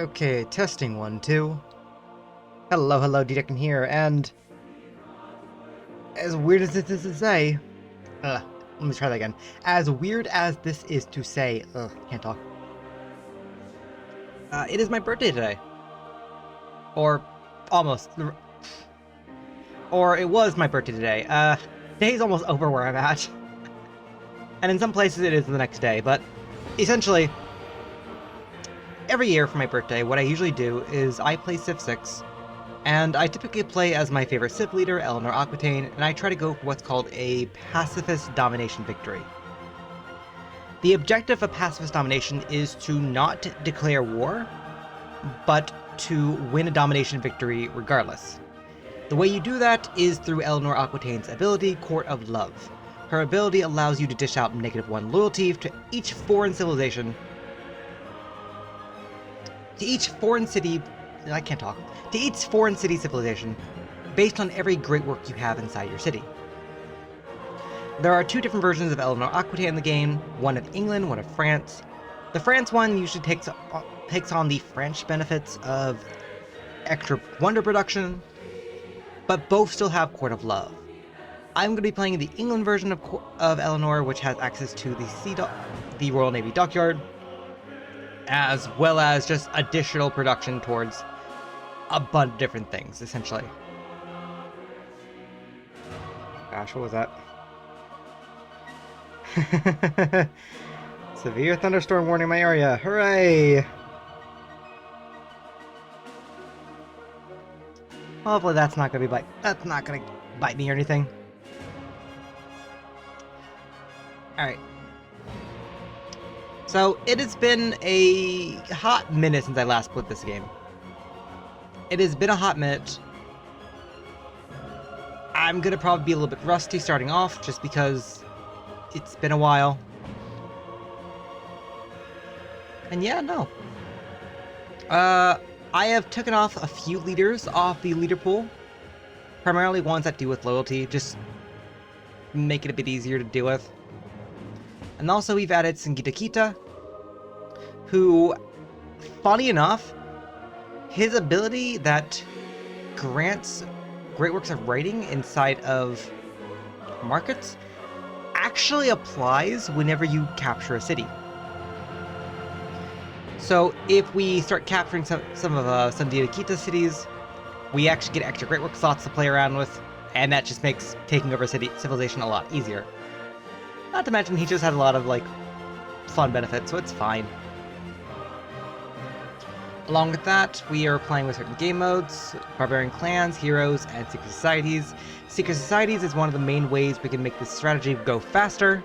Okay, testing 1, 2. Hello, hello, Deductin here, and as weird as this is to say, let me try that again. As weird as this is to say, can't talk. It is my birthday today. Or, almost. Or it was my birthday today. Day's almost over where I'm at. And in some places it is the next day, but essentially, every year for my birthday, what I usually do is I play Civ 6, and I typically play as my favorite Civ leader, Eleanor Aquitaine, and I try to go for what's called a Pacifist Domination victory. The objective of Pacifist Domination is to not declare war, but to win a domination victory regardless. The way you do that is through Eleanor Aquitaine's ability, Court of Love. Her ability allows you to dish out -1 loyalty to each foreign civilization, to each foreign city civilization, based on every great work you have inside your city. There are 2 different versions of Eleanor Aquitaine in the game, one of England, one of France. The France one usually takes on the French benefits of extra wonder production, but both still have Court of Love. I'm going to be playing the England version of Eleanor, which has access to the Royal Navy Dockyard, as well as just additional production towards a bunch of different things, essentially. Gosh, what was that? Severe thunderstorm warning in my area. Hooray! Hopefully that's not gonna bite me or anything. Alright. So, it has been a hot minute since I last played this game. It has been a hot minute. I'm gonna probably be a little bit rusty starting off, just because it's been a while. And yeah, no. I have taken off a few leaders off the leader pool. Primarily ones that do with loyalty, just make it a bit easier to deal with. And also we've added Singita Kita, who, funny enough, his ability that grants great works of writing inside of markets actually applies whenever you capture a city. So if we start capturing some of Singita Kita cities, we actually get extra great work slots to play around with, and that just makes taking over civilization a lot easier. Not to mention he just has a lot of fun benefits, so it's fine. Along with that, we are playing with certain game modes, Barbarian Clans, Heroes, and Secret Societies. Secret Societies is one of the main ways we can make this strategy go faster.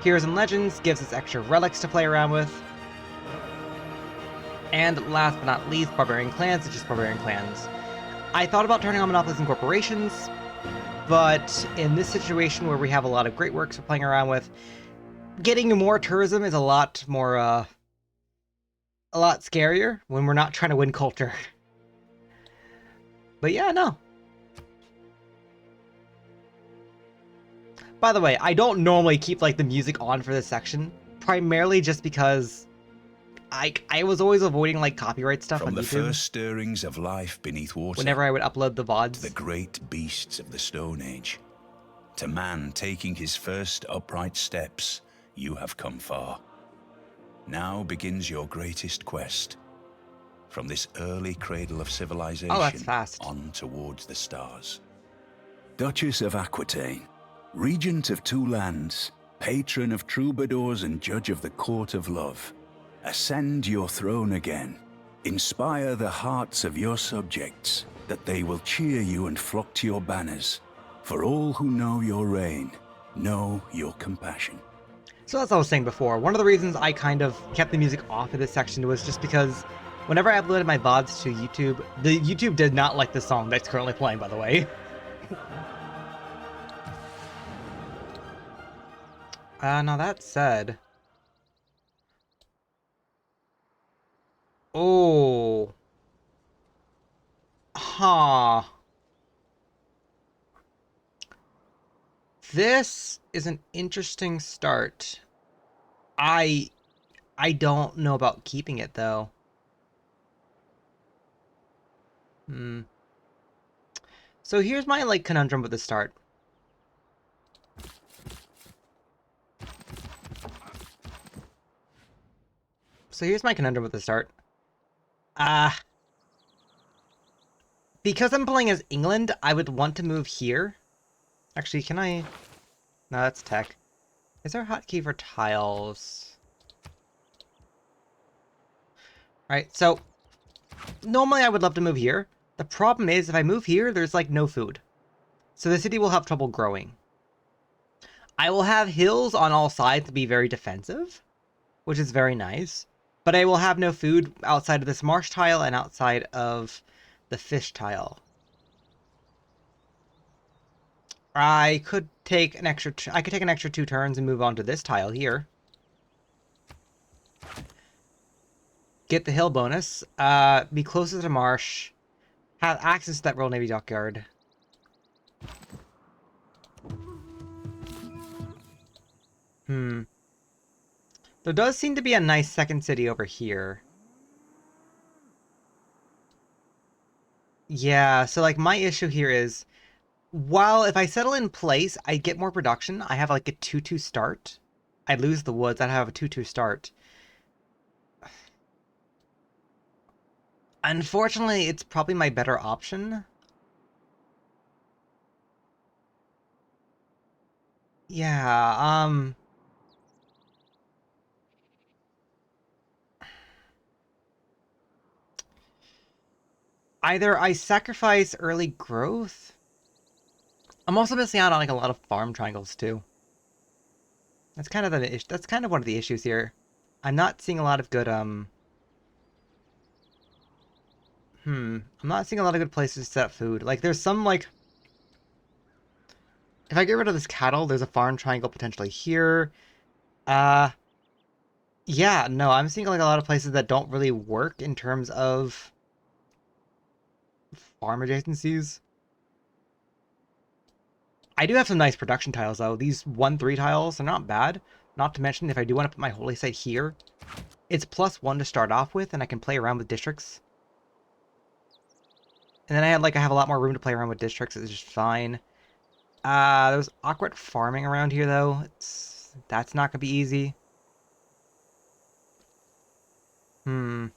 Heroes and Legends gives us extra relics to play around with. And last but not least, Barbarian Clans is just Barbarian Clans. I thought about turning on Monopolies and Corporations, but in this situation where we have a lot of great works we're playing around with, getting more tourism is a lot scarier when we're not trying to win culture. But yeah, no. By the way, I don't normally keep the music on for this section, primarily just because I was always avoiding copyright stuff on YouTube. From the first stirrings of life beneath water, whenever I would upload the VODs, to the great beasts of the Stone Age, to man taking his first upright steps, you have come far. Now begins your greatest quest. From this early cradle of civilization on towards the stars. Duchess of Aquitaine, regent of 2 lands, patron of troubadours and judge of the Court of Love, ascend your throne again. Inspire the hearts of your subjects, that they will cheer you and flock to your banners. For all who know your reign, know your compassion. So as I was saying before, one of the reasons I kind of kept the music off of this section was just because whenever I uploaded my VODs to YouTube, the YouTube did not like the song that's currently playing, by the way. Now that said... Oh. Huh. This is an interesting start. I don't know about keeping it, though. Hmm. So here's my, like, conundrum with the start. Because I'm playing as England, I would want to move here. Actually, can I... No, that's tech. Is there a hotkey for tiles? Right, so normally I would love to move here. The problem is, if I move here, there's, like, no food. So the city will have trouble growing. I will have hills on all sides to be very defensive, which is very nice. But I will have no food outside of this marsh tile and outside of the fish tile. I could take an extra 2 turns and move on to this tile here. Get the hill bonus. Be closer to the marsh. Have access to that Royal Navy dockyard. There does seem to be a nice second city over here. Yeah, so like my issue here is, while if I settle in place, I get more production. I have like a 2-2 start. I lose the woods, I'd have a 2-2 start. Unfortunately, it's probably my better option. Yeah, either I sacrifice early growth. I'm also missing out on like a lot of farm triangles too. That's kind of that's kind of one of the issues here. I'm not seeing a lot of good I'm not seeing a lot of good places to set food. Like there's some like, if I get rid of this cattle, there's a farm triangle potentially here. Uh yeah, no, I'm seeing like a lot of places that don't really work in terms of farm adjacencies. I do have some nice production tiles though. These 1-3 tiles are not bad. Not to mention, if I do want to put my holy site here, it's +1 to start off with, and I can play around with districts. And then I have a lot more room to play around with districts. It's just fine. There's awkward farming around here though. That's not gonna be easy. Hmm.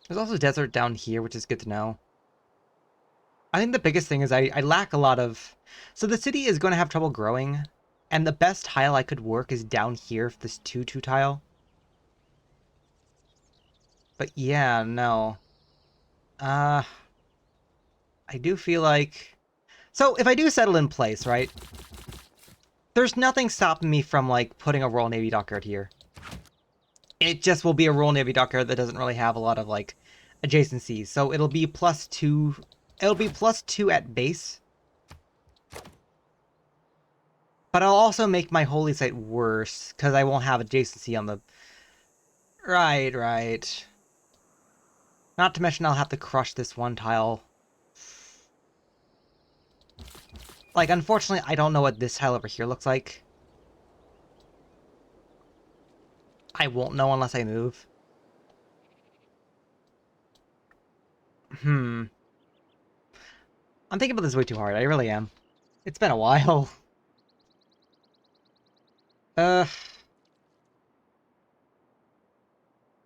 There's also desert down here, which is good to know. I think the biggest thing is I lack a lot of... So the city is going to have trouble growing, and the best tile I could work is down here for this 2-2 tile. But yeah, no. Uh, I do feel like... So if I do settle in place, right? There's nothing stopping me from, like, putting a Royal Navy dockyard here. It just will be a Royal Navy dockyard that doesn't really have a lot of, like, adjacencies. So it'll be +2... It'll be +2 at base. But I'll also make my holy site worse, because I won't have adjacency on the... Right, right. Not to mention I'll have to crush this one tile. Like, unfortunately, I don't know what this tile over here looks like. I won't know unless I move. I'm thinking about this way too hard. I really am. It's been a while. Uh,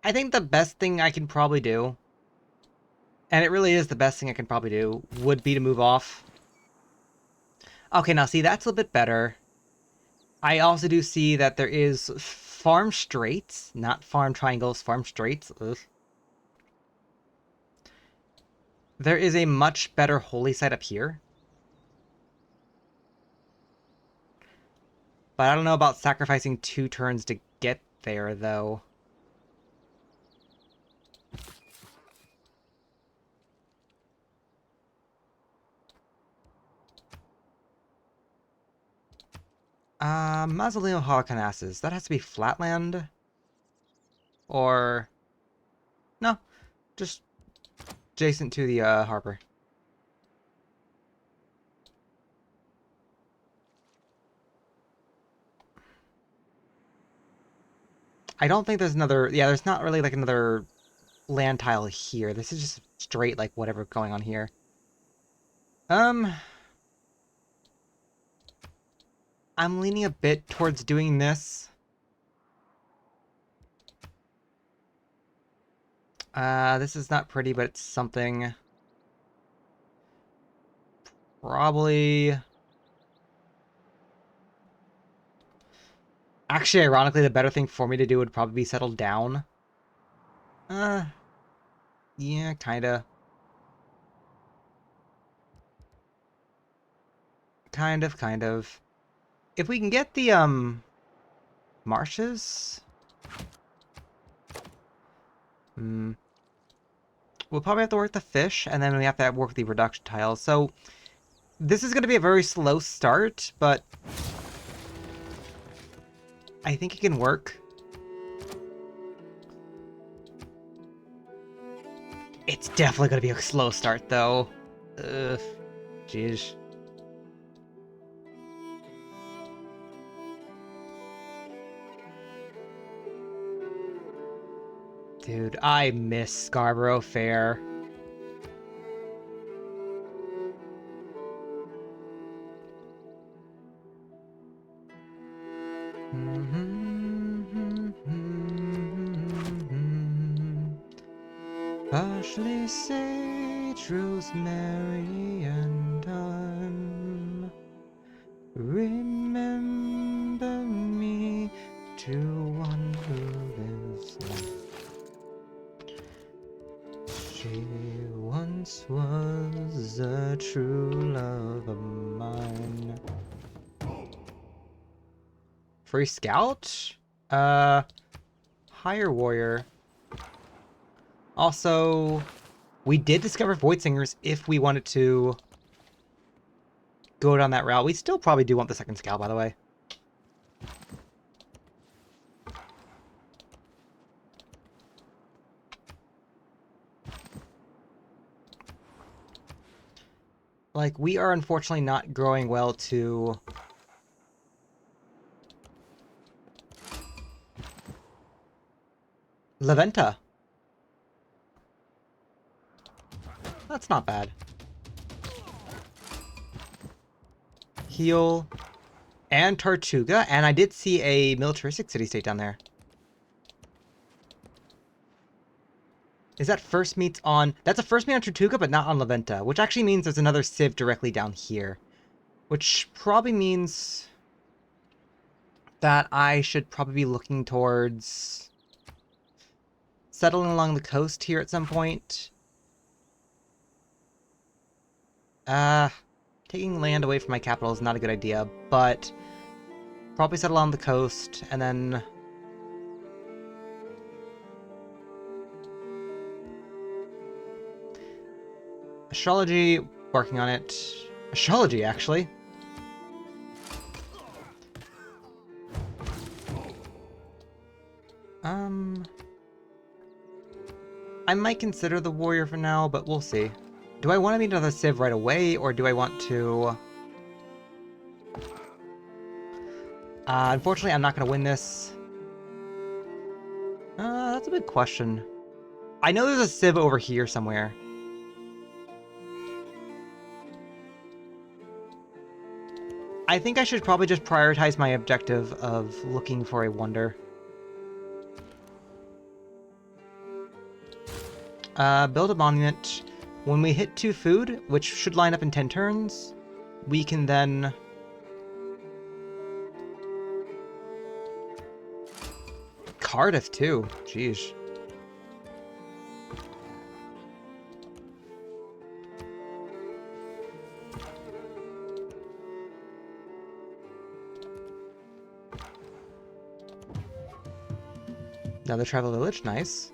I think the best thing I can probably do, and it really is the best thing I can probably do, would be to move off. Okay, now see, that's a little bit better. I also do see that there is farm straits, not farm triangles, farm straits. Ugh. There is a much better holy site up here. But I don't know about sacrificing 2 turns to get there, though. Mausoleum of Holocaustas. That has to be flatland? Or... No, just adjacent to the, harbor. I don't think there's another... Yeah, there's not really, like, another land tile here. This is just straight, like, whatever going on here. I'm leaning a bit towards doing this. This is not pretty, but it's something. Probably... Actually, ironically, the better thing for me to do would probably be settle down. Yeah, kinda. Kind of. If we can get the, marshes? We'll probably have to work the fish, and then we have to work the reduction tiles. So, this is going to be a very slow start, but I think it can work. It's definitely going to be a slow start, though. Ugh. Jeez. Dude, I miss Scarborough Fair. Parsley, sage, rosemary, and thyme. Remember me to one who lives. She once was a true love of mine. Free scout? Higher warrior. Also, we did discover void singers if we wanted to go down that route. We still probably do want the second scout, by the way. Like, we are unfortunately not growing well to... Laventa. That's not bad. Heal. And Tortuga. And I did see a militaristic city-state down there. Is that first meets on... That's a first meet on Tortuga, but not on Laventa. Which actually means there's another civ directly down here. Which probably means that I should probably be looking towards settling along the coast here at some point. Taking land away from my capital is not a good idea, but probably settle on the coast, and then... Astrology, working on it. Astrology, actually. I might consider the warrior for now, but we'll see. Do I want to meet another civ right away, or do I want to... unfortunately, I'm not going to win this. That's a big question. I know there's a civ over here somewhere. I think I should probably just prioritize my objective of looking for a wonder. Build a monument. When we hit 2 food, which should line up in 10 turns, we can then... Cardiff, too. Jeez. Another travel village, nice.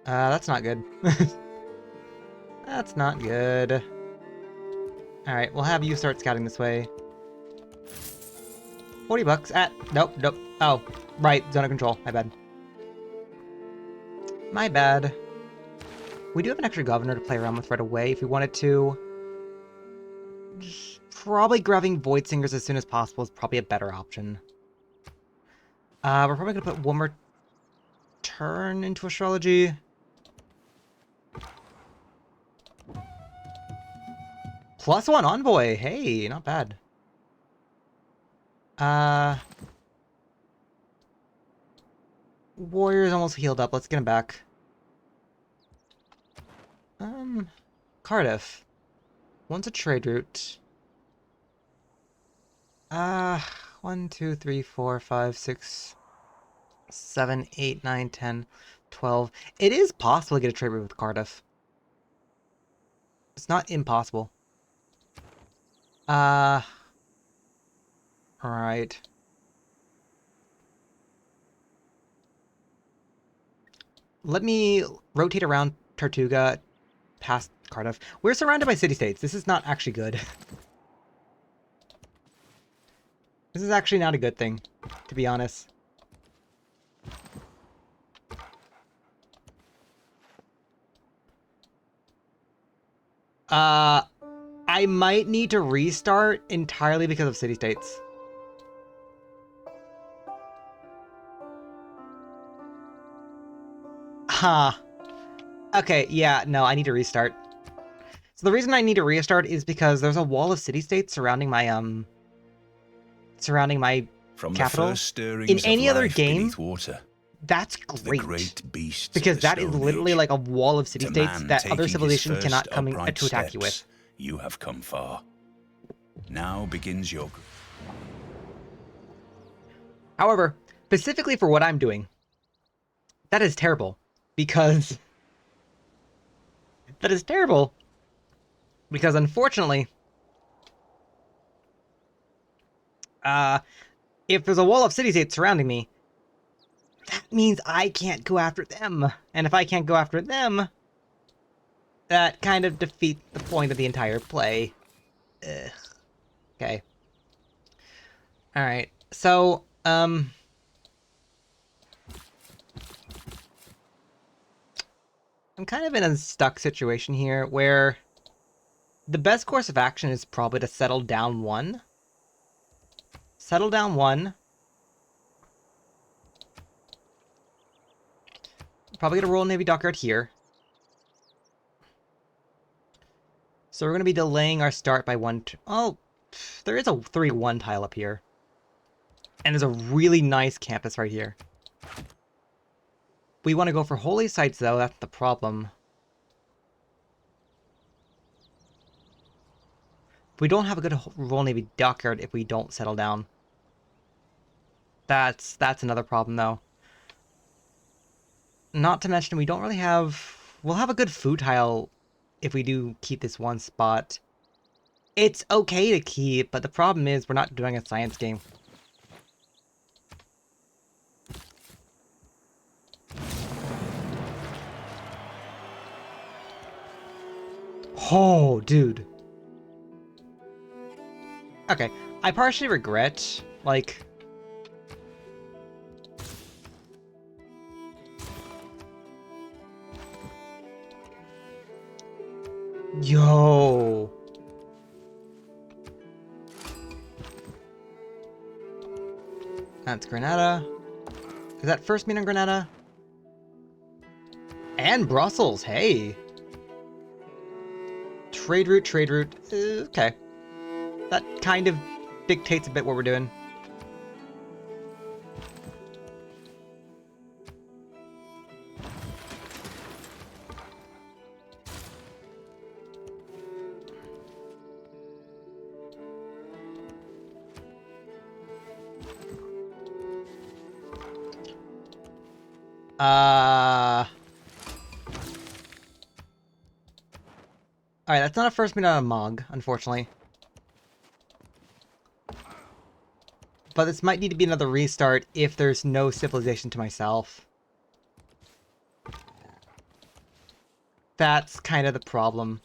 That's not good. That's not good. Alright, we'll have you start scouting this way. 40 bucks. Nope. Oh, right, zone of control. My bad. My bad. We do have an extra governor to play around with right away if we wanted to. Probably grabbing Void Singers as soon as possible is probably a better option. We're probably gonna put one more turn into astrology. +1 envoy. Hey, not bad. Warrior's almost healed up. Let's get him back. Cardiff. One's a trade route. 1, 2, 3, 4, 5, 6, 7, 8, 9, 10, 12. It is possible to get a trade route with Cardiff. It's not impossible. Alright. Let me rotate around Tortuga past Cardiff. We're surrounded by city-states. This is not actually good. This is actually not a good thing, to be honest. I might need to restart entirely because of city-states. Huh. Okay, yeah, no, I need to restart. So the reason I need to restart is because there's a wall of city-states surrounding my From capital. the first stirrings In of any other life game, beneath water, that's to the great. great beasts Because of the that is Stone literally Age, like a wall of to city-states man that other taking his civilization first cannot come in upright to attack you with. steps, you have come far. Now begins your... However, specifically for what I'm doing, that is terrible. Because... that is terrible. Because unfortunately... if there's a wall of city-states surrounding me, that means I can't go after them. And if I can't go after them, that kind of defeats the point of the entire play. Ugh. Okay. Alright, so, I'm kind of in a stuck situation here where the best course of action is probably to settle down one. Settle down one. Probably gonna roll Navy Dockyard here. So we're gonna be delaying our start by one. Oh, there is a 3-1 tile up here. And there's a really nice campus right here. We want to go for holy sites, though. That's the problem. We don't have a good Royal Navy dockyard if we don't settle down. That's another problem, though. Not to mention, we don't really have... We'll have a good food tile if we do keep this one spot. It's okay to keep, but the problem is we're not doing a science game. Oh, dude. Okay, I partially regret, like... Yo! That's Granada. Is that first mean on Granada? And Brussels, hey! Trade route, trade route. Okay. That kind of dictates a bit what we're doing. Alright, that's not a first meet on a Mog, unfortunately. But this might need to be another restart if there's no civilization to myself. That's kind of the problem.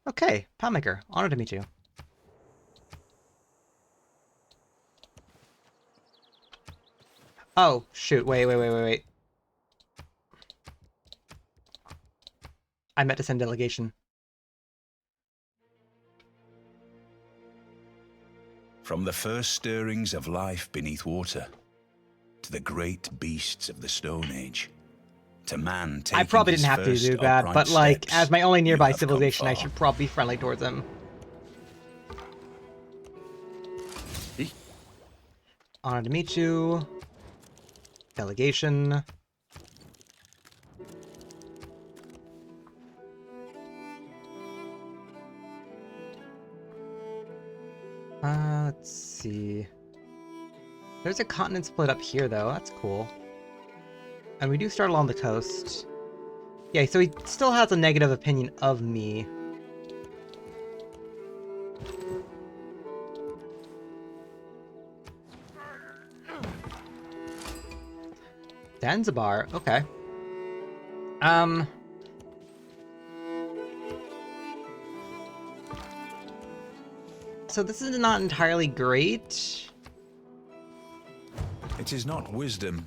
Okay, Palmaker, honored to meet you. Oh, shoot. Wait. I meant to send delegation. From the first stirrings of life beneath water, to the great beasts of the Stone Age, to man taking I probably his didn't have to first do that, upright but like, steps, as my only you nearby have come civilization, I far. should probably be friendly towards him. Honored to meet you. Delegation. Let's see. There's a continent split up here, though. That's cool. And we do start along the coast. Yeah, so he still has a negative opinion of me. Zanzibar, okay. So this is not entirely great. It is not wisdom.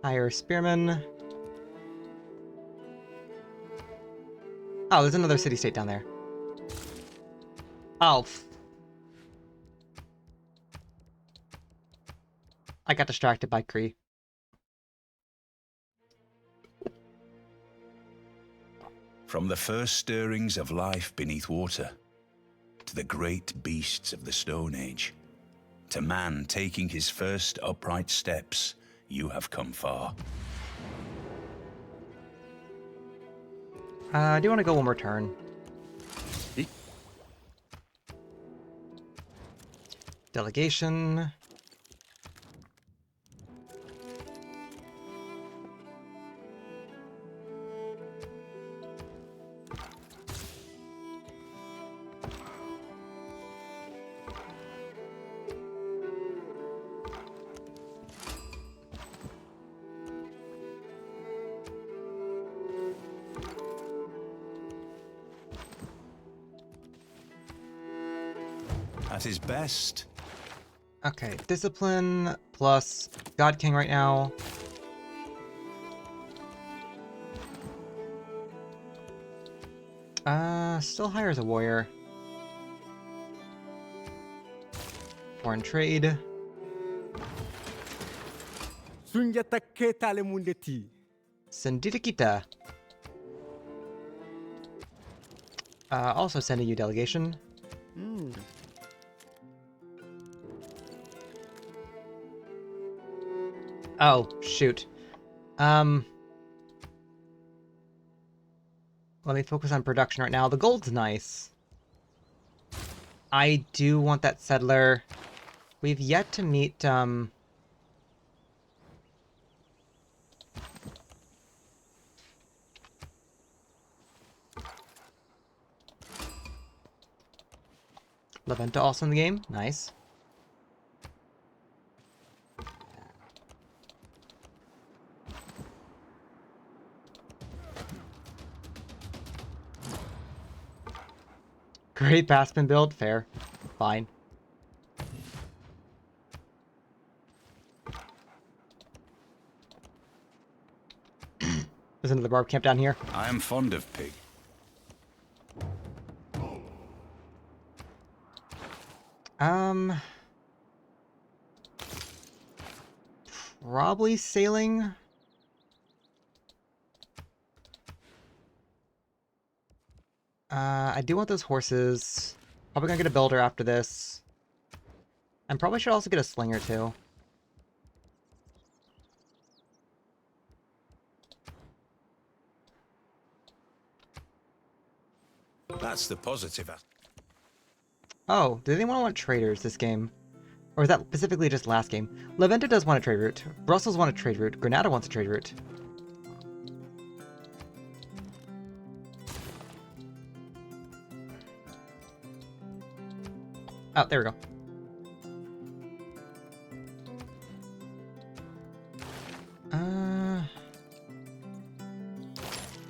Hire spearman. Oh, there's another city-state down there. Oh. I got distracted by Kree. From the first stirrings of life beneath water, to the great beasts of the Stone Age, to man taking his first upright steps, you have come far. I do want to go one more turn. Delegation. At his best, Okay, discipline plus God King right now. Still hires a warrior. Foreign trade. Sendita kita. Also sending you delegation. Oh, shoot. Let me focus on production right now. The gold's nice. I do want that settler. We've yet to meet, Leventa also in the game. Nice. Great batsman build. Fair. Fine. There's another barb camp down here. I am fond of pig. Probably sailing. I do want those horses. Probably gonna get a builder after this. And probably should also get a slinger too. That's the positive. Oh, did anyone want traders this game? Or is that specifically just last game? Leventa does want a trade route. Brussels want a trade route. Granada wants a trade route. Oh, there we go.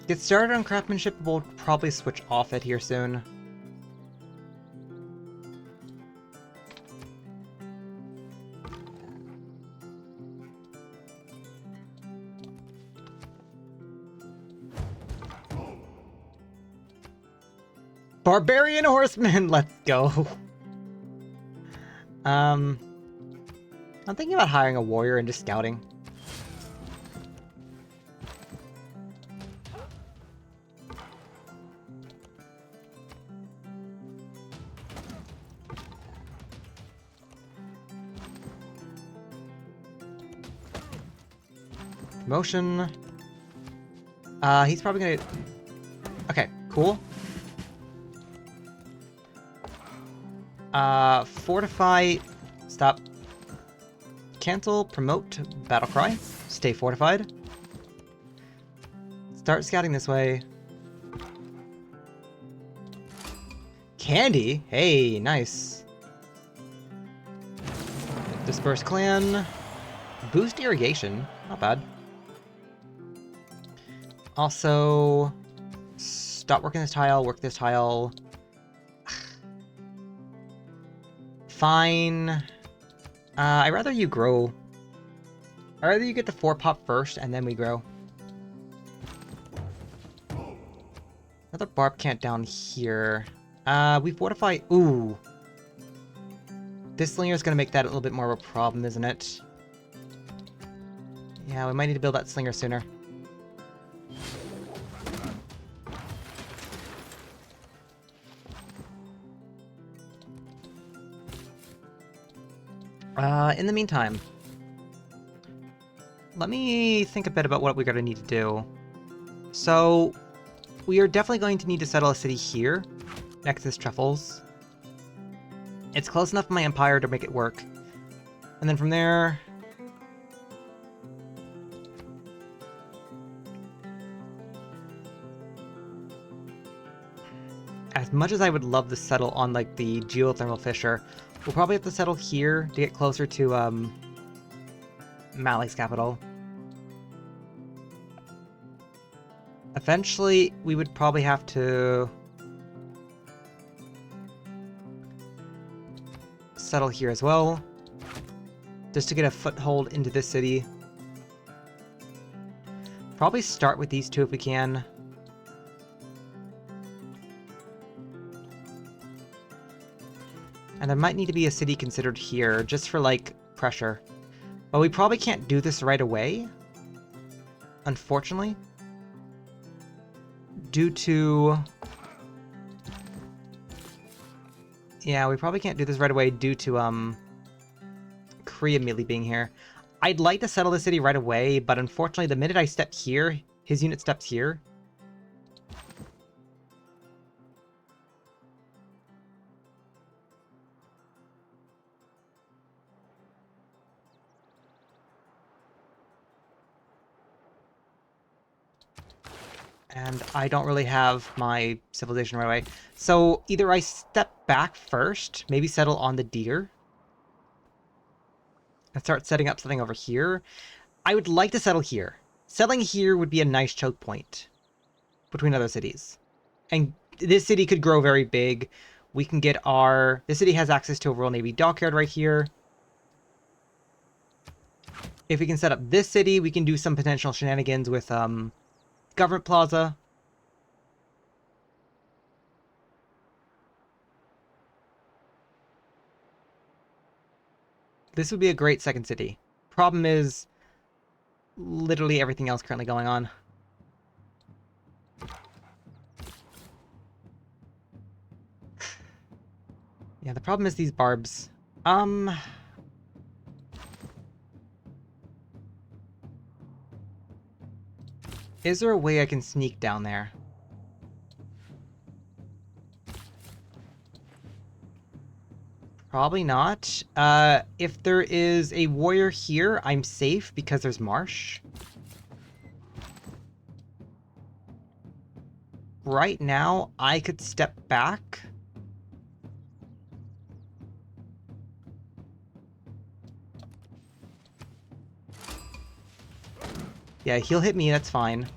Get started on craftsmanship. We'll probably switch off it here soon. Barbarian horsemen, let's go. I'm thinking about hiring a warrior and just scouting. Promotion. He's probably gonna... Okay, cool. Fortify... Stop. Cancel, promote, battle cry. Stay fortified. Start scouting this way. Candy? Hey, nice. Disperse clan. Boost irrigation. Not bad. Also, stop working this tile, work this tile. Fine. I'd rather you grow. I'd rather you get the 4-pop first, and then we grow. Another barb camp down here. We fortify... Ooh. This slinger is going to make that a little bit more of a problem, isn't it? Yeah, we might need to build that slinger sooner. In the meantime, let me think a bit about what we're going to need to do. So, we are definitely going to need to settle a city here, next to this Truffles. It's close enough in my empire to make it work. And then from there... As much as I would love to settle on, like, the geothermal fissure, we'll probably have to settle here to get closer to, Malik's capital. Eventually, we would probably have to... settle here as well, just to get a foothold into this city. Probably start with these two if we can. And there might need to be a city considered here, just for, like, pressure. But we probably can't do this right away, unfortunately. Due to... Yeah, we probably can't do this right away due to, Korea immediately being here. I'd like to settle the city right away, but unfortunately, the minute I step here, his unit steps here. And I don't really have my civilization right away. So either I step back first, maybe settle on the deer, and start setting up something over here. I would like to settle here. Settling here would be a nice choke point between other cities. And this city could grow very big. We can get our... This city has access to a Royal Navy dockyard right here. If we can set up this city, we can do some potential shenanigans with, Government Plaza. This would be a great second city. Problem is, literally everything else currently going on. Yeah, the problem is these barbs. Is there a way I can sneak down there? Probably not. If there is a warrior here, I'm safe because there's marsh. Right now, I could step back. Yeah, he'll hit me, that's fine.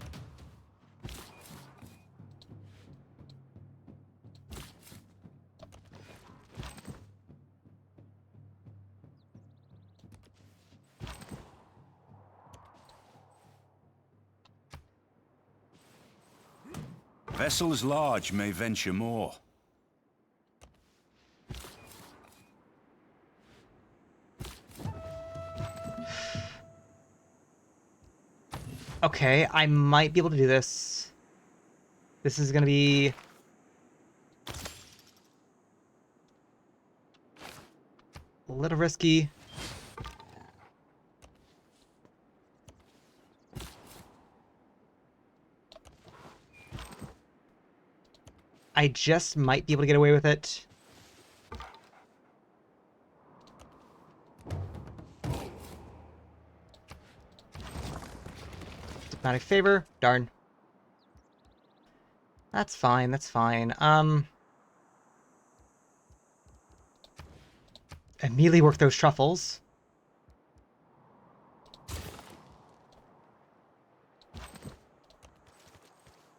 Vessels large may venture more, Okay, I might be able to do this. This is gonna be... a little risky. I just might be able to get away with it. Diplomatic favor. Darn. That's fine, that's fine. Immediately work those truffles.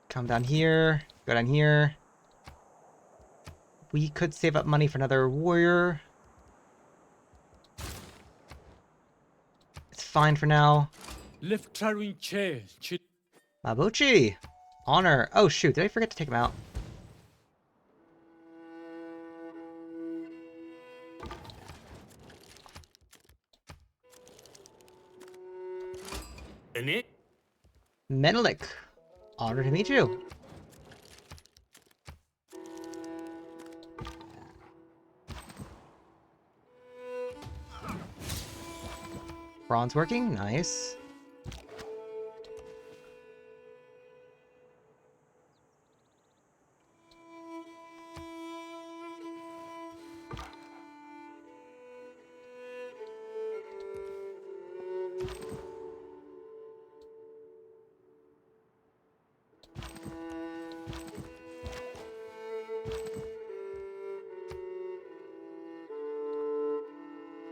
Come down here. Go down here. We could save up money for another warrior. It's fine for now. Mabuchi! Honor. Oh shoot, did I forget to take him out? Menelik. Honor to meet you. Bronze working, nice.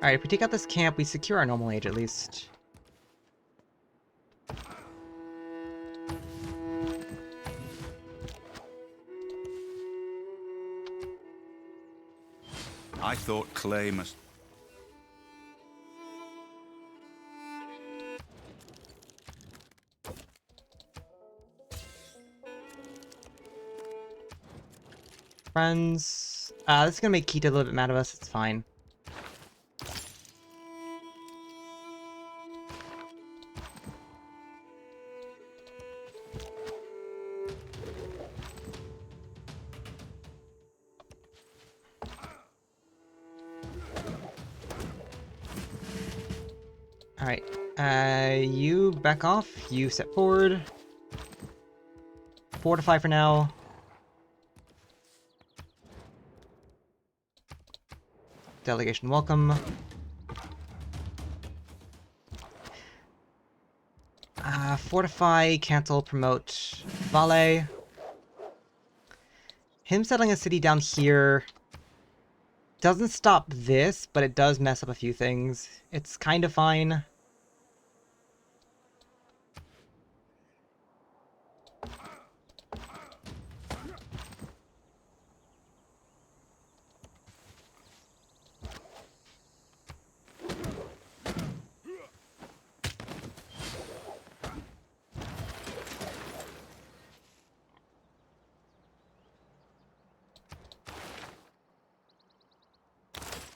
Alright, if we take out this camp, we secure our normal age at least. I thought clay must... Friends. This is gonna make Kita a little bit mad at us, it's fine. Alright, you back off, you step forward. Fortify for now. Delegation welcome. Fortify, cancel, promote, Vale. Him settling a city down here doesn't stop this, but it does mess up a few things. It's kind of fine.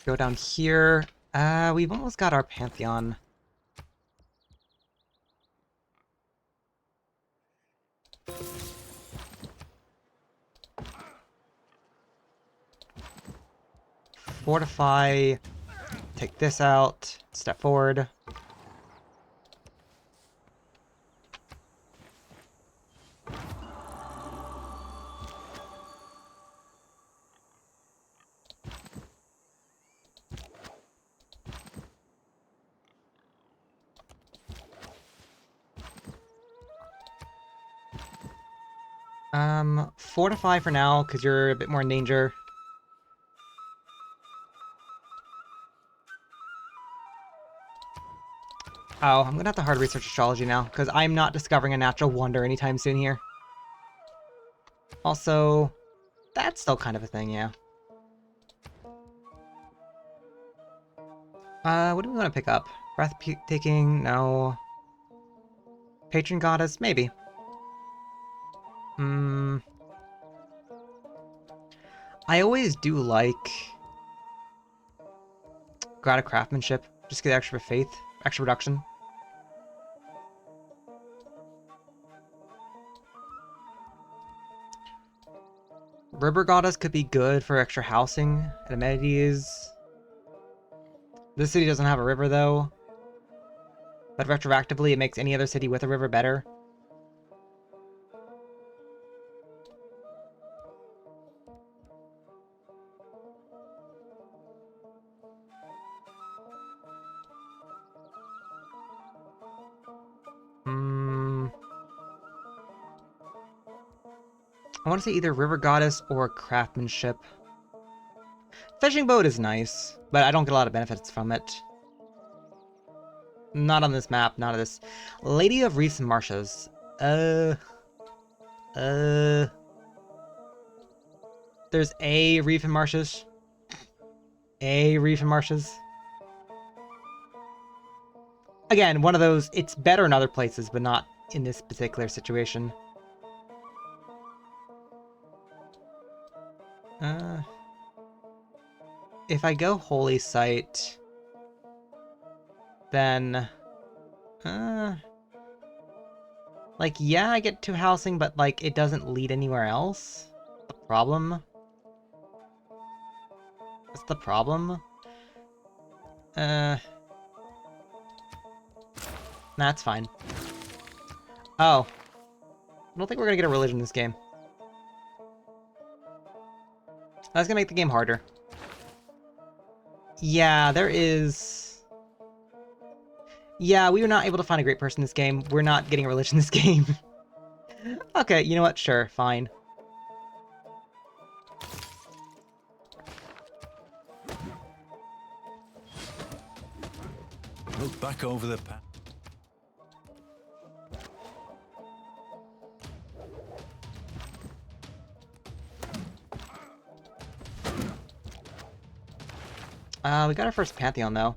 Go down here. We've almost got our Pantheon. Fortify. Take this out. Step forward. Fortify for now, because you're a bit more in danger. Oh, I'm gonna have to hard research astrology now, because I'm not discovering a natural wonder anytime soon here. Also, that's still kind of a thing, yeah. What do we want to pick up? Breathtaking? No. Patron goddess? Maybe. I always do like God of Craftsmanship. Just get extra faith, extra reduction. River Goddess could be good for extra housing and amenities. This city doesn't have a river though. But retroactively it makes any other city with a river better. I want to say either River Goddess or Craftsmanship. Fishing boat is nice, but I don't get a lot of benefits from it. Not on this map, not on this. Lady of Reefs and Marshes. There's a reef and marshes. A reef and marshes. Again, one of those, it's better in other places, but not in this particular situation. If I go Holy Site, then... like, yeah, I get 2 housing, but, like, it doesn't lead anywhere else. The problem? That's the problem? That's fine. Oh. I don't think we're gonna get a religion in this game. That's gonna make the game harder. Yeah, there is... Yeah, we were not able to find a great person in this game. We're not getting a religion in this game. Okay, you know what? Sure, fine. Look back over the path. We got our first Pantheon, though.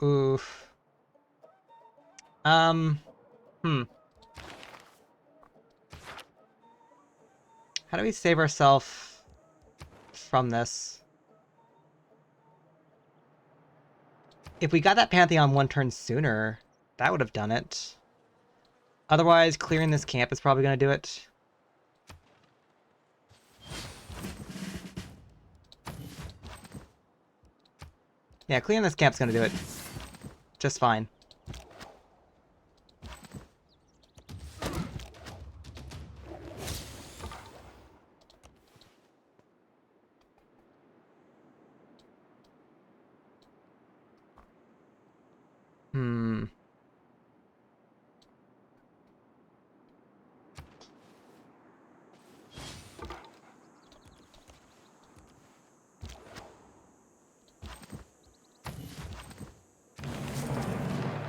Oof. How do we save ourselves from this? If we got that Pantheon 1 turn sooner, that would have done it. Otherwise, clearing this camp is probably going to do it. Yeah, clearing this camp's going to do it. Just fine.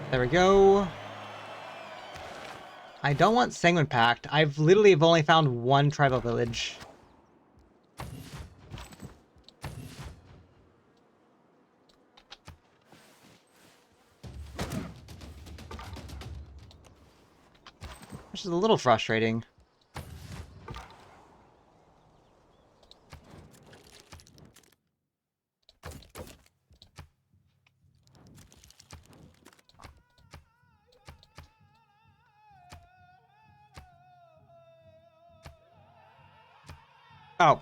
There we go. I don't want Sanguine Pact. I've literally only found 1 tribal village. Which is a little frustrating. Oh.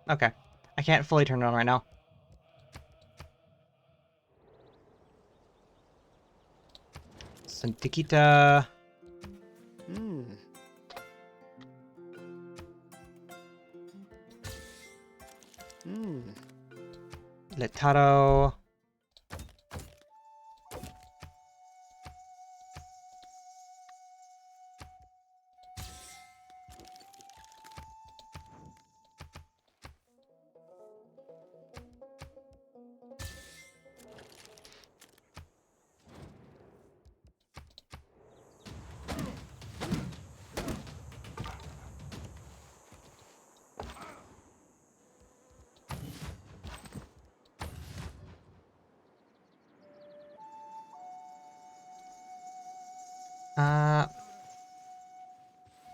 Okay. I can't fully turn it on right now. Santikita. Letaro.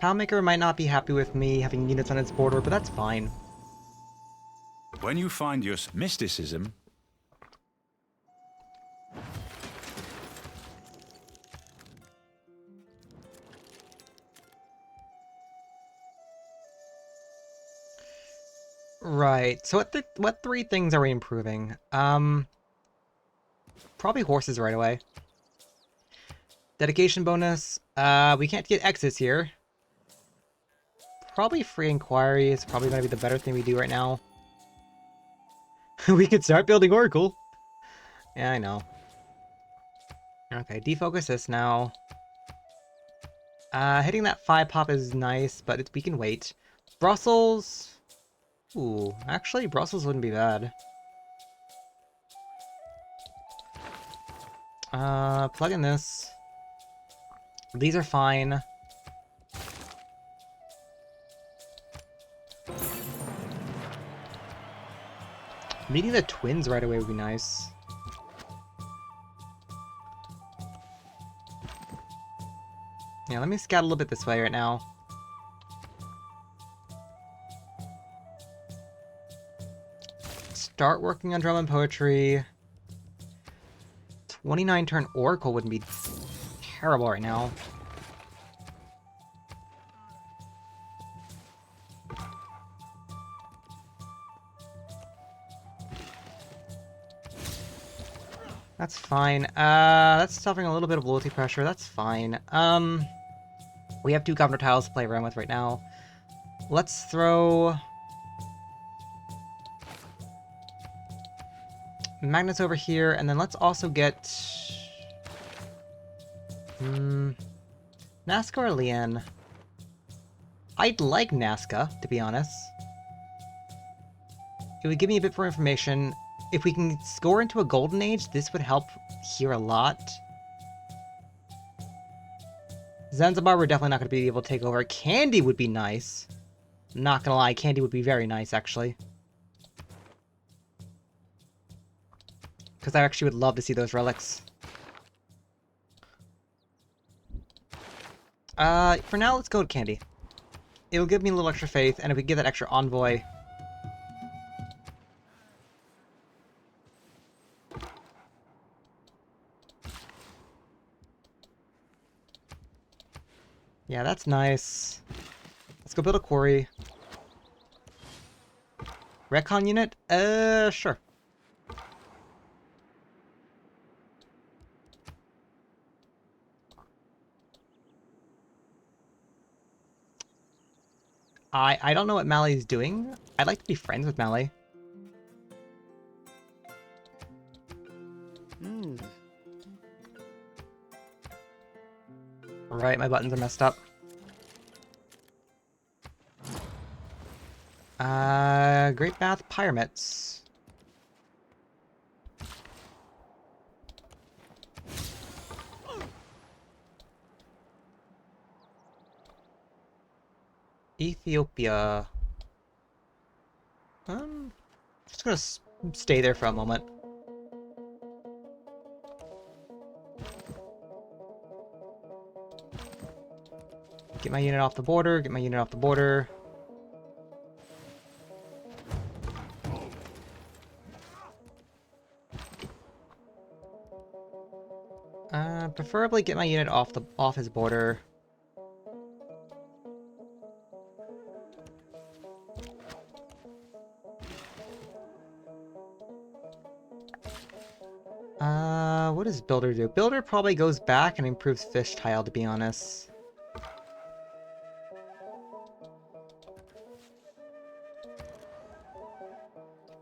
Poundmaker might not be happy with me having units on its border, but that's fine. When you find your mysticism, Right. So what three things are we improving? Probably horses right away. Dedication bonus. We can't get exits here. Probably free inquiry is probably going to be the better thing we do right now. We could start building Oracle. Yeah, I know. Okay, defocus this now. Hitting that 5 pop is nice, but we can wait. Brussels. Ooh, actually, Brussels wouldn't be bad. Plug in this. These are fine. Meeting the twins right away would be nice. Yeah, let me scout a little bit this way right now. Start working on drum and poetry. 29 turn Oracle wouldn't be terrible right now. That's fine. That's suffering a little bit of loyalty pressure. That's fine. We have 2 governor tiles to play around with right now. Let's throw Magnus over here, and then let's also get Nazca or Lien. I'd like Nazca, to be honest. It would give me a bit more information. If we can score into a golden age, this would help here a lot. Zanzibar, we're definitely not going to be able to take over. Candy would be nice. Not gonna lie, Candy would be very nice, actually. Because I actually would love to see those relics. For now, let's go to Candy. It'll give me a little extra faith, and if we get that extra envoy... Yeah, that's nice. Let's go build a quarry. Recon unit? Sure. I don't know what Mally's doing. I'd like to be friends with Mally. Right, my buttons are messed up. Great Bath Pyramids. Ethiopia. Just gonna stay there for a moment. Get my unit off the border, get my unit off the border. Preferably get my unit off his border. What does Builder do? Builder probably goes back and improves fish tile, to be honest.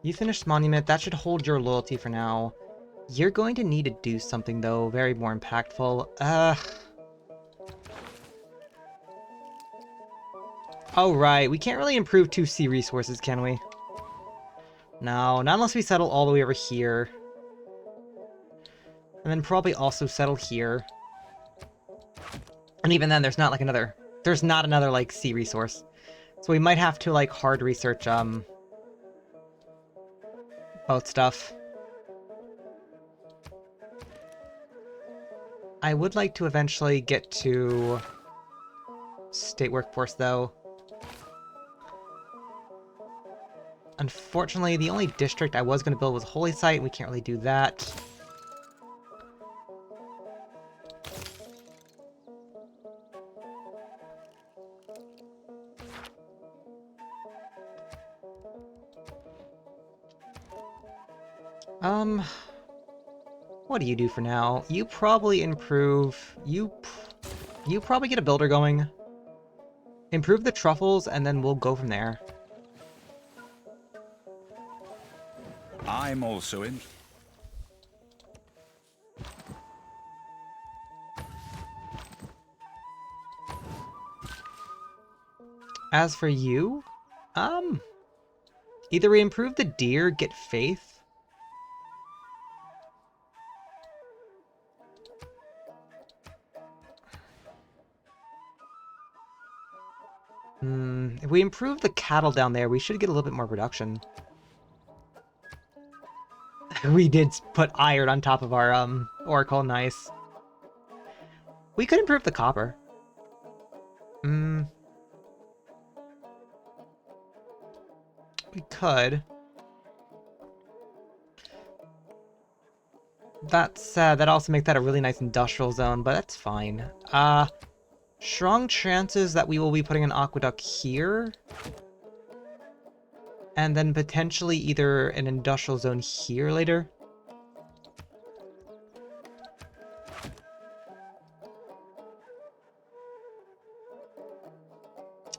You finished Monument, that should hold your loyalty for now. You're going to need to do something, though, very more impactful. Oh, right, we can't really improve 2 sea resources, can we? No, not unless we settle all the way over here. And then probably also settle here. And even then, there's not, like, another... There's not another, like, sea resource. So we might have to, like, hard research, both stuff. I would like to eventually get to state workforce, though. Unfortunately, the only district I was going to build was Holy Site. We can't really do that. What do you do for now? You probably improve... You probably get a builder going. Improve the truffles, and then we'll go from there. I'm also in. As for you, either we improve the deer, get faith. If we improve the cattle down there, we should get a little bit more production. We did put iron on top of our, oracle, nice. We could improve the copper. We could. That said, that also makes that a really nice industrial zone, but that's fine. Strong chances that we will be putting an aqueduct here. And then potentially either an industrial zone here later.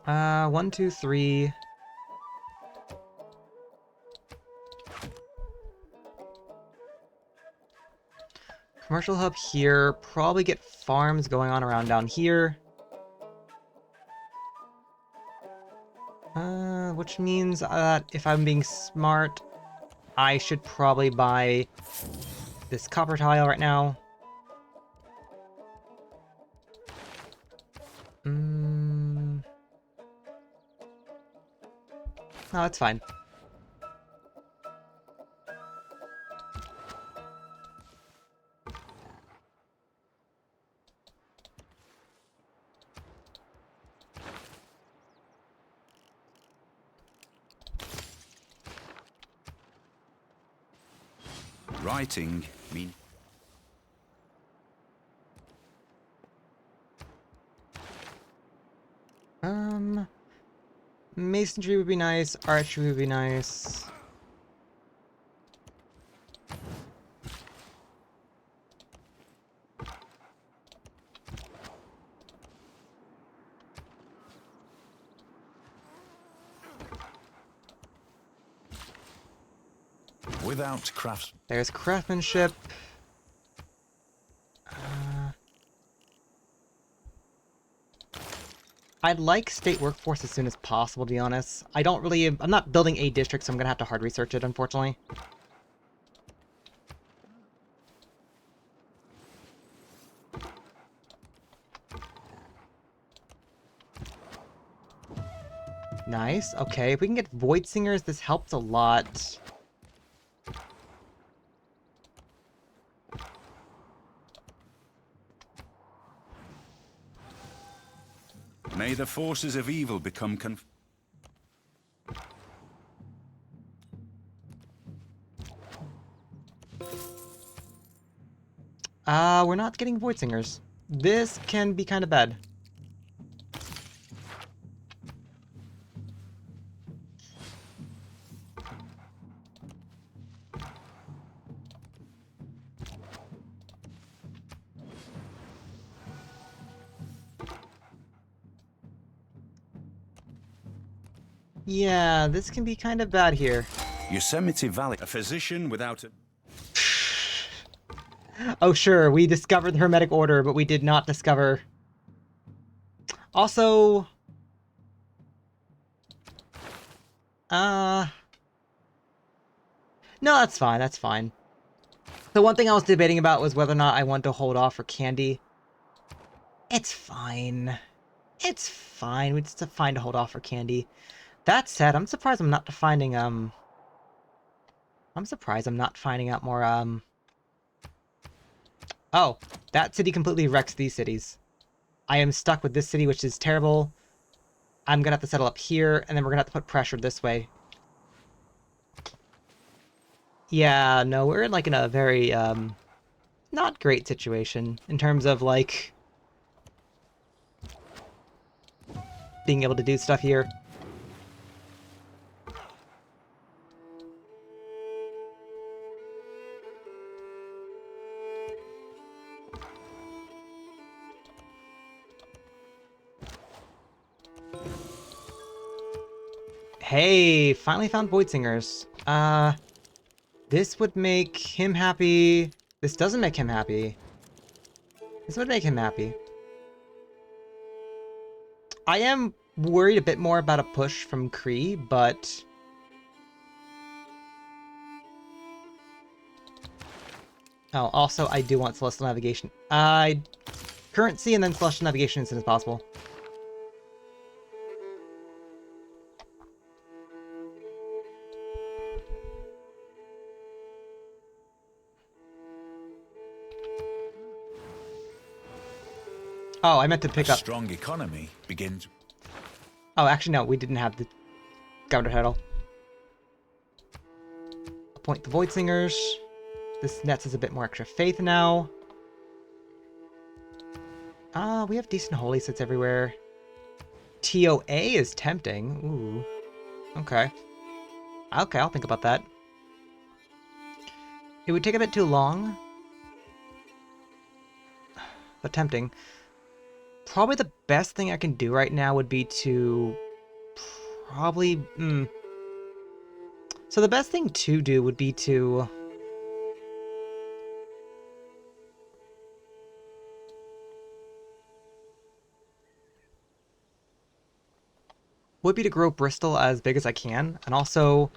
One, two, three. Commercial hub here. Probably get farms going on around down here. Which means that if I'm being smart, I should probably buy this copper tile right now. No, that's fine. Writing mean. Masonry would be nice, archery would be nice. Without crafts. There's craftsmanship. I'd like state workforce as soon as possible, to be honest. I'm not building a district, so I'm gonna have to hard research it, unfortunately. Nice, okay. If we can get Void Singers, this helps a lot. May the forces of evil become We're not getting Void Singers. This can be kind of bad. Yeah, this can be kind of bad here. Yosemite Valley. A physician without a... Oh sure, we discovered the Hermetic Order, but we did not discover... Also... No, that's fine, that's fine. The one thing I was debating about was whether or not I want to hold off for candy. It's fine. It's fine, we just fine to hold off for candy. That said, I'm surprised I'm not finding, I'm surprised I'm not finding out more, Oh, that city completely wrecks these cities. I am stuck with this city, which is terrible. I'm gonna have to settle up here, and then we're gonna have to put pressure this way. Yeah, no, we're in like in a very not great situation in terms of like being able to do stuff here. Hey, finally found Void Singers. This would make him happy. This doesn't make him happy. This would make him happy. I am worried a bit more about a push from Kree, but... Oh, also, I do want Celestial Navigation. Currency and then Celestial Navigation as soon as possible. Oh, I meant to pick A up... strong economy begins... Oh, actually, no, we didn't have the governor title. Appoint the Void Singers. This nets us a bit more extra faith now. We have decent holy sits everywhere. TOA is tempting. Ooh. Okay. Okay, I'll think about that. It would take a bit too long. But tempting. Probably the best thing I can do right now would be to... Probably... So the best thing to do would be to... Would be to grow Bristol as big as I can, and also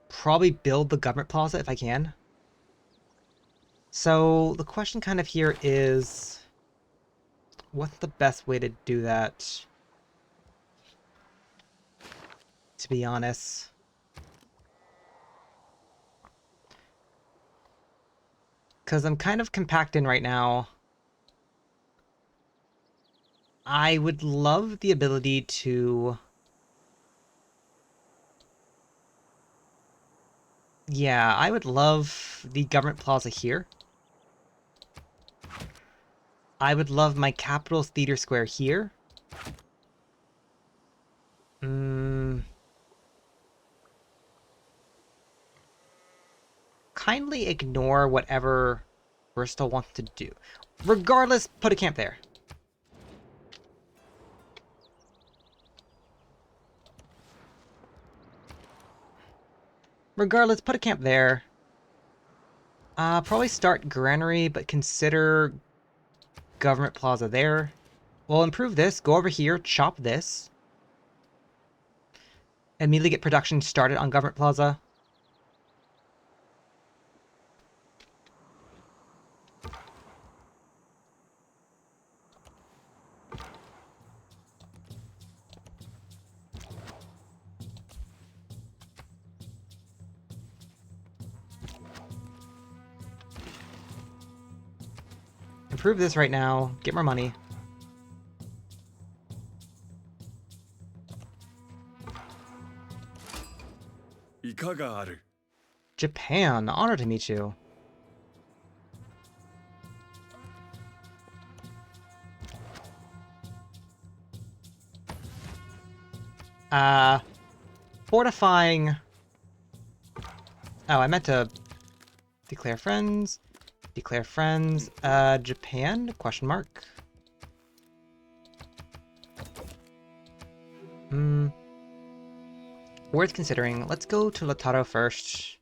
probably build the government plaza if I can. So the question kind of here is, what's the best way to do that? To be honest. Because I'm kind of compacting right now. I would love the ability to... Yeah, I would love the government plaza here. I would love my Capitol's Theater Square here. Kindly ignore whatever Bristol wants to do. Regardless, put a camp there. Regardless, put a camp there. Probably start Granary, but consider Government Plaza there. We'll improve this, go over here, chop this. Immediately get production started on Government Plaza. Improve this right now, get more money. Japan, honor to meet you. Fortifying... Oh, I meant to declare friends. Declare friends. Japan? Question mark. Worth considering. Let's go to Lautaro first.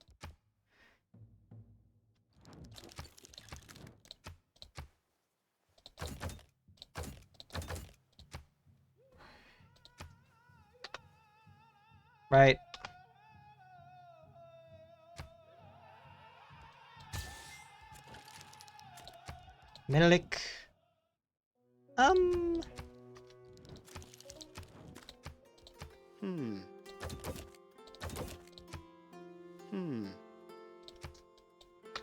Right. Menelik.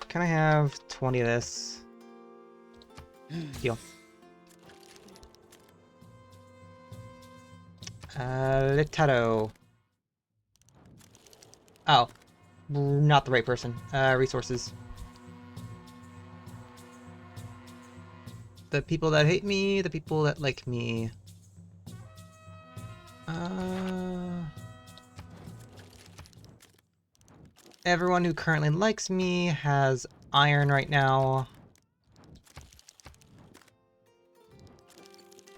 Can I have 20 of this? Deal. Litado. Oh. Not the right person. Resources. The people that hate me, the people that like me. Everyone who currently likes me has iron right now.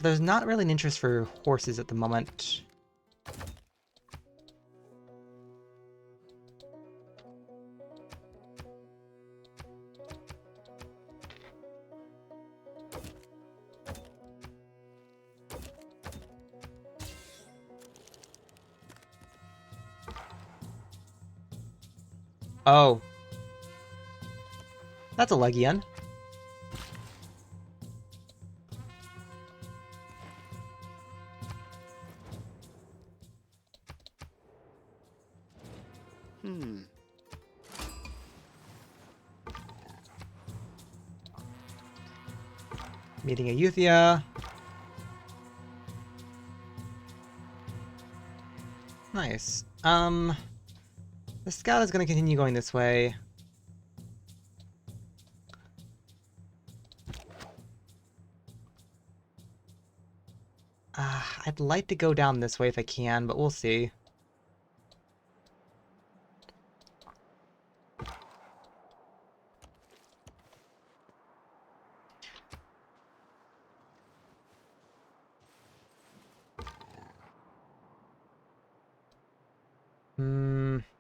There's not really an interest for horses at the moment. Oh. That's a Legion. Meeting a Euthia. Nice. The scout is going to continue going this way. I'd like to go down this way if I can, but we'll see.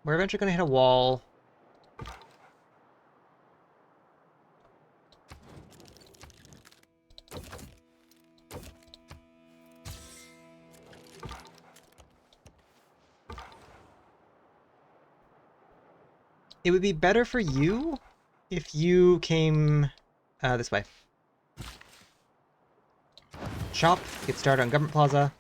We're eventually going to hit a wall. It would be better for you if you came this way. Shop, get started on Government Plaza.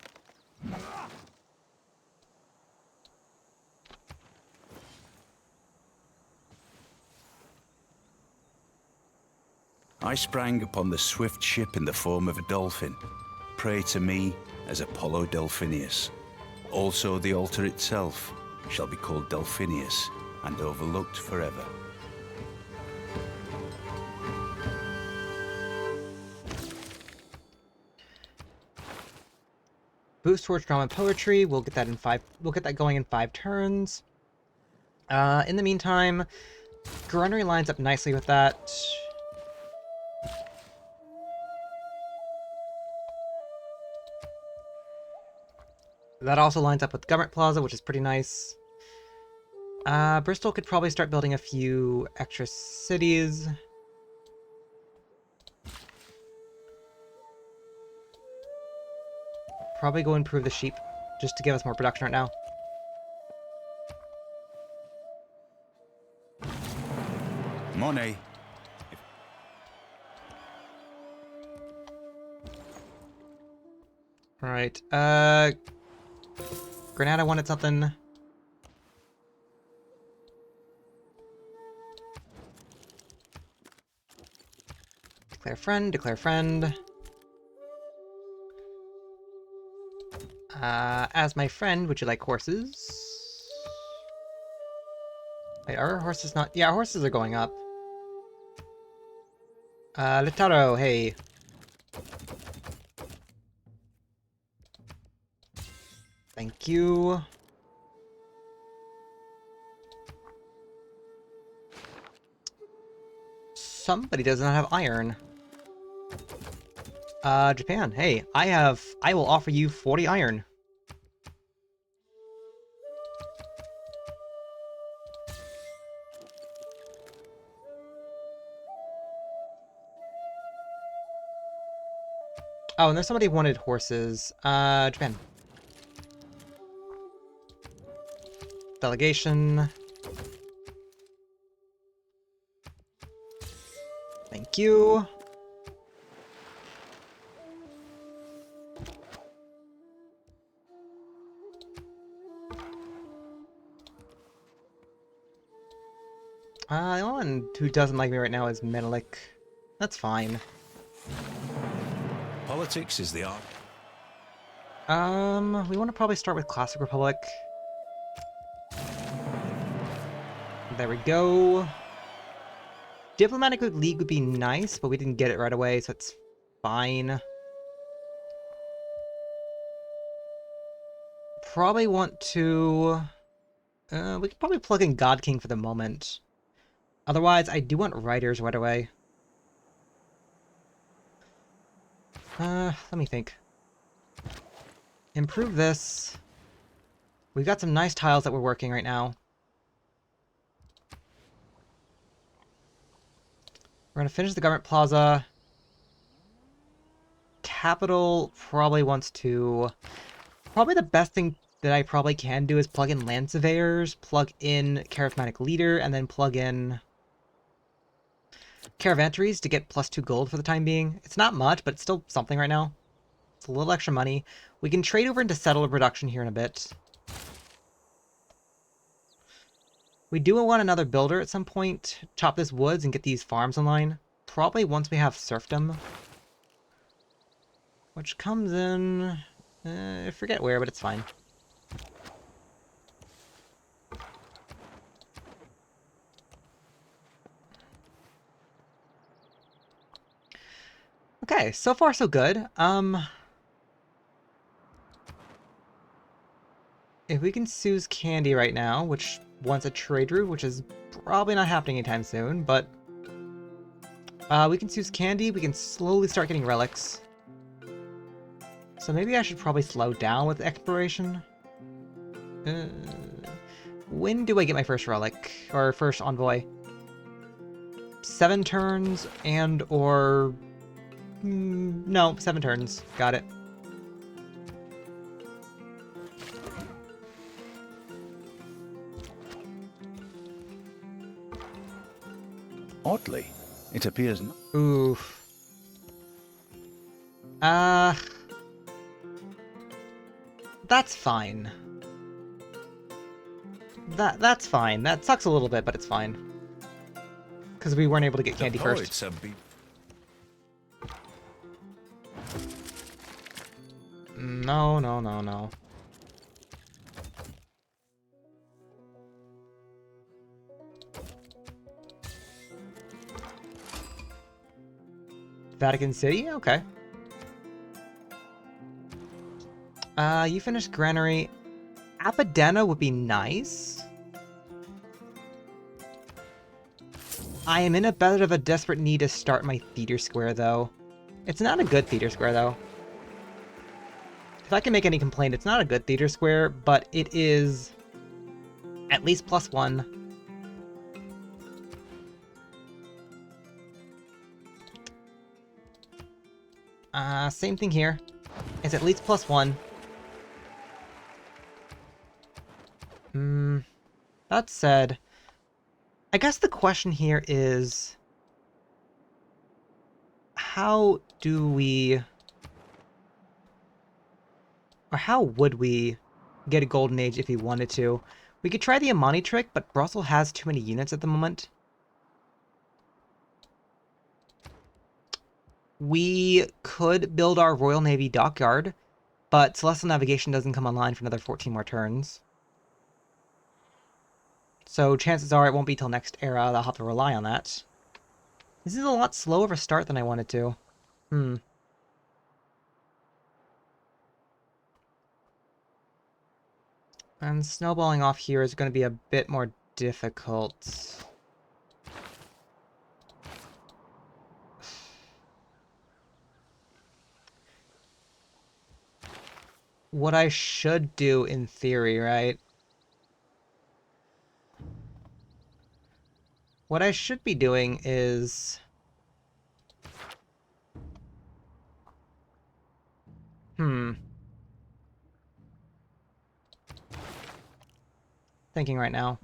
I sprang upon the swift ship in the form of a dolphin. Pray to me as Apollo Delphinius. Also the altar itself shall be called Delphinius and overlooked forever. Boost towards drama and poetry. We'll get that in 5. We'll get that going in 5 turns. In the meantime, Grunnery lines up nicely with that. That also lines up with Government Plaza, which is pretty nice. Bristol could probably start building a few extra cities. Probably go improve the sheep, just to give us more production right now. Monet. Alright, Granada wanted something. Declare friend, declare friend. As my friend, would you like horses? Wait, are our horses not? Yeah, our horses are going up. Litaro, hey. Thank you. Somebody does not have iron. Japan, hey, I will offer you 40 iron. Oh, and there's somebody who wanted horses. Japan. Delegation. Thank you. The one who doesn't like me right now is Menelik. That's fine. Politics is the art. We want to probably start with Classic Republic. There we go. Diplomatic League would be nice, but we didn't get it right away, so it's fine. Probably want to... we could probably plug in God King for the moment. Otherwise, I do want writers right away. Let me think. Improve this. We've got some nice tiles that we're working right now. We're gonna finish the government plaza. Capital probably wants to... Probably the best thing that I probably can do is plug in land surveyors, plug in charismatic leader, and then plug in caravanteries to get +2 gold for the time being. It's not much, but it's still something right now. It's a little extra money. We can trade over into settler production here in a bit. We do want another builder at some point. Chop this woods and get these farms online. Probably once we have serfdom. Which comes in... I forget where, but it's fine. Okay, so far so good. If we can Sue's Candy right now, which wants a trade route, which is probably not happening anytime soon, but we can Sue's Candy, we can slowly start getting relics. So maybe I should probably slow down with exploration. When do I get my first relic? Or first envoy? 7 turns and or... no, 7 turns. Got it. Oddly, it appears not. Oof. That's fine. That's fine. That sucks a little bit, but it's fine. Because we weren't able to get candy first. No, no, no, no. Vatican City? Okay. You finished Granary. Apadena would be nice. I am in a bit of a desperate need to start my theater square, though. It's not a good theater square, though. If I can make any complaint, it's not a good theater square, but it is at least +1. Same thing here. It's at least +1. That said, I guess the question here is, how do we, or how would we get a golden age if we wanted to? We could try the Amani trick, but Brussels has too many units at the moment. We could build our Royal Navy dockyard, but Celestial Navigation doesn't come online for another 14 more turns. So chances are it won't be till next era that I'll have to rely on that. This is a lot slower of a start than I wanted to. And snowballing off here is going to be a bit more difficult. What I should do in theory, right? What I should be doing is... Thinking right now.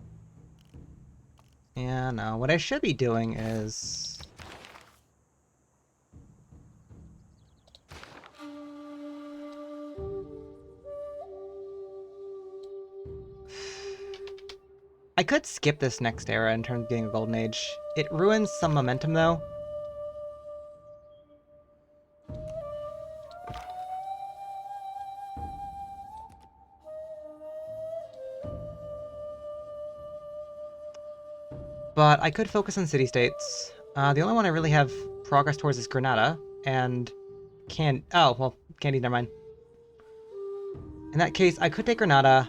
Yeah, no. What I should be doing is... I could skip this next era in terms of getting a golden age. It ruins some momentum, though. But I could focus on city-states. The only one I really have progress towards is Granada, and oh, well, Candy, never mind. In that case, I could take Granada.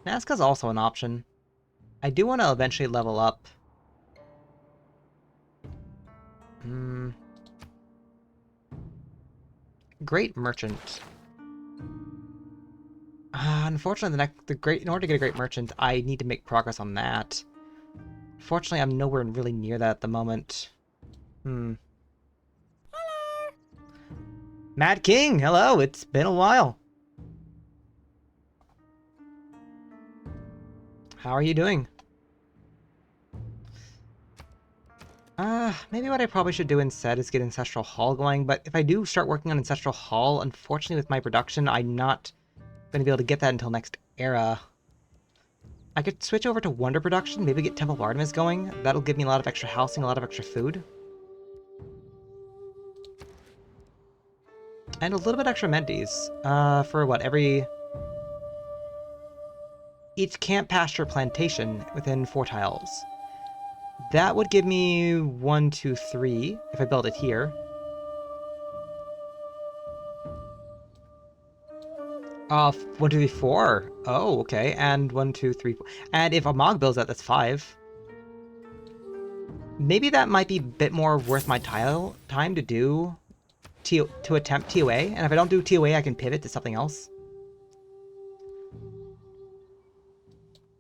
Nazca's also an option. I do want to eventually level up. Great Merchant. Unfortunately, in order to get a Great Merchant, I need to make progress on that. Fortunately, I'm nowhere really near that at the moment. Hello! Mad King, hello! It's been a while. How are you doing? Maybe what I probably should do instead is get Ancestral Hall going, but if I do start working on Ancestral Hall, unfortunately with my production, I'm not going to be able to get that until next era. I could switch over to Wonder Production, maybe get Temple of Artemis going. That'll give me a lot of extra housing, a lot of extra food. And a little bit extra amenities. For what, each camp, pasture, plantation within 4 tiles. That would give me 1, 2, 3 if I build it here. Uh, 1, 2, 3, 4. Oh, okay. And 1, 2, 3, 4. And if a Mog builds that, that's 5. Maybe that might be a bit more worth my time to do to attempt TOA. And if I don't do TOA, I can pivot to something else.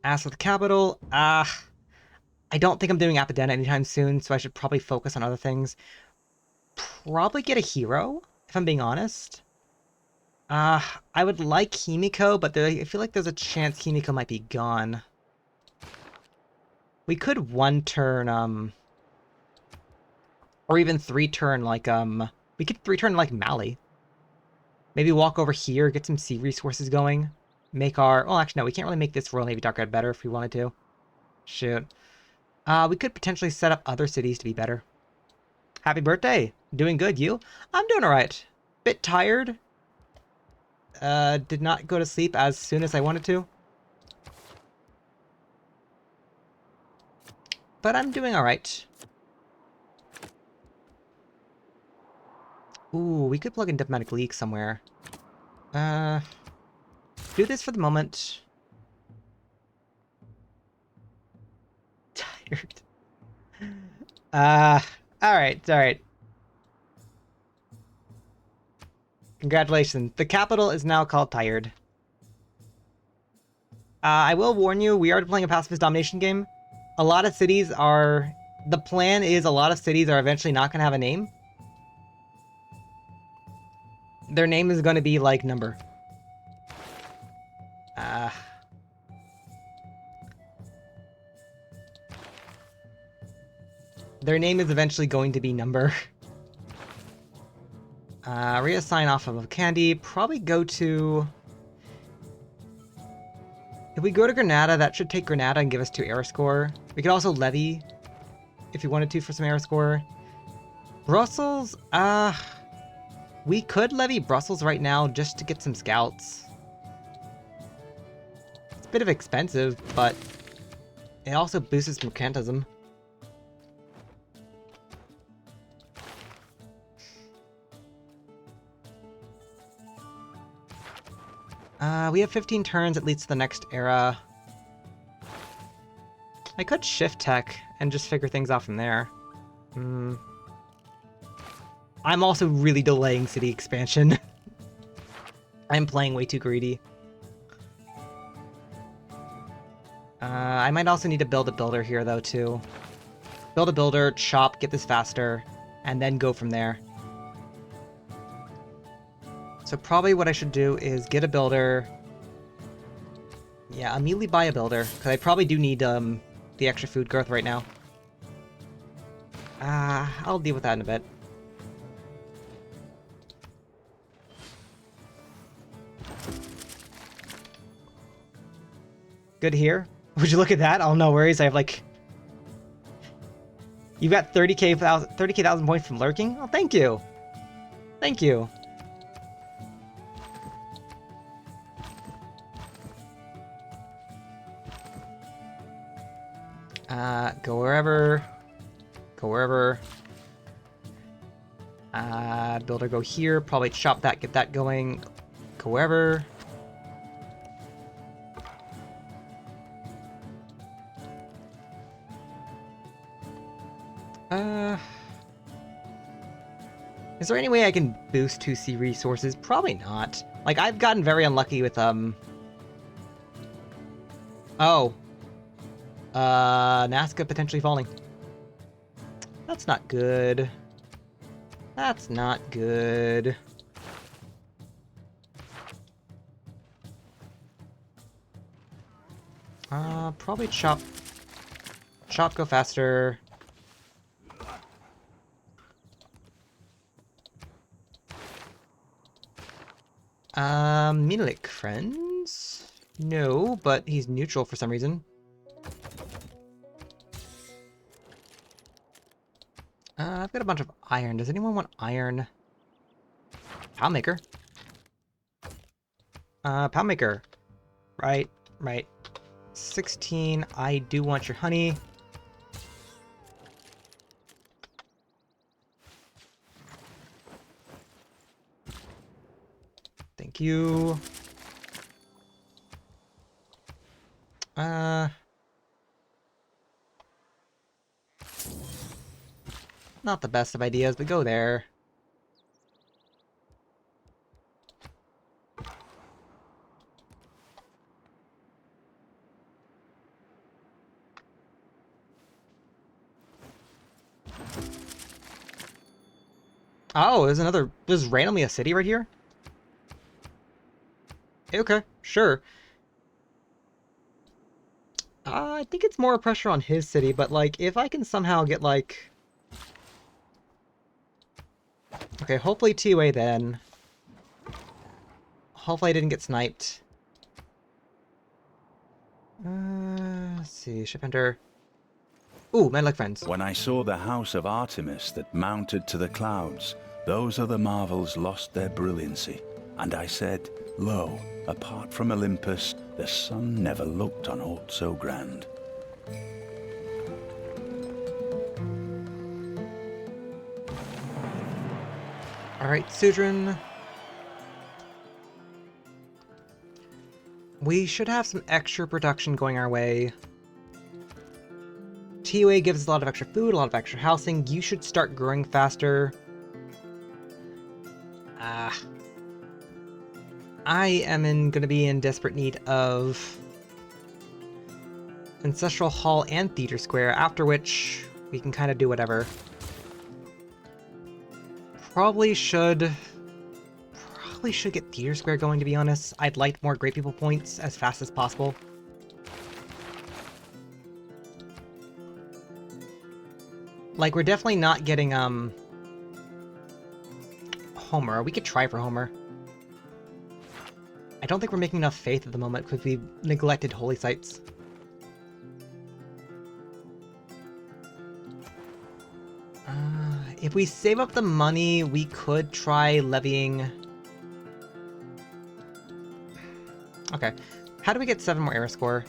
As for the capital, I don't think I'm doing Apadena anytime soon, so I should probably focus on other things. Probably get a hero, if I'm being honest. I would like Himiko, but I feel like there's a chance Himiko might be gone. We could 1-turn, or even 3-turn, like, we could 3-turn, like, Mali. Maybe walk over here, get some sea resources going. Make our... Well, actually, no, we can't really make this Royal Navy Dock Red better if we wanted to. Shoot. We could potentially set up other cities to be better. Happy birthday! Doing good, you? I'm doing alright. Bit tired. Did not go to sleep as soon as I wanted to. But I'm doing alright. Ooh, we could plug in Diplomatic League somewhere. Do this for the moment. Tired. Alright. Congratulations. The capital is now called Tired. I will warn you, we are playing a pacifist domination game. A lot of cities are... The plan is a lot of cities are eventually not going to have a name. Their name is going to be like number. Their name is eventually going to be number. Reassign off of Candy. Probably go to... If we go to Granada, that should take Granada and give us 2 air score. We could also levy, if you wanted to, for some air score. Brussels, we could levy Brussels right now just to get some scouts. It's a bit of expensive, but it also boosts mercantism. We have 15 turns, it leads to the next era. I could shift tech and just figure things out from there. I'm also really delaying city expansion. I'm playing way too greedy. I might also need to build a builder here, though, too. Build a builder, chop, get this faster, and then go from there. So probably what I should do is get a builder. Yeah, immediately buy a builder, because I probably do need the extra food growth right now. I'll deal with that in a bit. Good here. Would you look at that? Oh, no worries. I have like... You've got 30k thousand points from lurking? Oh, thank you. Thank you. Go wherever. Go wherever. Builder, go here. Probably chop that, get that going. Go wherever. Is there any way I can boost 2C resources? Probably not. Like, I've gotten very unlucky with, Oh. Nazca potentially falling. That's not good. That's not good. Probably chop. Chop, go faster. Milik friends? No, but he's neutral for some reason. I've got a bunch of iron. Does anyone want iron? Palmaker. Palmaker. Right, right. 16. I do want your honey. Thank you. Not the best of ideas, but go there. Oh, there's randomly a city right here? Okay, sure. I think it's more pressure on his city, but, like, if I can somehow get, like... Okay, hopefully TOA then. Hopefully I didn't get sniped. Let's see, ship enter. Ooh, men like friends. When I saw the house of Artemis that mounted to the clouds, those other marvels lost their brilliancy. And I said, lo, apart from Olympus, the sun never looked on aught so grand. Alright, Sudrin. We should have some extra production going our way. TOA gives us a lot of extra food, a lot of extra housing. You should start growing faster. I am gonna be in desperate need of Ancestral Hall and Theater Square, after which we can kind of do whatever. Probably should get Theater Square going, to be honest. I'd like more Great People points as fast as possible. Like, we're definitely not getting, Homer. We could try for Homer. I don't think we're making enough faith at the moment because we neglected holy sites. If we save up the money, we could try levying... Okay. How do we get 7 more era score?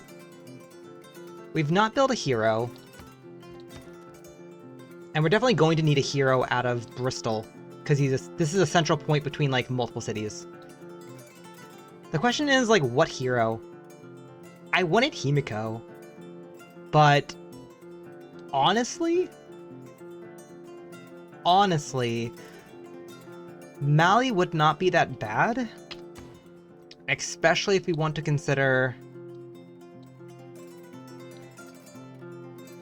We've not built a hero. And we're definitely going to need a hero out of Bristol, because this is a central point between, like, multiple cities. The question is, like, what hero? I wanted Himiko, but honestly, Mali would not be that bad, especially if we want to consider...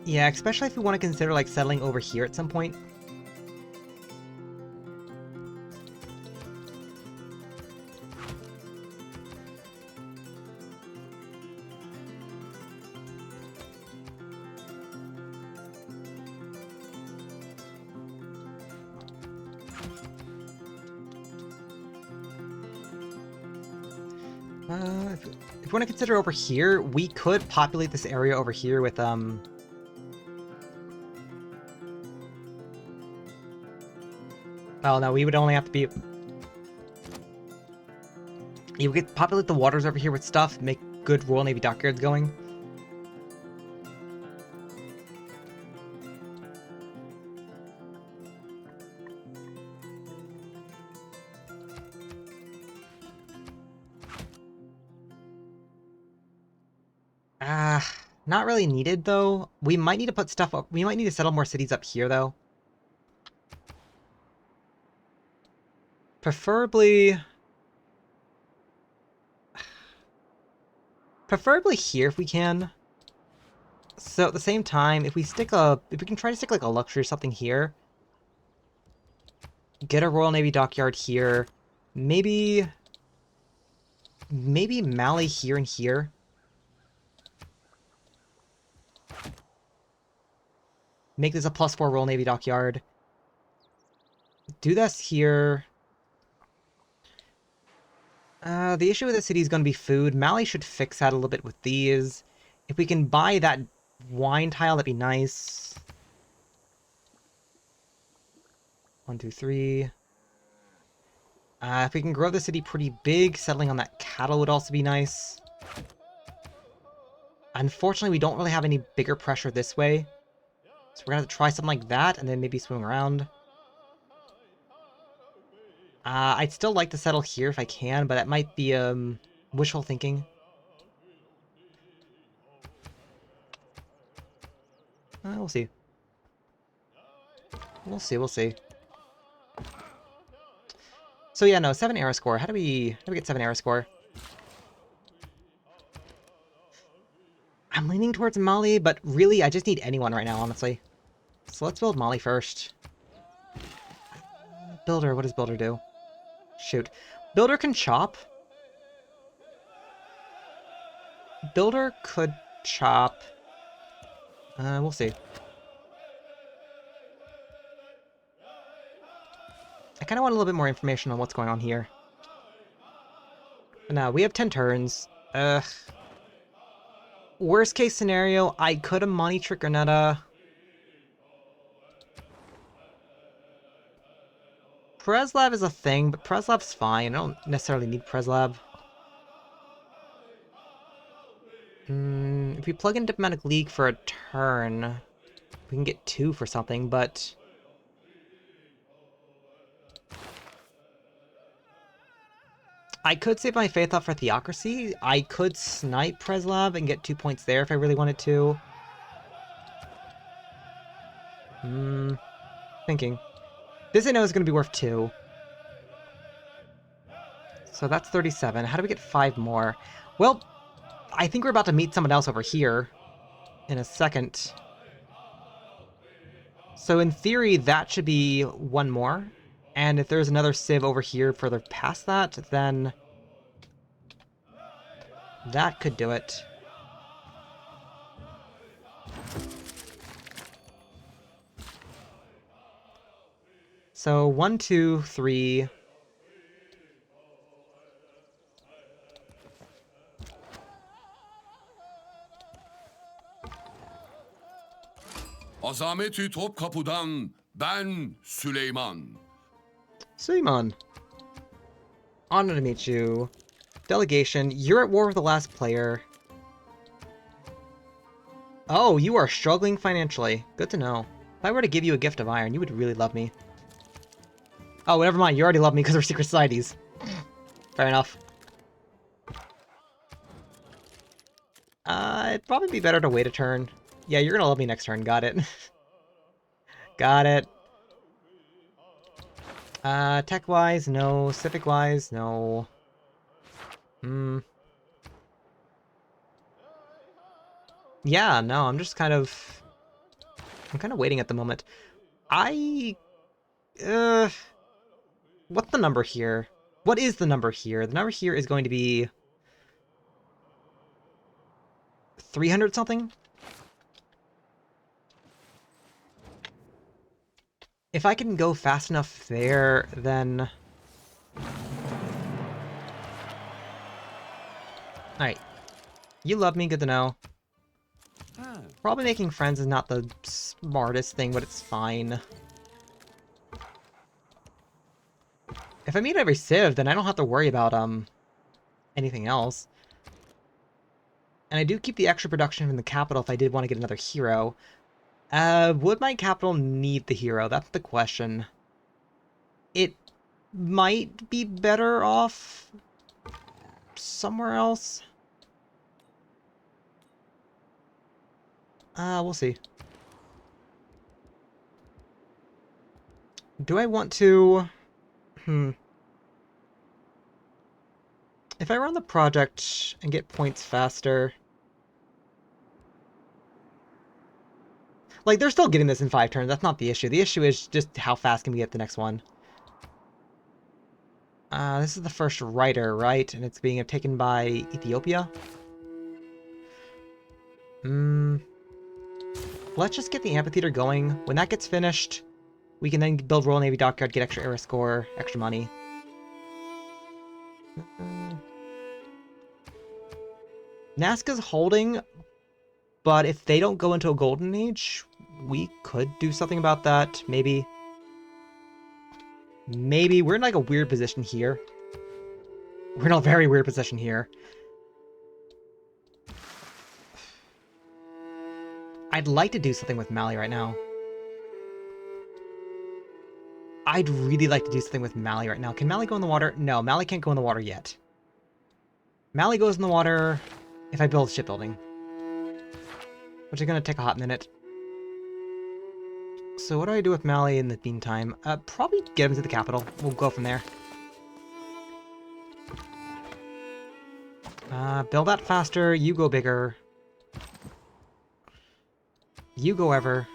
Yeah, especially if we want to consider, like, settling over here at some point. If we want to consider over here, we could populate this area over here with, Oh no, we would only have to be... You could populate the waters over here with stuff, make good Royal Navy dockyards going. Not really needed, though. We might need to put stuff up. We might need to settle more cities up here, though. Preferably... Preferably here if we can. So at the same time, if we can try to stick like a luxury or something here, get a Royal Navy dockyard here, maybe Mali here and here. Make this a +4 Royal Navy dockyard. Do this here. The issue with the city is going to be food. Mali should fix that a little bit with these. If we can buy that wine tile, that'd be nice. 1, 2, 3. If we can grow the city pretty big, settling on that cattle would also be nice. Unfortunately, we don't really have any bigger pressure this way. So we're gonna have to try something like that, and then maybe swing around. I'd still like to settle here if I can, but that might be, wishful thinking. We'll see. We'll see. So yeah, no, 7 era score. How do we get 7 era score? I'm leaning towards Mali, but really, I just need anyone right now, honestly. So let's build Mali first. Builder, what does Builder do? Shoot. Builder can chop. Builder could chop. We'll see. I kind of want a little bit more information on what's going on here. But now, we have 10 turns. Worst case scenario, I could have money trick Granada. Preslav is a thing, but Preslav's fine. I don't necessarily need Preslav. If we plug in Diplomatic League for a turn, we can get 2 for something, but... I could save my faith up for Theocracy. I could snipe Preslav and get 2 points there if I really wanted to. Thinking. This I know is going to be worth 2. So that's 37. How do we get 5 more? Well, I think we're about to meet someone else over here in a second. So in theory, that should be 1 more. And if there's another civ over here further past that, then that could do it. So 1, 2, 3... Azametü Topkapı'dan ben Süleyman. Suleiman. Honored to meet you. Delegation, you're at war with the last player. Oh, you are struggling financially. Good to know. If I were to give you a gift of iron, you would really love me. Oh, never mind, you already love me because we're secret societies. Fair enough. It'd probably be better to wait a turn. Yeah, you're gonna love me next turn, got it. Got it. Tech-wise, no. Civic-wise, no. Yeah, no, I'm kind of waiting at the moment. What's the number here? What is the number here? The number here is going to be 300 something? If I can go fast enough there, then... Alright. You love me, good to know. Probably making friends is not the smartest thing, but it's fine. If I meet every civ, then I don't have to worry about, anything else. And I do keep the extra production from the capital if I did want to get another hero. Would my capital need the hero? That's the question. It might be better off somewhere else. We'll see. Do I want to... If I run the project and get points faster... Like, they're still getting this in 5 turns. That's not the issue. The issue is just how fast can we get the next one. This is the first writer, right? And it's being taken by Ethiopia? Let's just get the amphitheater going. When that gets finished, we can then build Royal Navy Dockyard, get extra era score, extra money. Nazca's holding, but if they don't go into a golden age, we could do something about that. Maybe. Maybe. We're in like a weird position here. We're in a very weird position here. I'd like to do something with Mali right now. I'd really like to do something with Mali right now. Can Mali go in the water? No, Mali can't go in the water yet. Mali goes in the water if I build shipbuilding. Which is going to take a hot minute. So what do I do with Mali in the meantime? Probably get him to the capital. We'll go from there. Build that faster. You go bigger. You go ever.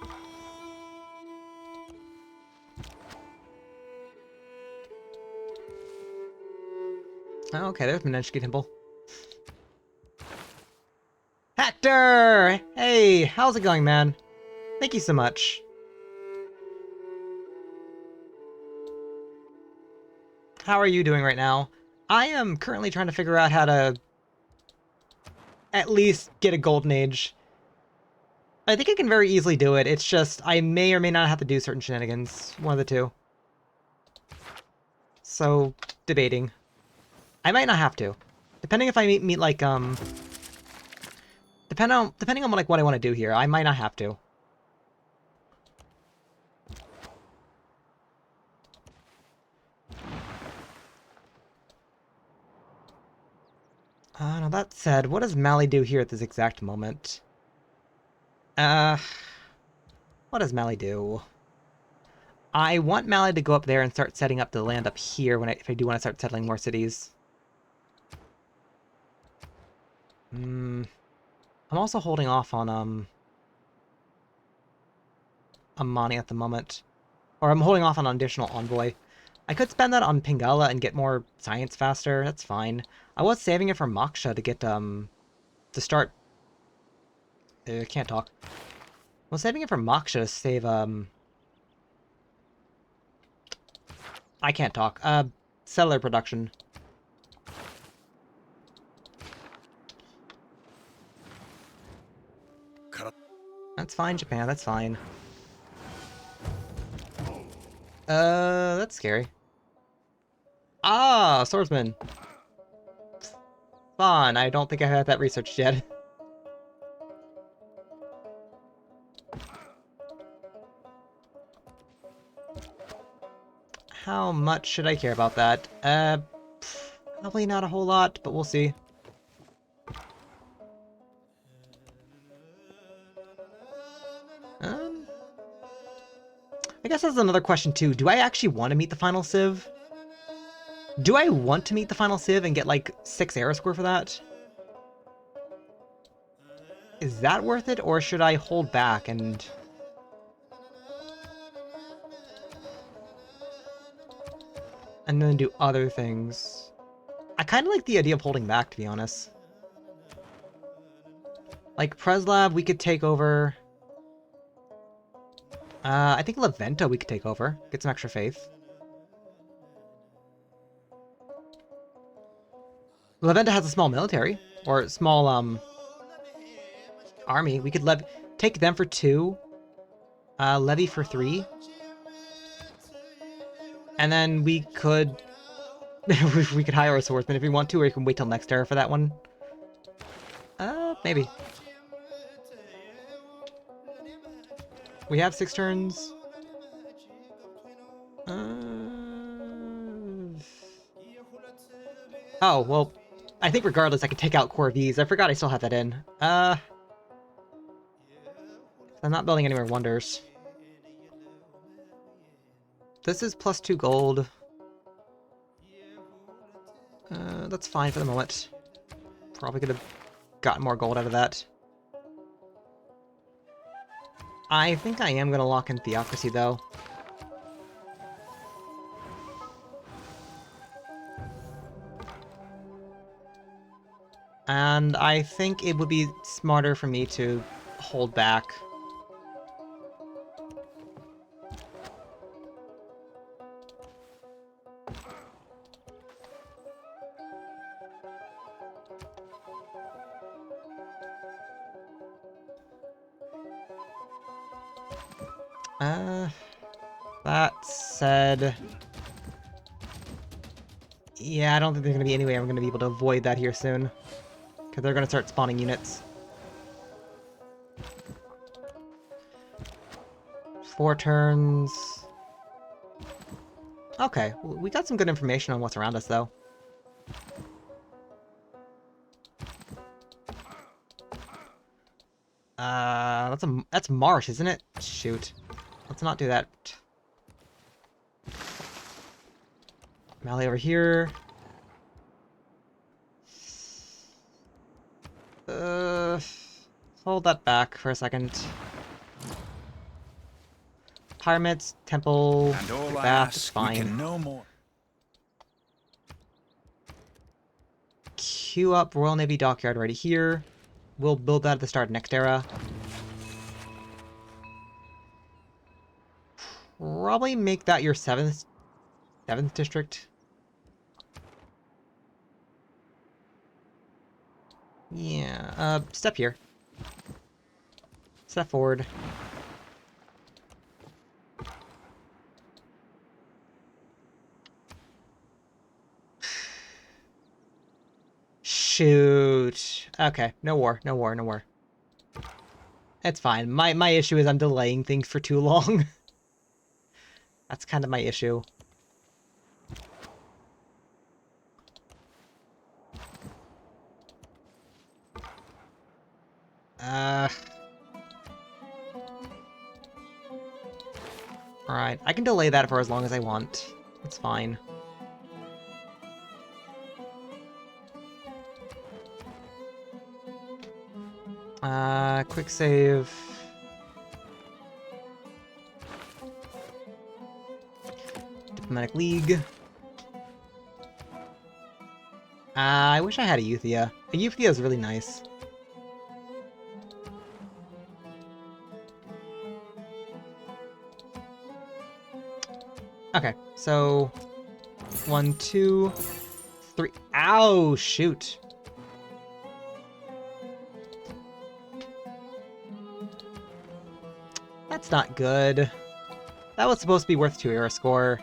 Oh, okay, there's Menenshki Temple. Hector! Hey, how's it going, man? Thank you so much. How are you doing right now? I am currently trying to figure out how to at least get a golden age. I think I can very easily do it. It's just I may or may not have to do certain shenanigans. One of the two. So, debating. I might not have to. Depending if I meet like, depending on like what I want to do here, I might not have to. Now that said, what does Mali do here at this exact moment? What does Mali do? I want Mali to go up there and start setting up the land up here if I do want to start settling more cities. I'm also holding off on Amani at the moment. Or I'm holding off on an additional envoy. I could spend that on Pingala and get more science faster. That's fine. I was saving it for Moksha to get, to start... can't talk. I was saving it for Moksha to save, I can't talk. Settler production. That's fine, Japan, that's fine. That's scary. Ah, swordsman. Fun, I don't think I had that researched yet. How much should I care about that? Probably not a whole lot, but we'll see. I guess that's another question too. Do I actually want to meet the final Civ? Do I want to meet the final Civ and get like 6 era score for that? Is that worth it, or should I hold back and... and then do other things? I kind of like the idea of holding back, to be honest. Like Preslav, we could take over. I think Leventa we could take over. Get some extra faith. Leventa has a small military. Or small, army. We could take them for 2. Levy for 3. And then we could... we could hire a swordsman if we want to, or you can wait till next era for that one. Maybe. We have 6 turns. Oh, well, I think regardless I could take out Corvées. I forgot I still have that in. I'm not building any more wonders. This is +2 gold. That's fine for the moment. Probably could have gotten more gold out of that. I think I am going to lock in Theocracy, though. And I think it would be smarter for me to hold back. That said... Yeah, I don't think there's going to be any way I'm going to be able to avoid that here soon. Because they're going to start spawning units. 4 turns... Okay, we got some good information on what's around us, though. That's marsh, isn't it? Shoot. Let's not do that. Mally over here. Hold that back for a second. Pyramids, temple, And all I bath, ask, fine. we can no more. Queue up Royal Navy Dockyard right here. We'll build that at the start of next era. Probably make that your 7th district. Yeah, step here. Step forward. Shoot. Okay, no war, no war, no war. It's fine. My issue is I'm delaying things for too long. That's kind of my issue. Alright, I can delay that for as long as I want. It's fine. Quick save. Diplomatic League. I wish I had a Euthia. A Euthia is really nice. Okay, so 1, 2, 3. Ow, shoot. That's not good. That was supposed to be worth 2 era score.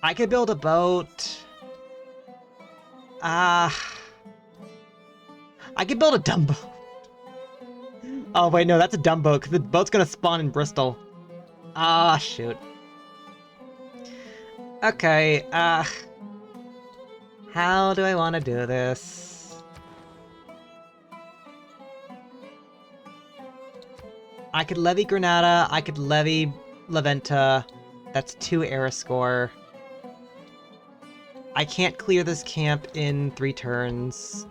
I could build a boat. I could build a dumb boat. Oh wait, no, that's a dumb boat, because the boat's gonna spawn in Bristol. Ah, shoot. Okay, how do I want to do this? I could levy Granada, I could levy Leventa. That's 2 era score. I can't clear this camp in 3 turns.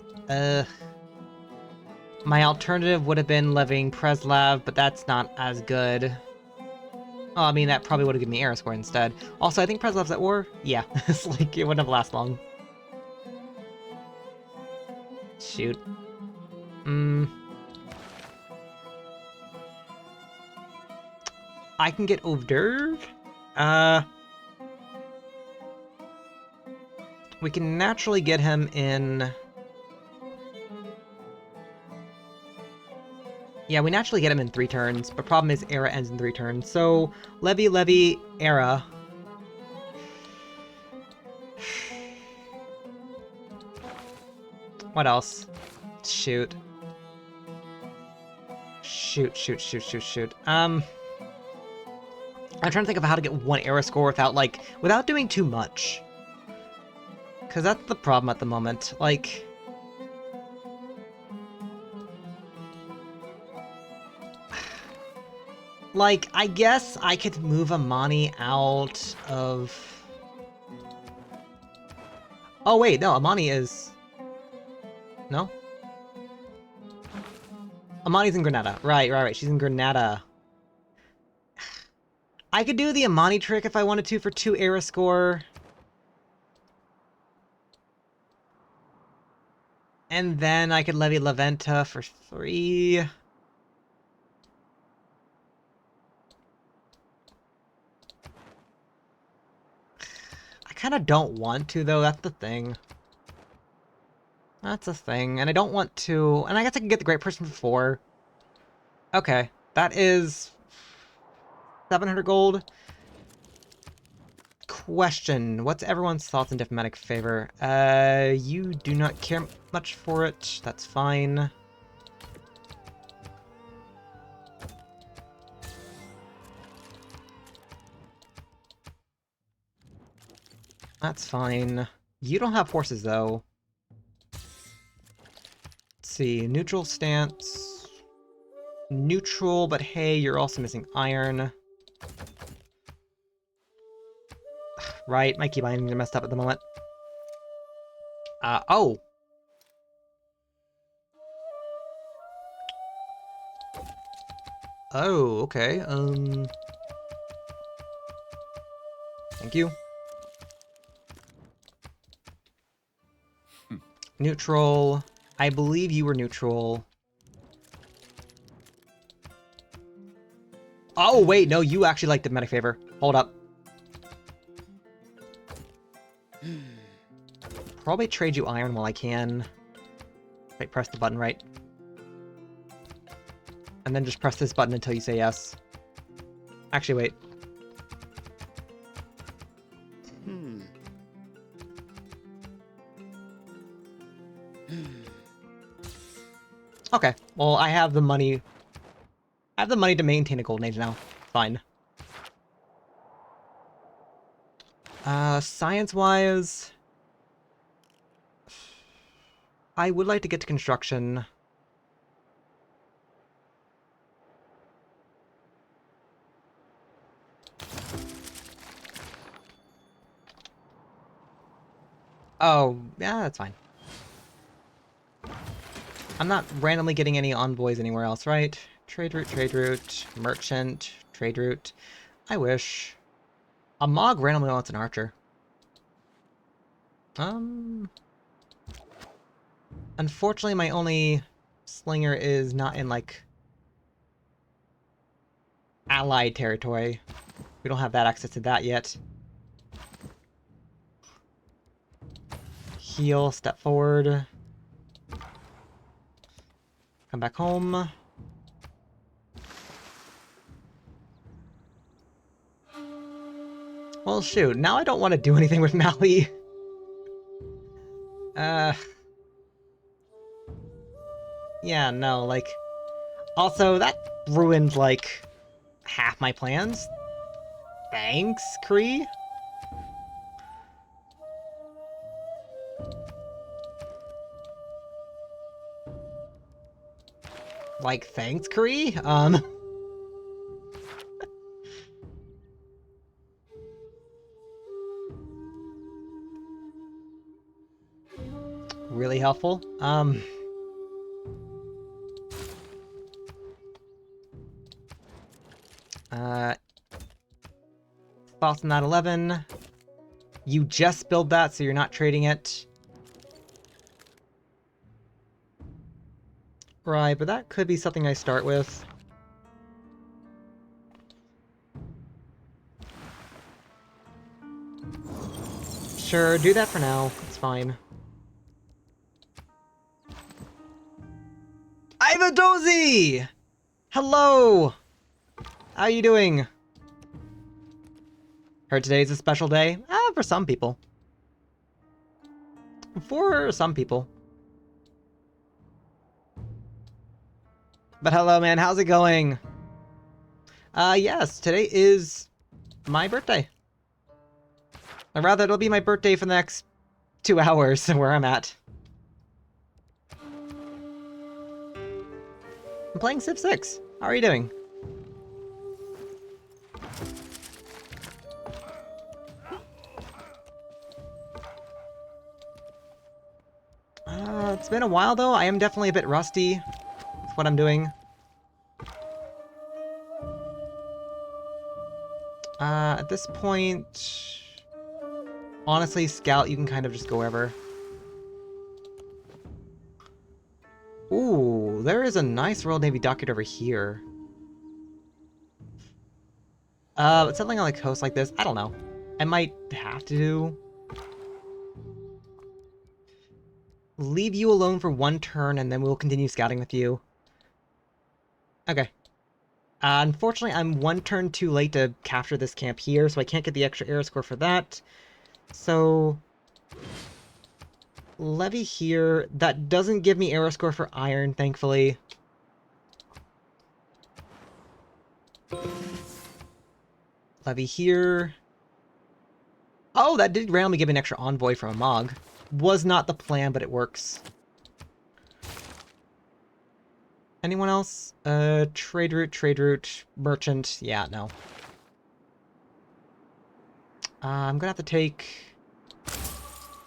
My alternative would have been levying Preslav, but that's not as good. Oh, I mean, that probably would have given me era score instead. Also, I think Preslav's at war. Yeah, it's like, it wouldn't have lasted long. Shoot. I can get Ovderv. We can naturally get him in... Yeah, we naturally get him in 3 turns, but problem is Era ends in 3 turns. So, levy, Era. What else? Shoot. Shoot. I'm trying to think of how to get 1 Era score without doing too much. Because that's the problem at the moment. Like, Like, I guess I could move Amani out of... Oh wait, no, Amani is... No? Amani's in Granada. Right. She's in Granada. I could do the Amani trick if I wanted to for 2 era score. And then I could levy La Venta for 3. I kind of don't want to, though. That's the thing. That's a thing. And I don't want to... And I guess I can get the Great Person for 4. Okay. That is... 700 gold. Question. What's everyone's thoughts on diplomatic favor? You do not care much for it. That's fine. That's fine. You don't have horses, though. Let's see. Neutral stance. Neutral, but hey, you're also missing iron. Right, my keybindings are messed up at the moment. Oh! Oh, okay, Thank you. Neutral. I believe you were neutral. Oh, wait, no, you actually like diplomatic favor. Hold up. Probably trade you iron while I can. Wait, press the button, right? And then just press this button until you say yes. Actually, wait. Okay, well, I have the money. I have the money to maintain a golden age now. Fine. Science-wise... I would like to get to construction. Oh, yeah, that's fine. I'm not randomly getting any envoys anywhere else, right? Trade route, merchant, trade route. I wish. A Mog randomly wants an archer. Unfortunately, my only slinger is not in, like, allied territory. We don't have that access to that yet. Heal, step forward. Come back home. Well, shoot. Now I don't want to do anything with Mali. Yeah, no, like... Also, that ruined, like, half my plans. Thanks, Kree? Like, thanks, Kree? Really helpful. Thoughts on that 11. You just build that, so you're not trading it. Right, but that could be something I start with. Sure, do that for now. It's fine. Ivadozi! Hello! How are you doing? Heard today is a special day? For some people. For some people. But hello, man. How's it going? Yes, today is my birthday. Or rather, it'll be my birthday for the next 2 hours where I'm at. I'm playing Civ 6. How are you doing? It's been a while, though. I am definitely a bit rusty with what I'm doing. At this point... Honestly, Scout, you can kind of just go wherever. Ooh, there is a nice Royal Navy dockyard over here. But settling on the coast like this, I don't know. I might have to do... Leave you alone for one turn, and then we'll continue scouting with you. Okay. Unfortunately, I'm one turn too late to capture this camp here, so I can't get the extra air score for that. So... Levy here. That doesn't give me air score for iron, thankfully. Levy here. Oh, that did randomly give me an extra envoy from a Mog. Was not the plan, but it works. Anyone else? Trade route, merchant. Yeah, no. I'm gonna have to take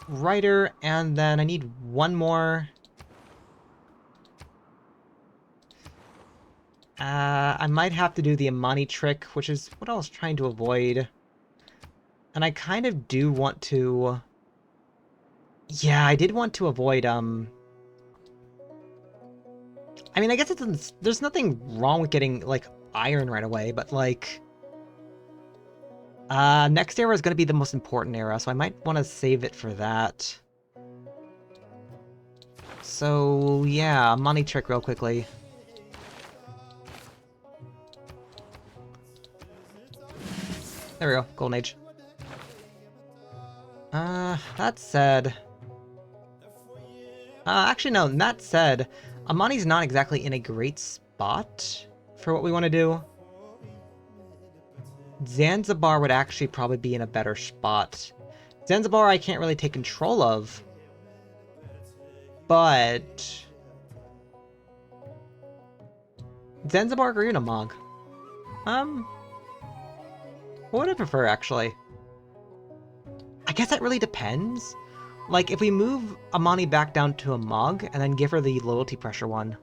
Rider, and then I need one more. I might have to do the Amani trick, which is what I was trying to avoid. And I kind of do want to... Yeah, I did want to avoid, I mean, I guess there's nothing wrong with getting, like, iron right away, but, like... next era is going to be the most important era, so I might want to save it for that. So, yeah, money trick real quickly. There we go, Golden Age. That said... actually, no, that said, Amani's not exactly in a great spot for what we want to do. Zanzibar would actually probably be in a better spot. Zanzibar I can't really take control of. But... Zanzibar or Unamog? What would I prefer, actually? I guess that really depends. Like, if we move Amani back down to a Mog, and then give her the loyalty pressure one.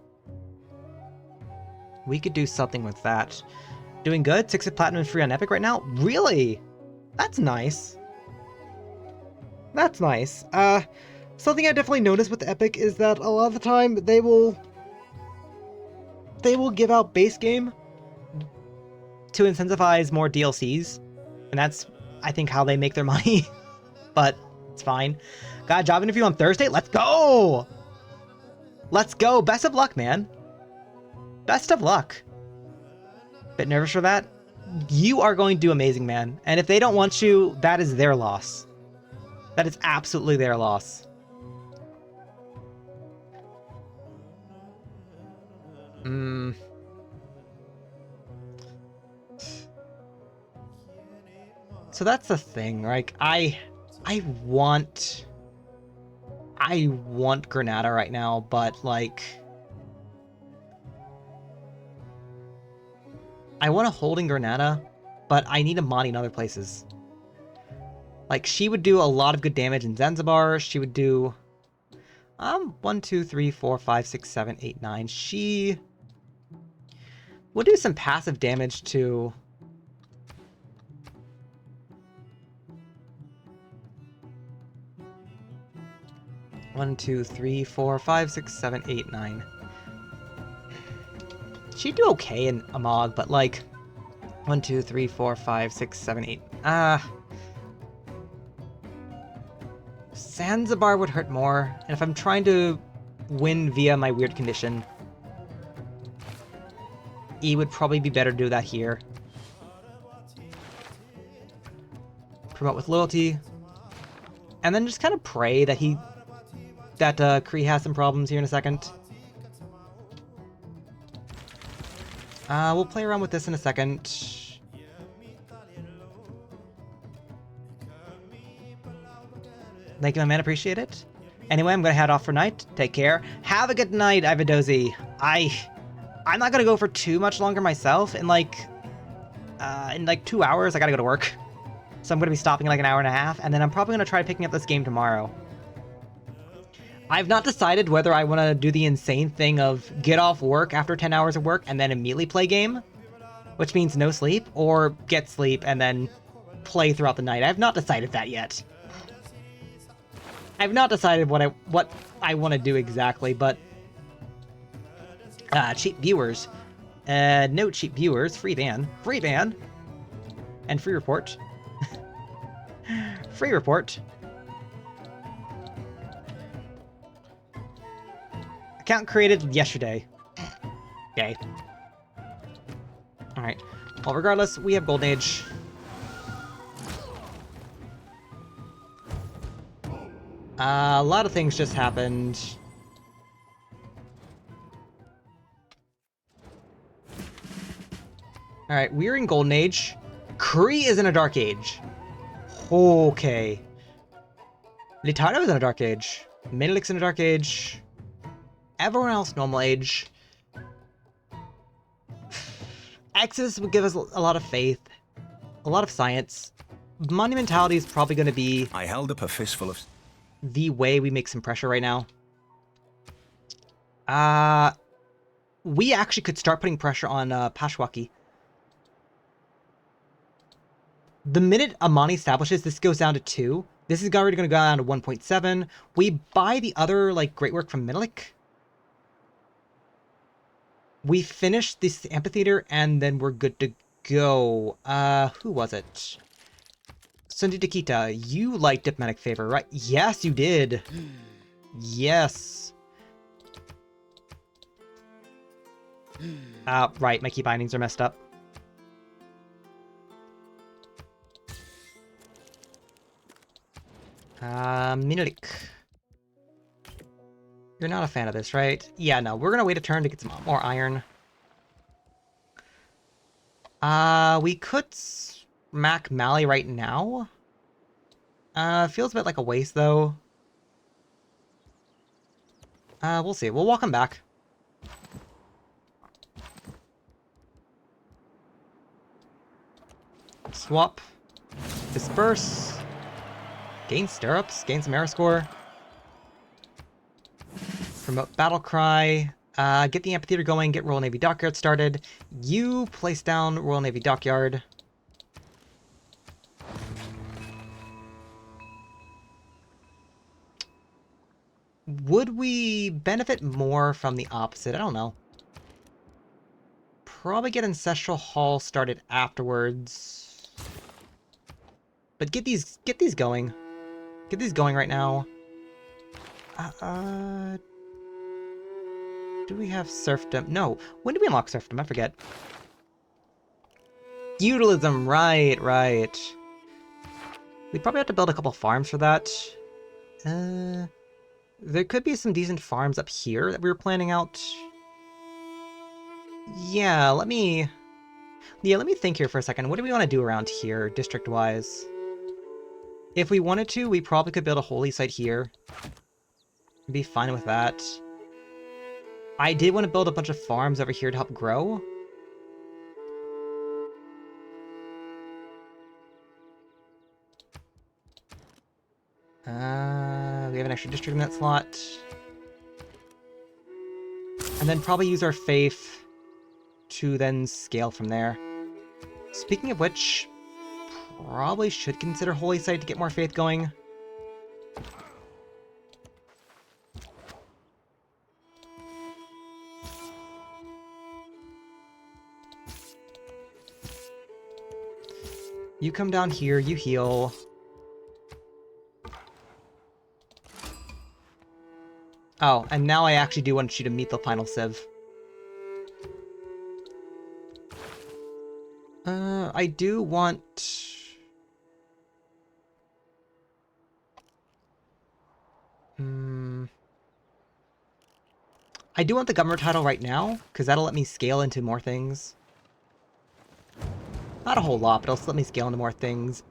We could do something with that. Doing good? 6 platinum free on Epic right now? Really? That's nice. That's nice. Something I definitely noticed with Epic is that a lot of the time they will give out base game to incentivize more DLCs. And that's, I think, how they make their money. But it's fine. Got a job interview on Thursday? Let's go! Let's go! Best of luck, man. Best of luck. Bit nervous for that? You are going to do amazing, man. And if they don't want you, that is their loss. That is absolutely their loss. So that's the thing, like, I want Granada right now, but, like... I want to hold in Granada, but I need Amani in other places. Like, she would do a lot of good damage in Zanzibar. She would do... 1, 2, 3, 4, 5, 6, 7, 8, 9. She would do some passive damage to... One, 2, 3, 4, 5, 6, 7, 8, 9. She'd do okay in Amog, but like 1, 2, 3, 4, 5, 6, 7, 8. Zanzibar would hurt more, and if I'm trying to win via my weird condition, E would probably be better to do that here. Promote with loyalty, and then just kind of pray that Kree has some problems here in a second. We'll play around with this in a second. Thank you, my man. Appreciate it. Anyway, I'm gonna head off for night. Take care. Have a good night, Ivadozi. I'm not gonna go for too much longer myself. In like 2 hours, I gotta go to work. So I'm gonna be stopping in like an hour and a half, and then I'm probably gonna try picking up this game tomorrow. I've not decided whether I want to do the insane thing of get off work after 10 hours of work and then immediately play game, which means no sleep, or get sleep and then play throughout the night. I've not decided that yet. I've not decided what I want to do exactly, but cheap viewers. No cheap viewers, free ban, and free report. Free report. Account created yesterday. Okay. Alright. Well, regardless, we have Golden Age. A lot of things just happened. Alright, we're in Golden Age. Kree is in a Dark Age. Okay. Litano is in a Dark Age. Menelik's in a Dark Age. Everyone else normal age. Exodus would give us a lot of faith, a lot of science. Monumentality is probably going to be I held up a fistful of... the way we make some pressure right now. We actually could start putting pressure on Pashwaki. The minute Amani establishes, this goes down to 2. This is already going to go down to 1.7. We buy the other like great work from Menelik. We finish this amphitheater, and then we're good to go. Who was it? Sundi Takita, you like diplomatic favor, right? Yes, you did. Yes. Right, my key bindings are messed up. Menelik. You're not a fan of this, right? Yeah, no, we're gonna wait a turn to get some more iron. We could smack Mali right now. Feels a bit like a waste, though. We'll see. We'll walk him back. Swap. Disperse. Gain stirrups. Gain some air score. Promote battle cry. Get the amphitheater going. Get Royal Navy Dockyard started. You place down Royal Navy Dockyard. Would we benefit more from the opposite? I don't know. Probably get Ancestral Hall started afterwards. But get these going. Get these going right now. Do we have serfdom? No. When do we unlock serfdom? I forget. Feudalism, right. We'd probably have to build a couple farms for that. There could be some decent farms up here that we were planning out. Yeah, let me think here for a second. What do we want to do around here, district-wise? If we wanted to, we probably could build a holy site here. Be fine with that. I did want to build a bunch of farms over here to help grow. We have an extra district in that slot. And then probably use our faith to then scale from there. Speaking of which, probably should consider Holy Site to get more faith going. You come down here, you heal. Oh, and now I actually do want you to meet the final civ. I do want... I do want the governor title right now, because that'll let me scale into more things. Not a whole lot, but it'll let me scale into more things.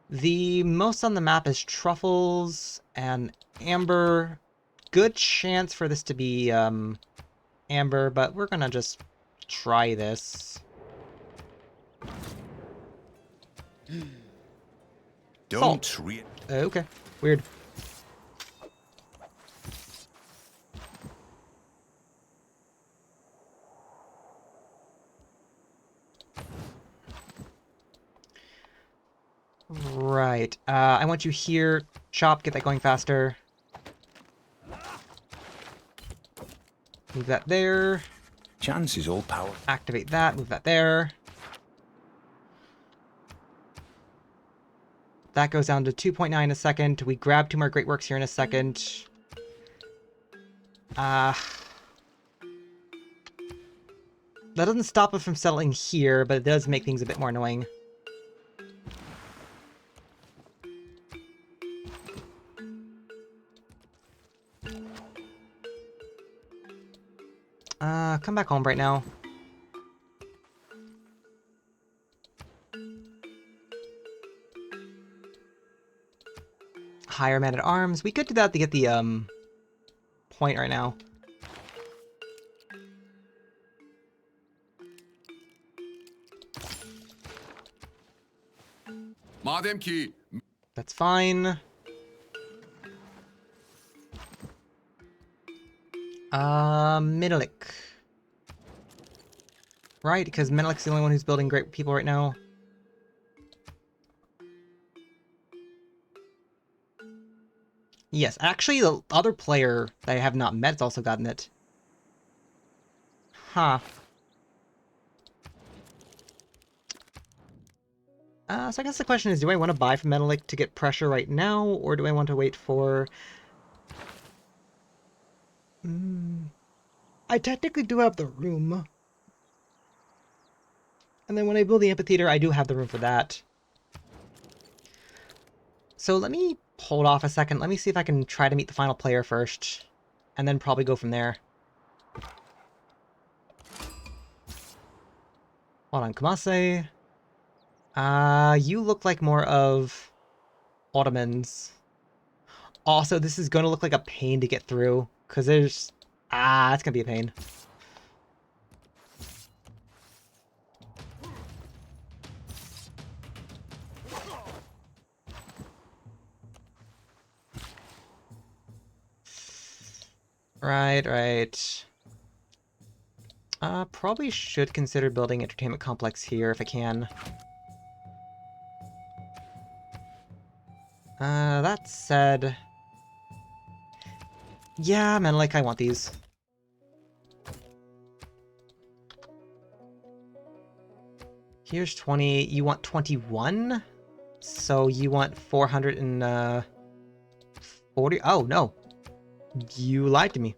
The most on the map is truffles and amber. Good chance for this to be amber, but we're gonna just try this. Don't read. Okay, weird. Right. I want you here. Chop, get that going faster. Move that there. Chance is all power. Activate that, move that there. That goes down to 2.9 a second. We grab 2 more Great Works here in a second. That doesn't stop us from settling here, but it does make things a bit more annoying. Come back home right now. Higher man-at-arms. We could do that to get the, point right now. Madem ki That's fine. Menelik. Right, because Menelik's the only one who's building great people right now. Yes, actually, the other player that I have not met has also gotten it. Huh. So I guess the question is, do I want to buy from Menelik to get pressure right now, or do I want to wait for... I technically do have the room. And then when I build the amphitheater, I do have the room for that. So let me hold off a second. Let me see if I can try to meet the final player first. And then probably go from there. Hold on, Kamase. You look like more of Ottomans. Also, this is going to look like a pain to get through. Because there's... it's going to be a pain. Right. Probably should consider building entertainment complex here if I can. That said... Yeah, Menelik, I want these. Here's 20. You want 21? So you want 440? Oh, no. You lied to me.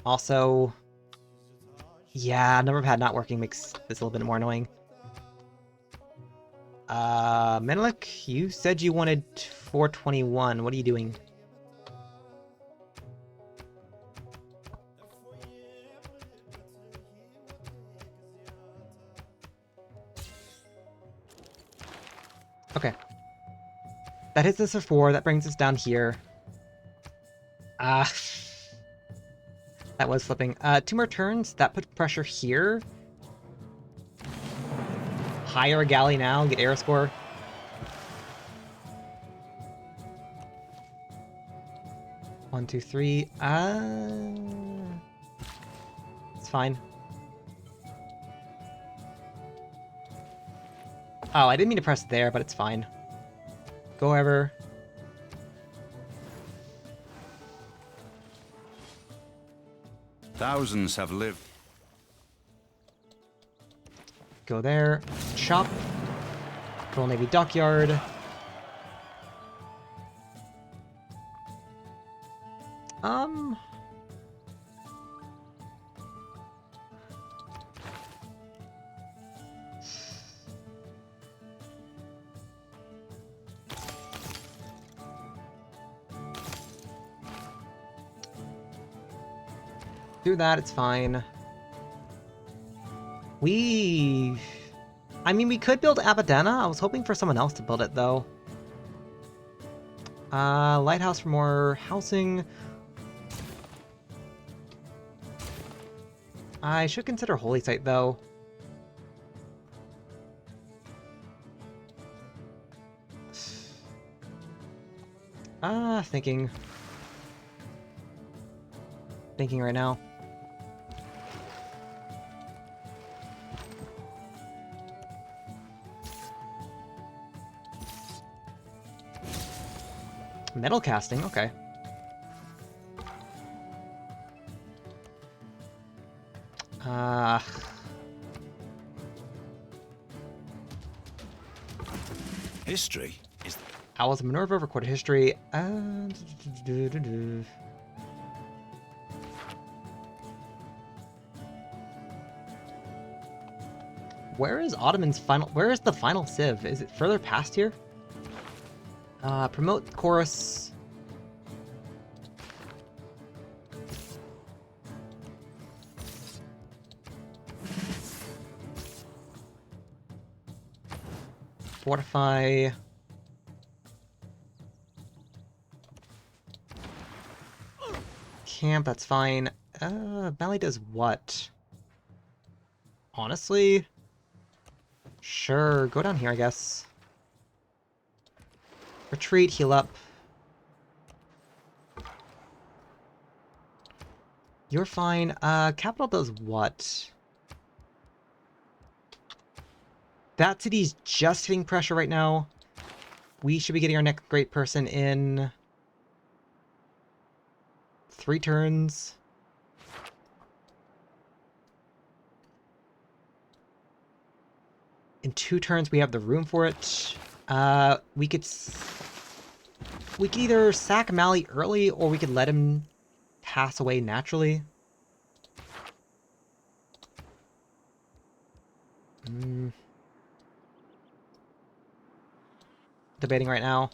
Also... Yeah, number pad not working makes this a little bit more annoying. Menelik, you said you wanted 421. What are you doing? Okay. That hits us for 4. That brings us down here. That was flipping. 2 more turns. That puts pressure here. Hire a galley now. Get air score. One, two, three. It's fine. Oh, I didn't mean to press there, but it's fine. Go wherever. Thousands have lived. Go there. Chop. Royal Navy Dockyard. Do that, it's fine. I mean, we could build Abadana. I was hoping for someone else to build it, though. Lighthouse for more housing. I should consider Holy Site, though. Thinking. Thinking right now. Metal casting, okay. History is... Owls of Minerva, recorded history. Where is Ottoman's final... Where is the final civ? Is it further past here? Promote chorus. Fortify. Camp, that's fine. Valley does what? Honestly? Sure, go down here, I guess. Retreat, heal up. You're fine. Capital does what? That city's just hitting pressure right now. We should be getting our next great person in 3 turns. In 2 turns, we have the room for it. We could either sack Mali early, or we could let him pass away naturally. Debating right now.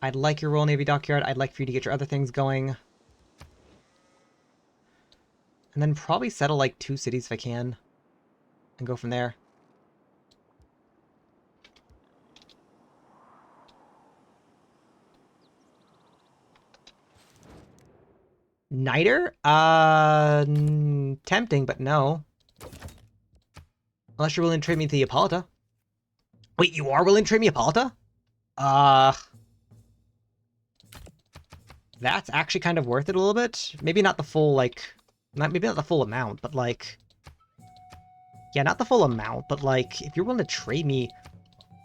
I'd like your Royal Navy Dockyard. I'd like for you to get your other things going. And then probably settle like 2 cities if I can. And go from there. Niter? Tempting, but no. Unless you're willing to trade me to the Hippolyta. Wait, you are willing to trade me Hippolyta? That's actually kind of worth it a little bit. Maybe not the full, like... maybe not the full amount, but like... Yeah, not the full amount, but like, if you're willing to trade me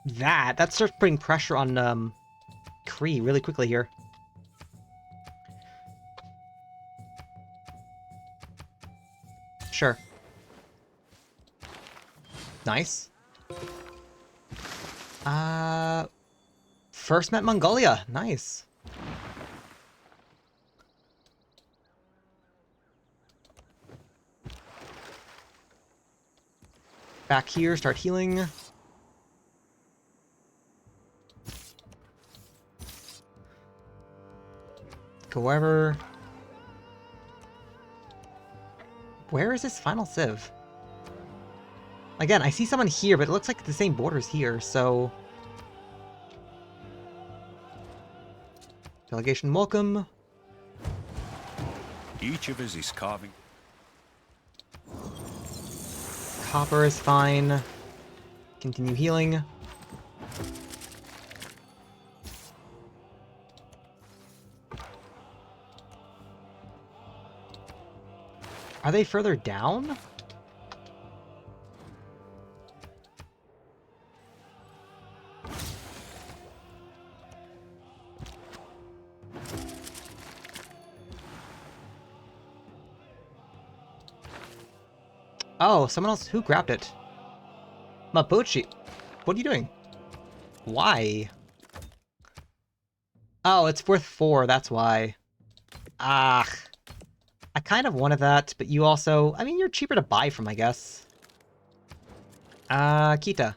that starts putting pressure on, Kree really quickly here. Sure. Nice. First met Mongolia. Nice. Back here, start healing. Go wherever. Where is this final civ? Again, I see someone here, but it looks like the same borders here, so... Delegation welcome. Each of us is carving... Copper is fine. Continue healing. Are they further down? Oh, someone else who grabbed it. Mabuchi. What are you doing? Why? Oh, it's worth 4, that's why. Ah. I kind of wanted that, but you also... I mean, you're cheaper to buy from, I guess. Kita.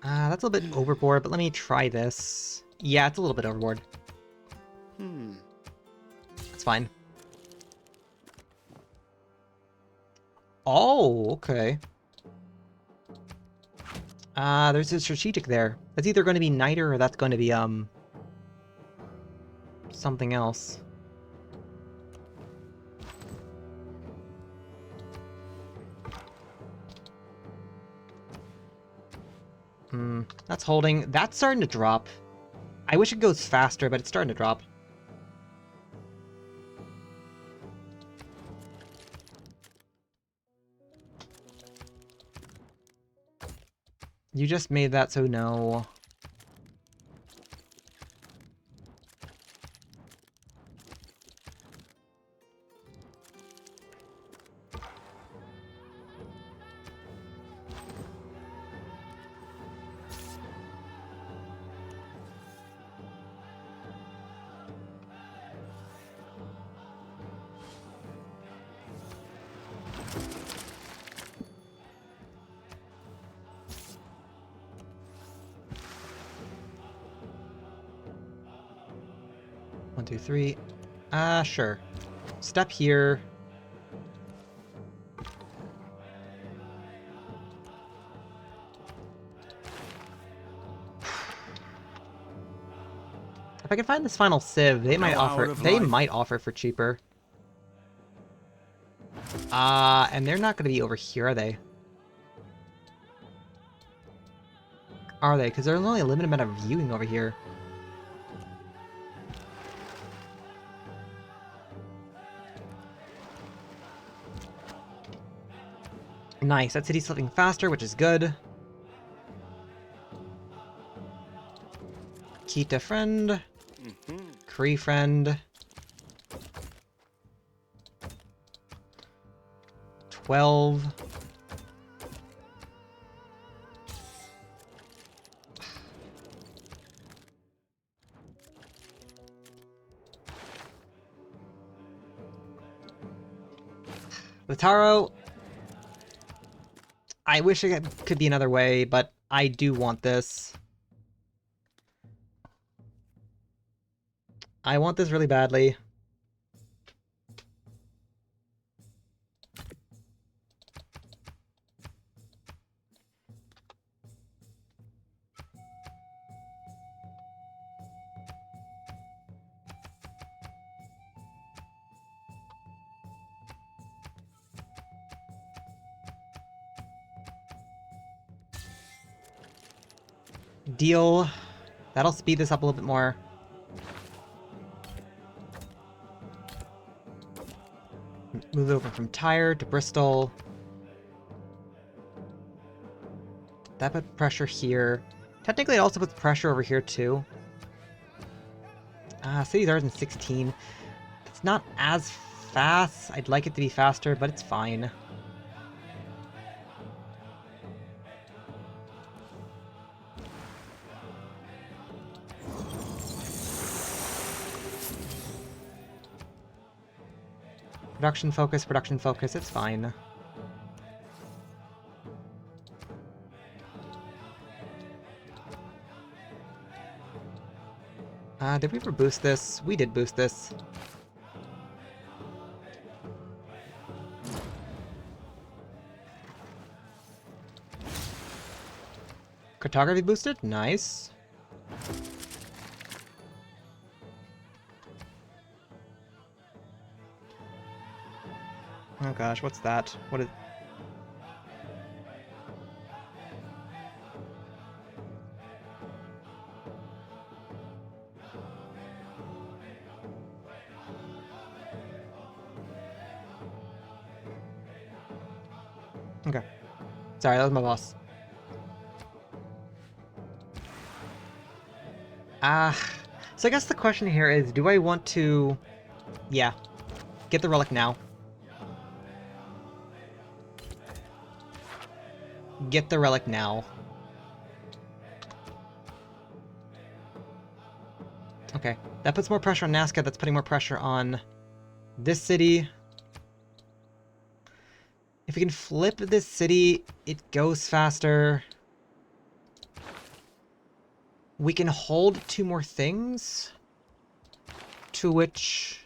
That's a little bit overboard, but let me try this. Yeah, it's a little bit overboard. That's fine. Oh, okay. There's a strategic there. That's either going to be Niter or that's going to be, something else. That's holding. That's starting to drop. I wish it goes faster, but it's starting to drop. You just made that, so no. One, two, three. Sure. Step here. If I can find this final civ, they might hour offer. of They life. might offer for cheaper. And they're not going to be over here, are they? Are they? Because there's only a limited amount of viewing over here. Nice. That city's slipping faster, which is good. Kita friend. Kree friend. 12. Lataro, I wish it could be another way, but I do want this. I want this really badly. Deal. That'll speed this up a little bit more. Move over from Tyre to Bristol. That put pressure here. Technically, it also puts pressure over here, too. Cities are in 16. It's not as fast. I'd like it to be faster, but it's fine. Production focus, it's fine. Did we ever boost this? We did boost this. Cartography boosted? Nice. Oh gosh, what's that? What is... Okay. Sorry, that was my boss. So I guess the question here is, do I want to... Yeah. Get the relic now. Get the relic now. Okay. That puts more pressure on Nazca. That's putting more pressure on this city. If we can flip this city, it goes faster. We can hold 2 more things. To which...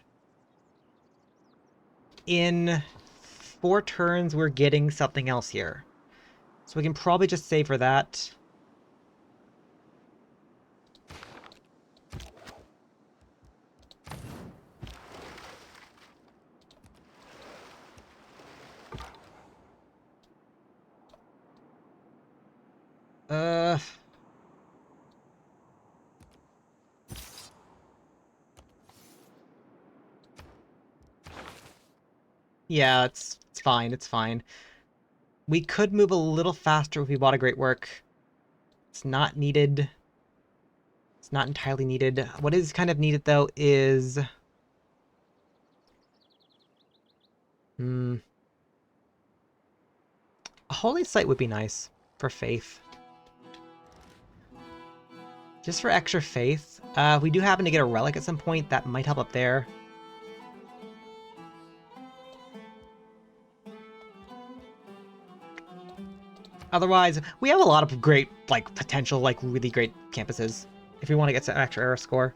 in 4 turns, we're getting something else here. So we can probably just save for that. Yeah, it's fine, it's fine. We could move a little faster if we bought a great work. It's not needed. It's not entirely needed. What is kind of needed, though, is... A holy site would be nice for faith. Just for extra faith. We do happen to get a relic at some point. That might help up there. Otherwise, we have a lot of great, like, potential, like, really great campuses. If we want to get some extra era score.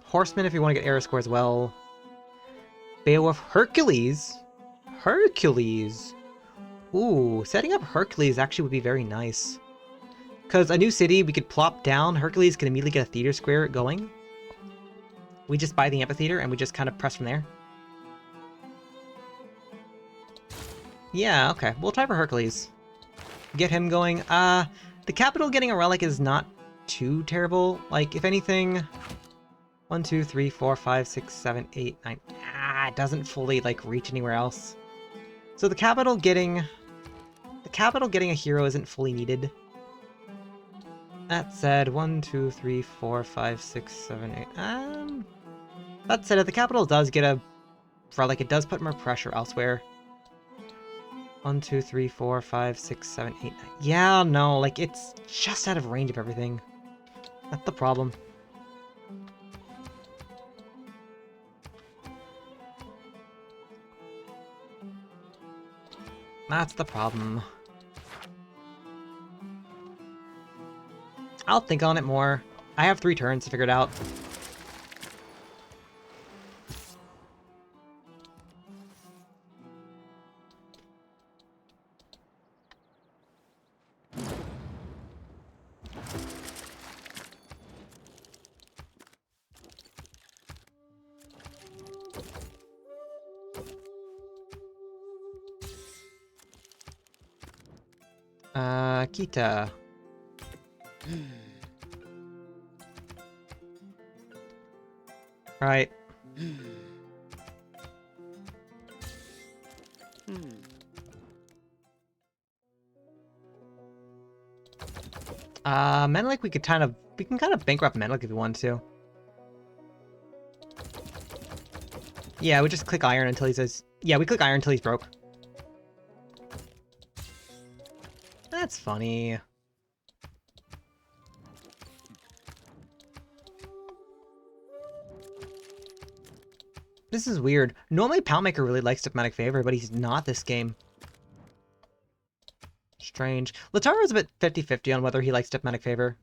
Horseman if you want to get era score as well. Beowulf. Hercules? Hercules! Ooh, setting up Hercules actually would be very nice. Because a new city, we could plop down. Hercules can immediately get a theater square going. We just buy the amphitheater and we just kind of press from there. Yeah, okay. We'll try for Hercules. Get him going. The capital getting a relic is not too terrible. Like, if anything... 1, 2, 3, 4, 5, 6, 7, 8, 9... it doesn't fully, like, reach anywhere else. So the capital getting a hero isn't fully needed. That said, 1, 2, 3, 4, 5, 6, 7, 8... That said, if the capital does get a relic, it does put more pressure elsewhere. 1, 2, 3, 4, 5, 6, 7, 8, 9... Yeah, no, like, it's just out of range of everything. That's the problem. That's the problem. I'll think on it more. I have 3 turns to figure it out. Kita. Right. Menelik we can kind of bankrupt Menelik if we want to. Yeah, we just click iron until he says... Yeah, we click iron until he's broke. That's funny. This is weird. Normally Palmaker really likes Diplomatic Favor, but he's not this game. Strange. Lataro is a bit 50-50 on whether he likes Diplomatic Favor.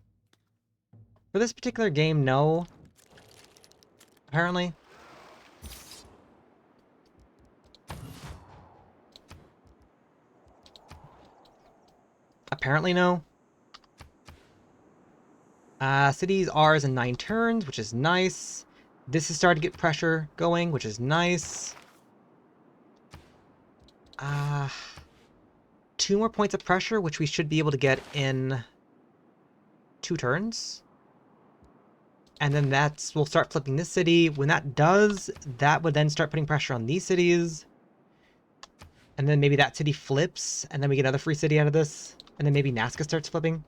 For this particular game, no. Apparently. Apparently no. Cities R's in 9 turns, which is nice. This is starting to get pressure going, which is nice. 2 more points of pressure, which we should be able to get in 2 turns. And then we'll start flipping this city. When that does, that would then start putting pressure on these cities. And then maybe that city flips, and then we get another free city out of this. And then maybe Nazca starts flipping.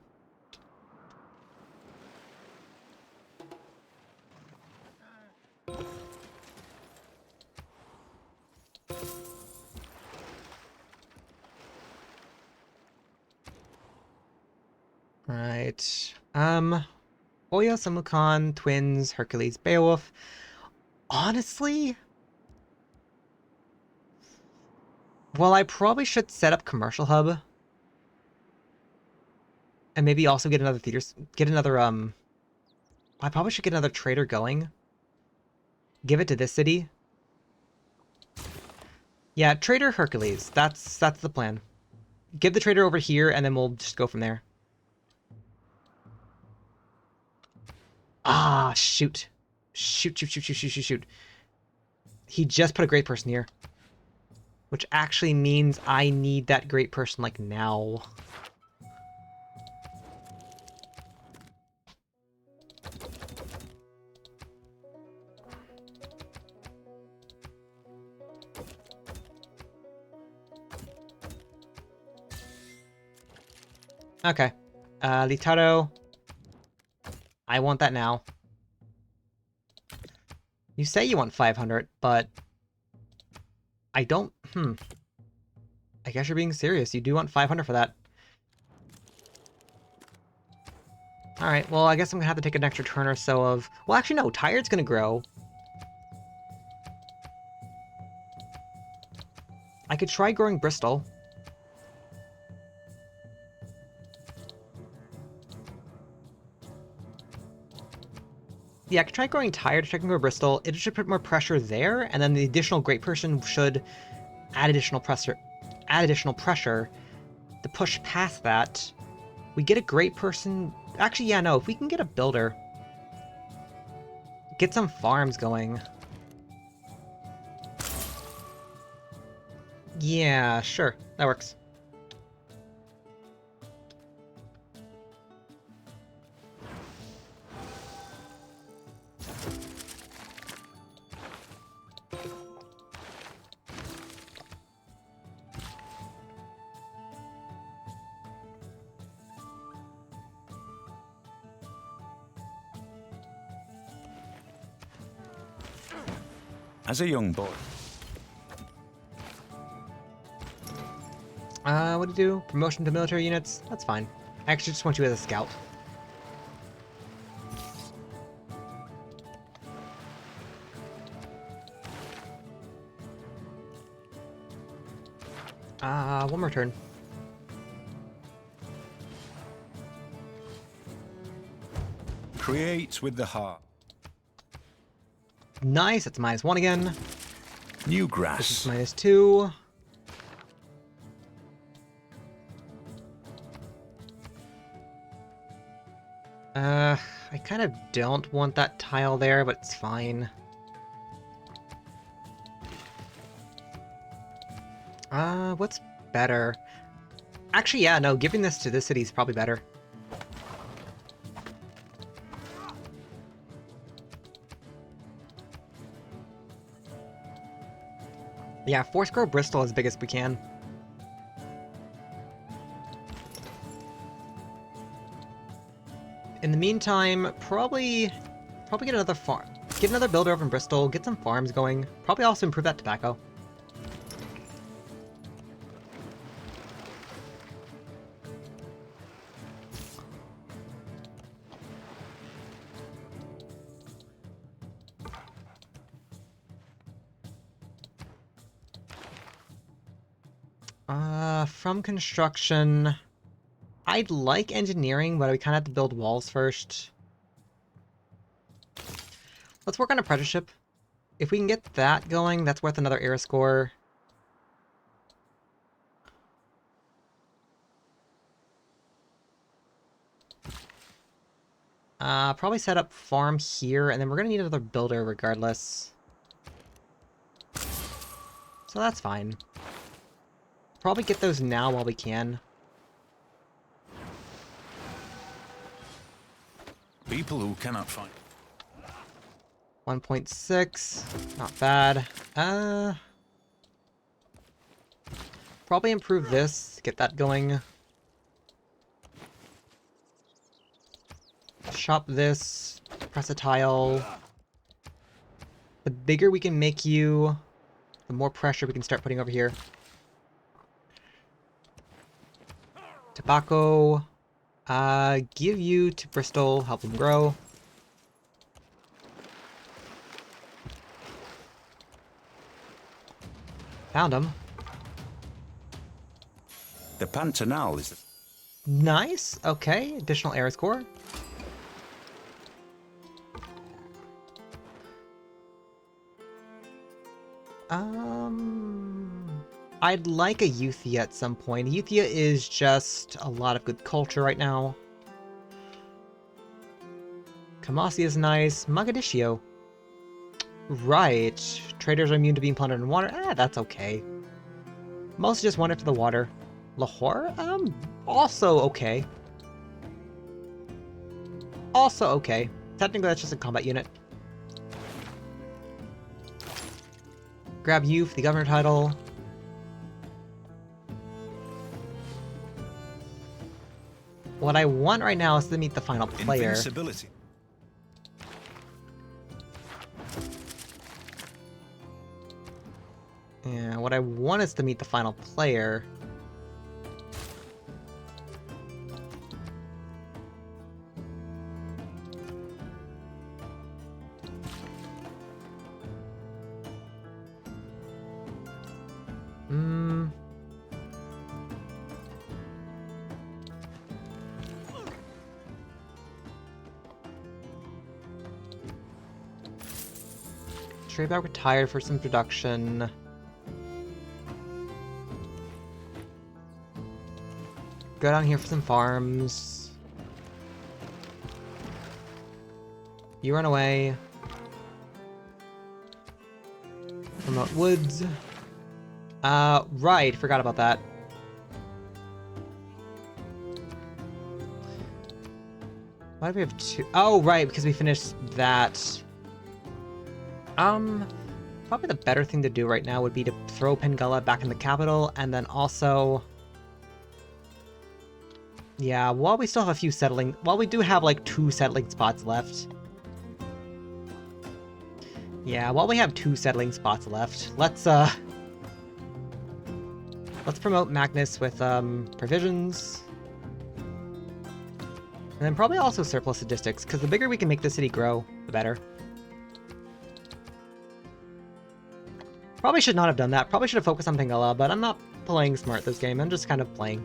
Right. Oya, Samukan, Twins, Hercules, Beowulf. Honestly... Well, I probably should set up Commercial Hub. And maybe also get another theater... I probably should get another trader going. Give it to this city. Yeah, Trader Hercules. That's the plan. Give the trader over here, and then we'll just go from there. Ah, shoot. Shoot. He just put a great person here. Which actually means I need that great person, like, now. Okay. Litaro. I want that now. You say you want 500, but... I don't... I guess you're being serious. You do want 500 for that. Alright, well, I guess I'm gonna have to take an extra turn or so of... Well, actually, no. Tired's gonna grow. I could try growing Bristol. Yeah, I could try growing Tired, check and grow Bristol. It should put more pressure there, and then the additional Great Person should add additional pressure to push past that. We get a Great Person... Actually, yeah, no, if we can get a Builder. Get some farms going. Yeah, sure. That works. As a young boy, What do you do? Promotion to military units? That's fine. I actually just want you as a scout. One more turn. create with the heart. Nice, that's -1 again. New This is grass. -2. I kind of don't want that tile there, but it's fine. What's better? Actually, yeah, no, giving this to this city is probably better. Yeah, force grow Bristol as big as we can. In the meantime, probably get another farm. Get another builder over in Bristol, get some farms going. Probably also improve that tobacco. From construction... I'd like engineering, but we kind of have to build walls first. Let's work on apprenticeship. If we can get that going, that's worth another era score. Probably set up farm here, and then we're gonna need another builder regardless. So that's fine. Probably get those now while we can. People who cannot find. 1.6, not bad. Probably improve this, get that going. Shop this, press a tile. The bigger we can make you, the more pressure we can start putting over here. Tobacco. Give you to Bristol, help them grow. Found him. The Pantanal is the Nice. Okay, additional era score. I'd like a Euthia at some point. Euthia is just a lot of good culture right now. Kamasi is nice. Mogadiscio. Right. Traders are immune to being plundered in water. That's okay. Mostly just want it for the water. Lahore? Also okay. Also okay. Technically that's just a combat unit. Grab you for the governor title. What I want right now is to meet the final player. Invincibility. Yeah, what I want is to meet the final player. Trade back retired for some production. Go down here for some farms. You run away. Promote woods. Right, forgot about that. Why do we have two? Oh, right, because we finished that. Probably the better thing to do right now would be to throw Pengella back in the capital, and then also... Yeah, while we still have a few settling... While we do have, like, 2 settling spots left... Yeah, while we have 2 settling spots left, let's promote Magnus with, provisions. And then probably also surplus logistics, because the bigger we can make the city grow, the better. Probably should not have done that. Probably should have focused on Pengella, but I'm not playing smart this game. I'm just kind of playing.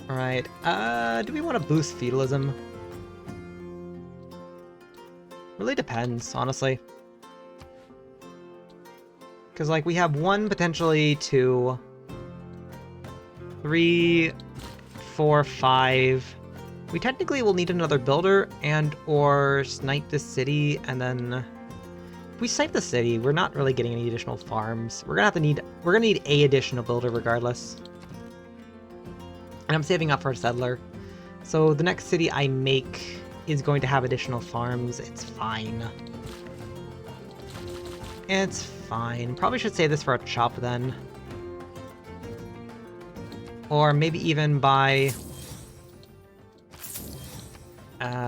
Alright, do we want to boost feudalism? Really depends, honestly. Because, like, we have 1, potentially 2, 3, 4, 5... We technically will need another builder and or snipe the city, and then if we snipe the city, we're not really getting any additional farms. We're gonna need a additional builder regardless. And I'm saving up for a settler. So the next city I make is going to have additional farms. It's fine. It's fine. Probably should save this for a chop then. Or maybe even buy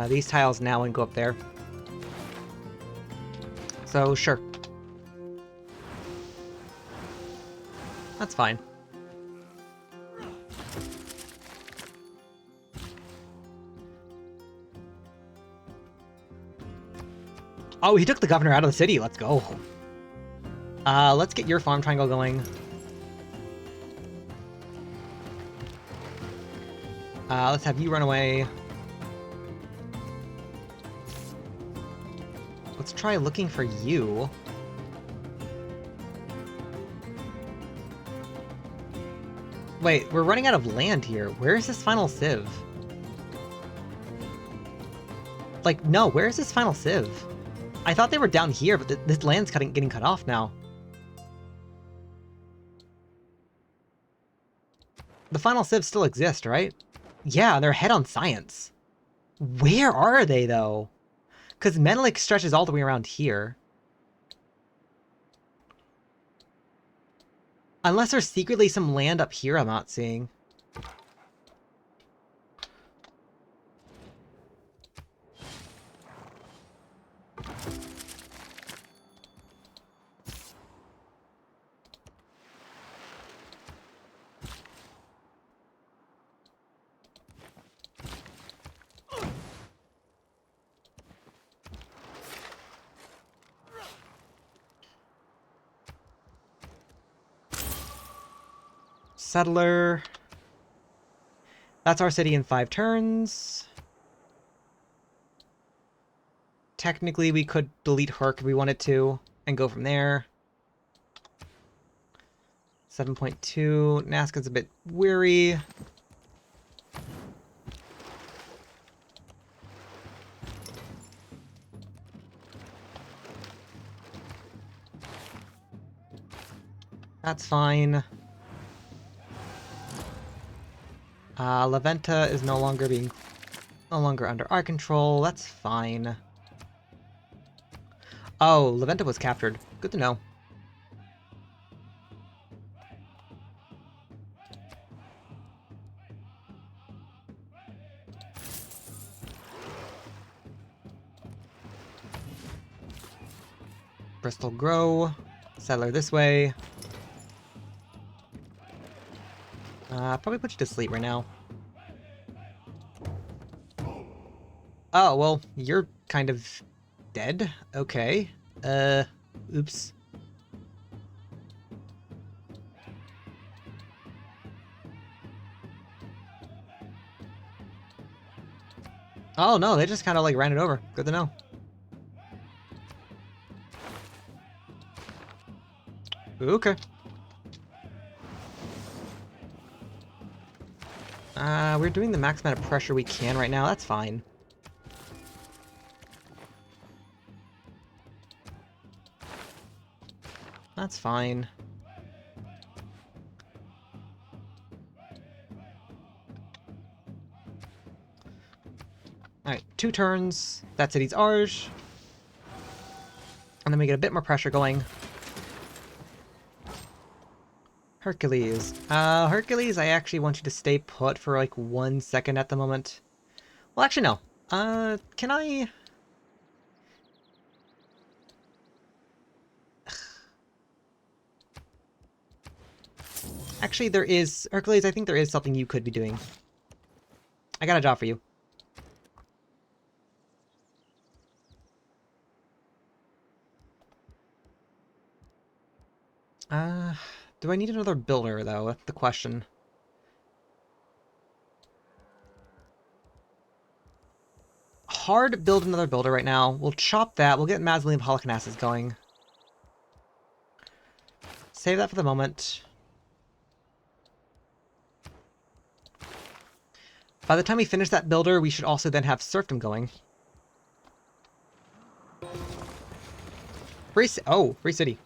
these tiles now and go up there. So, sure. That's fine. Oh, he took the governor out of the city. Let's go. Let's get your farm triangle going. Let's have you run away. Let's try looking for you. Wait, we're running out of land here. Where is this final civ? Like, no, where is this final civ? I thought they were down here, but this land's getting cut off now. The final civs still exist, right? Yeah, they're ahead on science. Where are they, though? Because Menelik stretches all the way around here. Unless there's secretly some land up here I'm not seeing. Settler. That's our city in 5 turns. Technically, we could delete Herc if we wanted to, and go from there. 7.2. Nazca's a bit weary. That's fine. Laventa is no longer under our control. That's fine. Oh, Laventa was captured. Good to know. Bristol grow. Settler this way. Probably put you to sleep right now. Oh, well, you're kind of dead? Okay. Oops. Oh no, they just kind of like ran it over. Good to know. Okay. We're doing the max amount of pressure we can right now. That's fine. That's fine. Alright, 2 turns. That city's ours. And then we get a bit more pressure going. Hercules. Hercules, I actually want you to stay put for like 1 second at the moment. Well, actually, no. Can I... Actually, there is... Hercules, I think there is something you could be doing. I got a job for you. Do I need another builder, though? That's the question. Hard to build another builder right now. We'll chop that. We'll get Mausoleum Holocanassus going. Save that for the moment. By the time we finish that builder, we should also then have Serfdom going. Free city.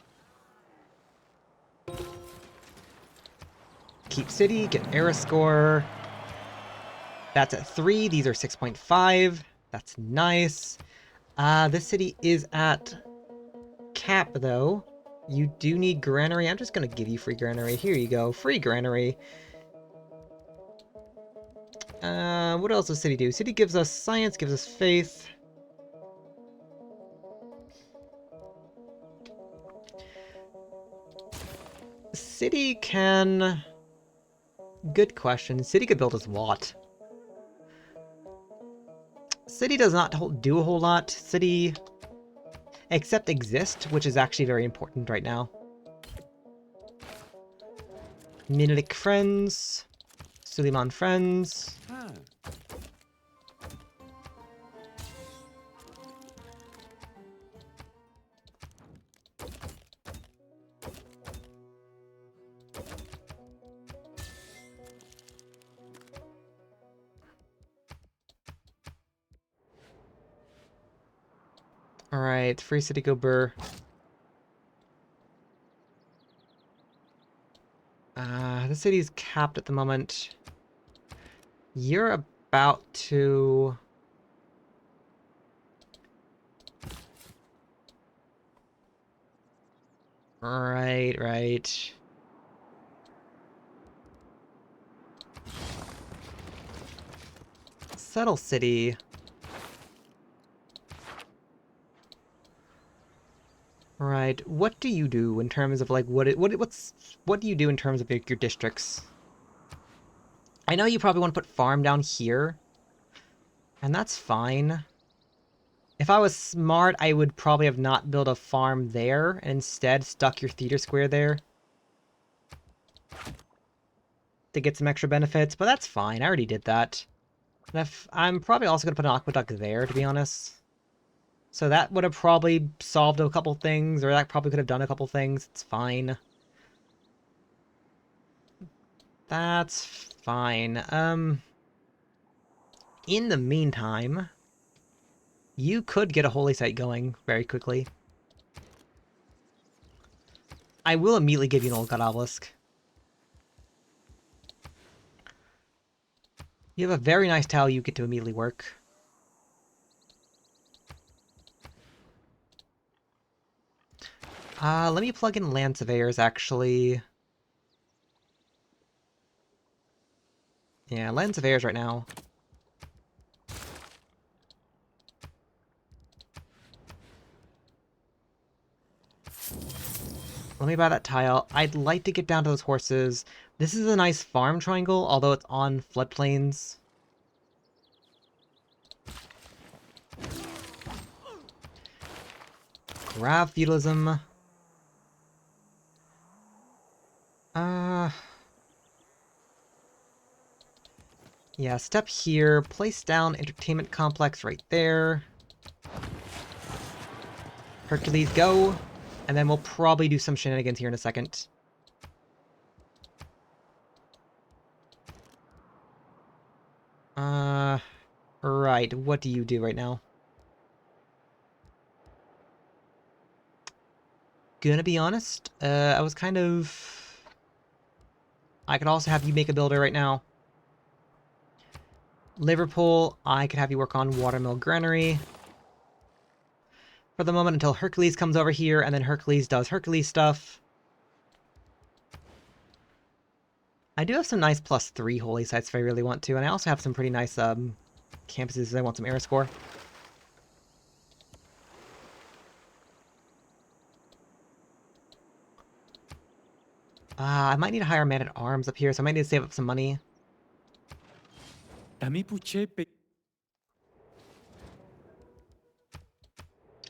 Keep city, get era score. That's at 3. These are 6.5. That's nice. This city is at cap, though. You do need granary. I'm just going to give you free granary. Here you go. Free granary. What else does city do? City gives us science, gives us faith. City can... Good question. City could build us what? City does not do a whole lot. City... Except exist, which is actually very important right now. Minilik friends. Suleiman friends. Alright, free city go burr. The city's capped at the moment. You're about to... Right. Settle city. Right. What do you do in terms of like what do you do in terms of your districts? I know you probably want to put farm down here, and that's fine. If I was smart, I would probably have not built a farm there and instead stuck your theater square there to get some extra benefits, but that's fine. I already did that. And I'm probably also going to put an aqueduct there, to be honest. So that would have probably solved a couple things, or that probably could have done a couple things. It's fine. That's fine. In the meantime, you could get a holy site going very quickly. I will immediately give you an old god obelisk. You have a very nice tile you get to immediately work. Let me plug in land surveyors, actually. Yeah, land surveyors right now. Let me buy that tile. I'd like to get down to those horses. This is a nice farm triangle, although it's on floodplains. Grab feudalism. Yeah, step here, place down entertainment complex right there. Hercules, go! And then we'll probably do some shenanigans here in a second. Right, what do you do right now? Gonna be honest, I was kind of... I could also have you make a builder right now. Liverpool, I could have you work on Watermill Granary. For the moment until Hercules comes over here, and then Hercules does Hercules stuff. I do have some nice +3 holy sites if I really want to, and I also have some pretty nice campuses if I want some air score. I might need to hire man-at-arms up here, so I might need to save up some money.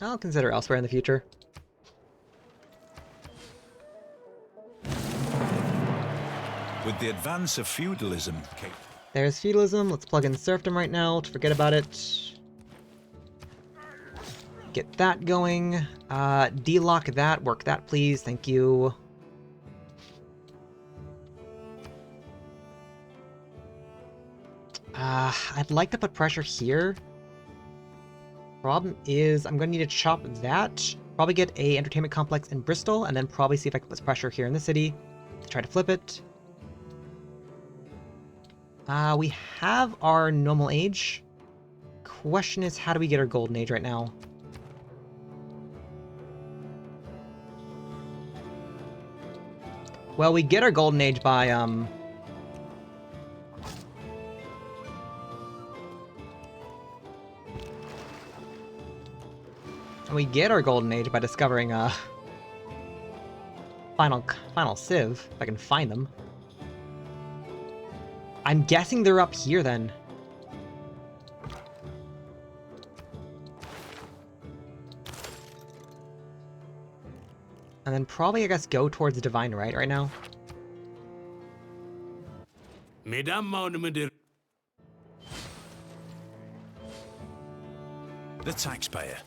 I'll consider elsewhere in the future. With the advance of feudalism, There's feudalism. Let's plug in serfdom right now to forget about it. Get that going. De-lock that. Work that, please. Thank you. I'd like to put pressure here. Problem is, I'm going to need to chop that. Probably get a entertainment complex in Bristol, and then probably see if I can put pressure here in the city to try to flip it. We have our normal age. Question is, how do we get our golden age right now? Well, we get our golden age by, and we get our golden age by discovering, final civ, if I can find them. I'm guessing they're up here, then. And then probably, I guess, go towards Divine right now. the taxpayer.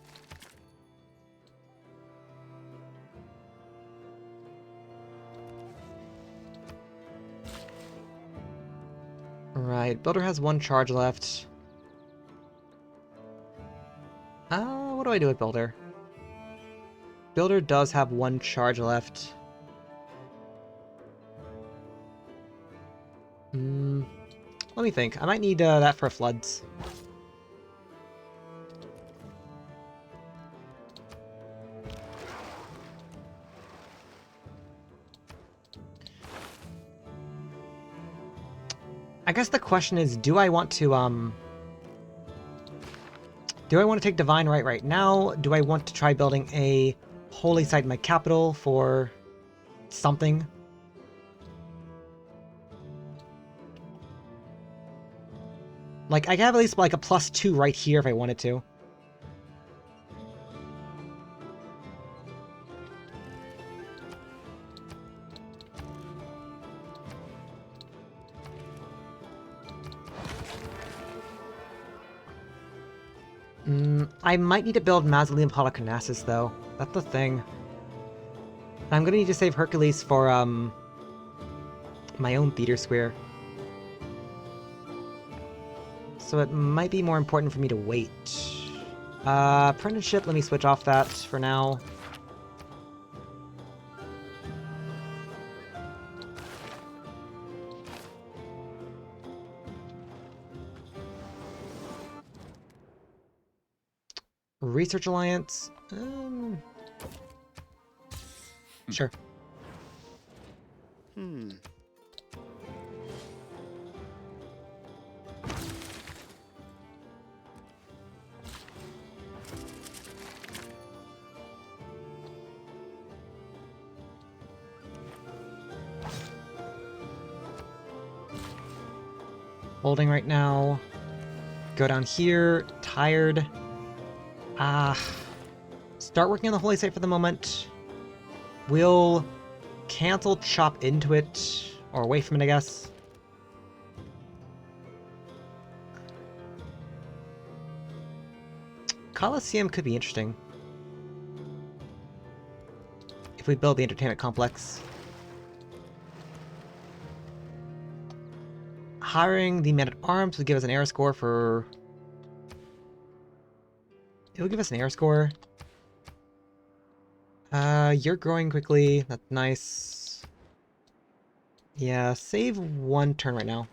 Right, Builder has 1 charge left. What do I do with Builder? Builder does have 1 charge left. Let me think. I might need that for floods. I guess the question is, do I want to take Divine right now? Do I want to try building a holy site in my capital for something? Like, I could have at least like a +2 right here if I wanted to. I might need to build Mausoleum Holocarnassus, though. That's the thing. I'm gonna need to save Hercules for, my own theater square. So it might be more important for me to wait. Apprenticeship, let me switch off that for now. Research Alliance? Sure. Holding right now. Go down here. Tired. Start working on the holy site for the moment. We'll cancel chop into it. Or away from it, I guess. Colosseum could be interesting. If we build the entertainment complex. Hiring the man-at-arms would give us an air score for... It will give us an air score. You're growing quickly. That's nice. Yeah, save one turn right now.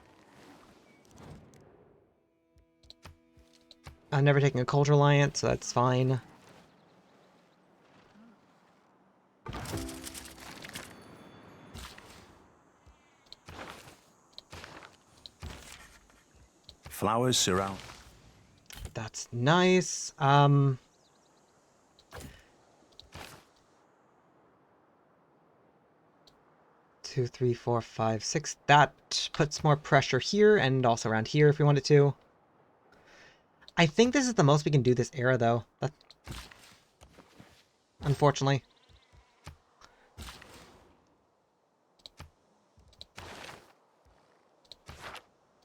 I'm never taking a culture alliance, so that's fine. Flowers surround. That's nice. 2, 3, 4, 5, 6. That puts more pressure here and also around here if we wanted to. I think this is the most we can do this era, though. Unfortunately.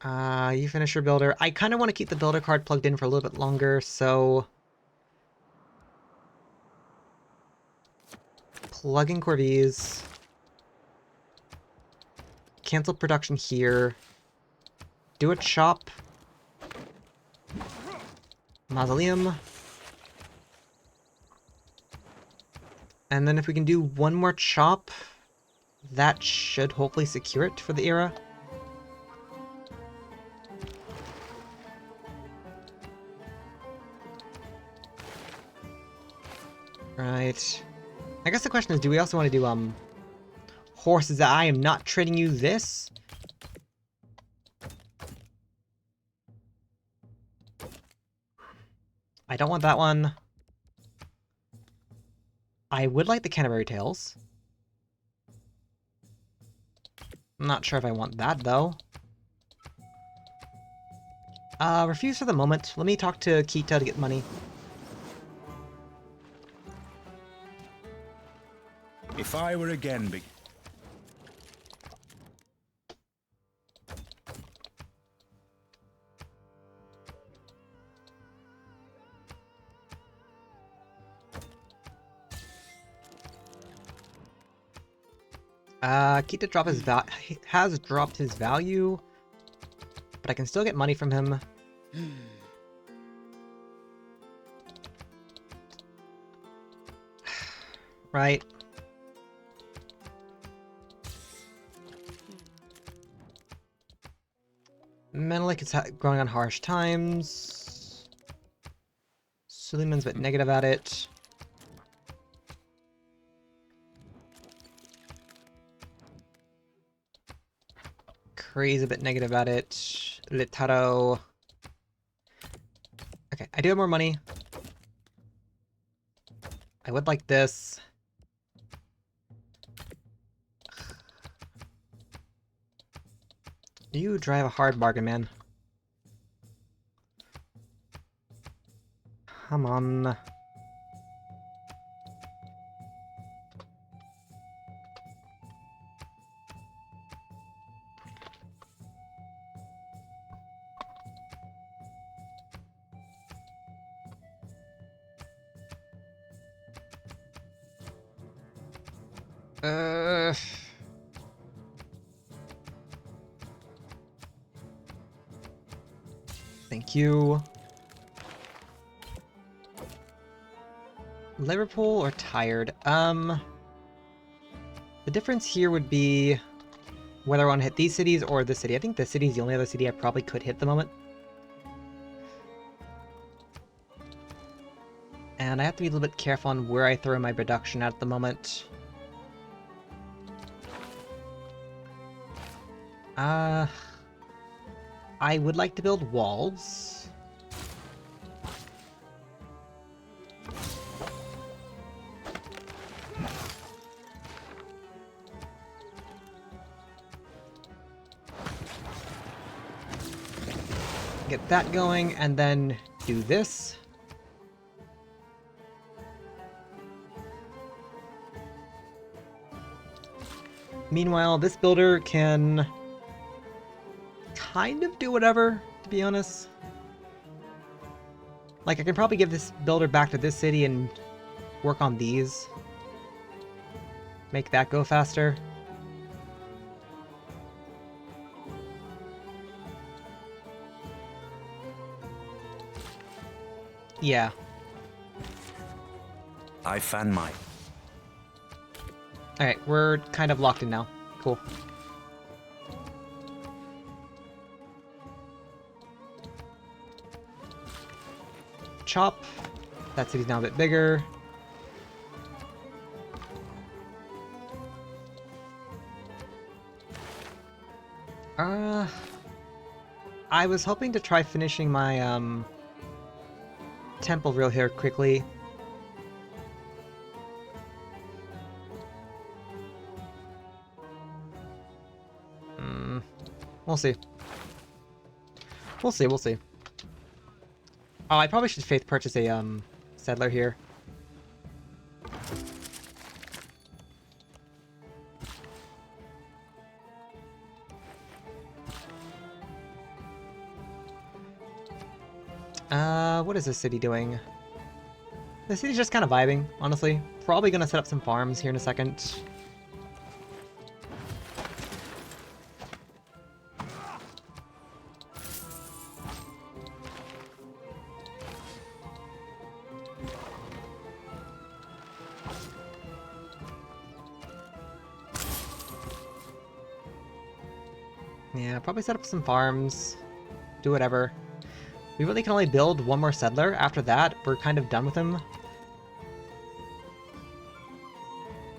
You finish your builder. I kind of want to keep the builder card plugged in for a little bit longer, so... Plug in Corvées. Cancel production here. Do a chop. Mausoleum. And then if we can do one more chop, that should hopefully secure it for the era. Right. I guess the question is, do we also want to do, horses? I am not trading you this. I don't want that one. I would like the Canterbury Tales. I'm not sure if I want that, though. Refuse for the moment. Let me talk to Kita to get money. If I were again... Kita has dropped his value, but I can still get money from him. Right. Menelik is growing on harsh times. Suleiman's a bit negative at it. Curry's a bit negative at it. Litaro. Okay, I do have more money. I would like this. You drive a hard bargain, man. Come on. Thank you. Liverpool or Tired? The difference here would be whether I want to hit these cities or this city. I think this city is the only other city I probably could hit at the moment. And I have to be a little bit careful on where I throw my production at the moment. I would like to build walls. Get that going, and then do this. Meanwhile, this builder can kind of do whatever, to be honest. Like, I can probably give this builder back to this city and work on these. Make that go faster. Yeah. I fan my... Alright, we're kind of locked in now. Cool. Chop. That city's now a bit bigger. I was hoping to try finishing my, temple real here quickly. We'll see. We'll see, we'll see. Oh, I probably should faith purchase a, settler here. What is this city doing? The city's just kind of vibing, honestly. Probably gonna set up some farms here in a second. Yeah, probably set up some farms. Do whatever. We really can only build one more settler. After that, we're kind of done with him.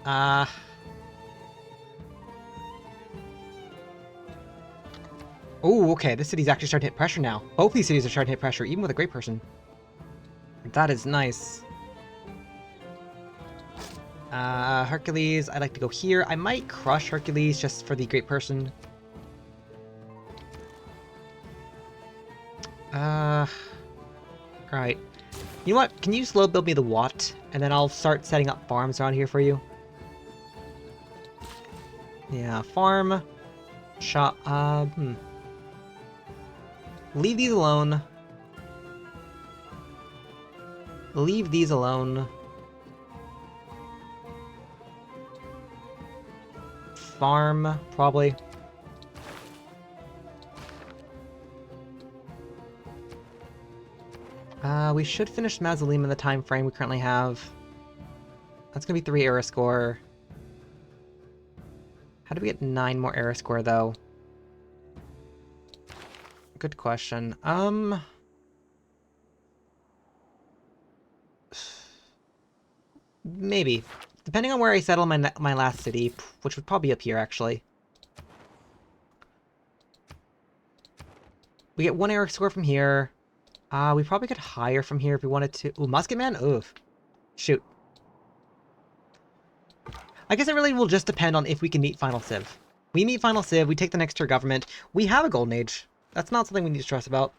Oh, okay. This city's actually starting to hit pressure now. Both these cities are starting to hit pressure, even with a great person. That is nice. Hercules, I'd like to go here. I might crush Hercules just for the great person. Alright. You know what? Can you slow build me the Watt? And then I'll start setting up farms around here for you. Yeah, farm. Shop. Leave these alone. Leave these alone. Farm, probably. We should finish Mausoleum in the time frame we currently have. That's gonna be 3 era score. How do we get 9 more era score, though? Good question. Maybe. Depending on where I settle my last city, which would probably be up here, actually. We get 1 era score from here. We probably could hire from here if we wanted to. Ooh, Musketman? Oof. Shoot. I guess it really will just depend on if we can meet Final Civ. We meet Final Civ, we take the next tier government. We have a Golden Age. That's not something we need to stress about.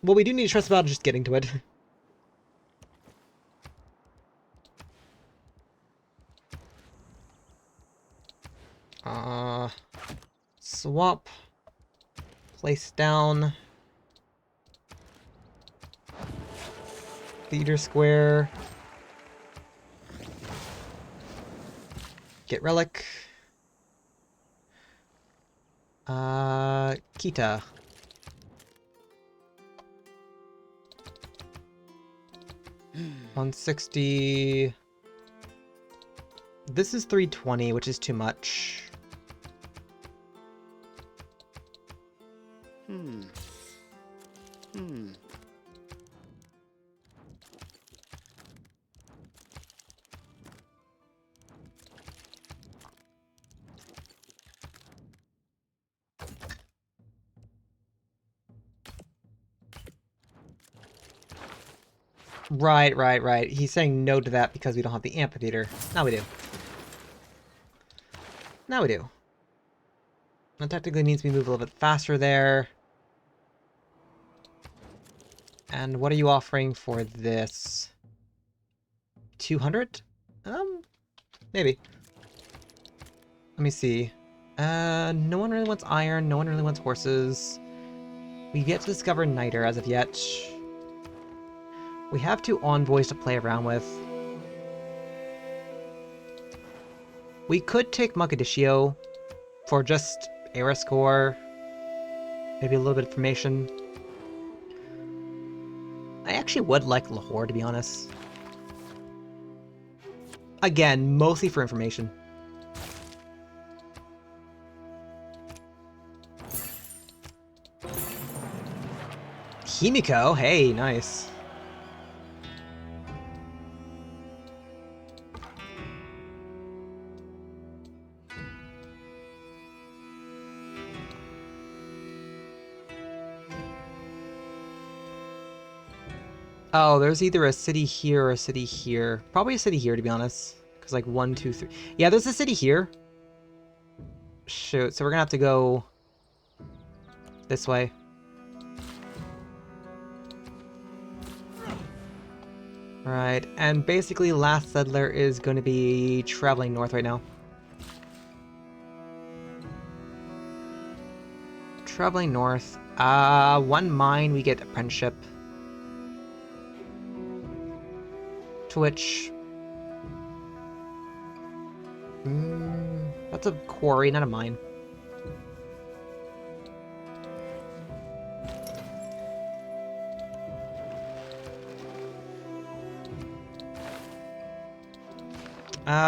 What we do need to stress about is just getting to it. Swap. Place down. Theater Square. Get Relic. Kita. $160. This is $320, which is too much. Right. He's saying no to that because we don't have the amphitheater. Now we do. Now we do. That technically means we move a little bit faster there. And what are you offering for this? 200? Maybe. Let me see. No one really wants iron, no one really wants horses. We get to discover Niter as of yet. We have 2 envoys to play around with. We could take Mogadiscio for just era score, maybe a little bit of information. I actually would like Lahore, to be honest. Again, mostly for information. Himiko, hey, nice. Oh, there's either a city here or a city here. Probably a city here, to be honest. Because, like, 1, 2, 3... Yeah, there's a city here. Shoot, so we're gonna have to go... this way. Right, and basically Last Settler is going to be traveling north right now. Traveling north. 1 mine, we get apprenticeship. To which... that's a quarry, not a mine.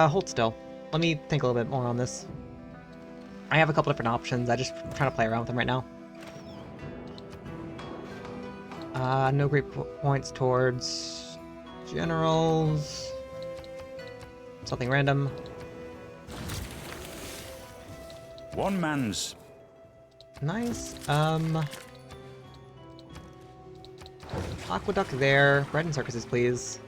Hold still. Let me think a little bit more on this. I have a couple different options. I just trying to play around with them right now. No great points towards generals. Something random. One man's. Nice. Aqueduct there. Bread and circuses, please.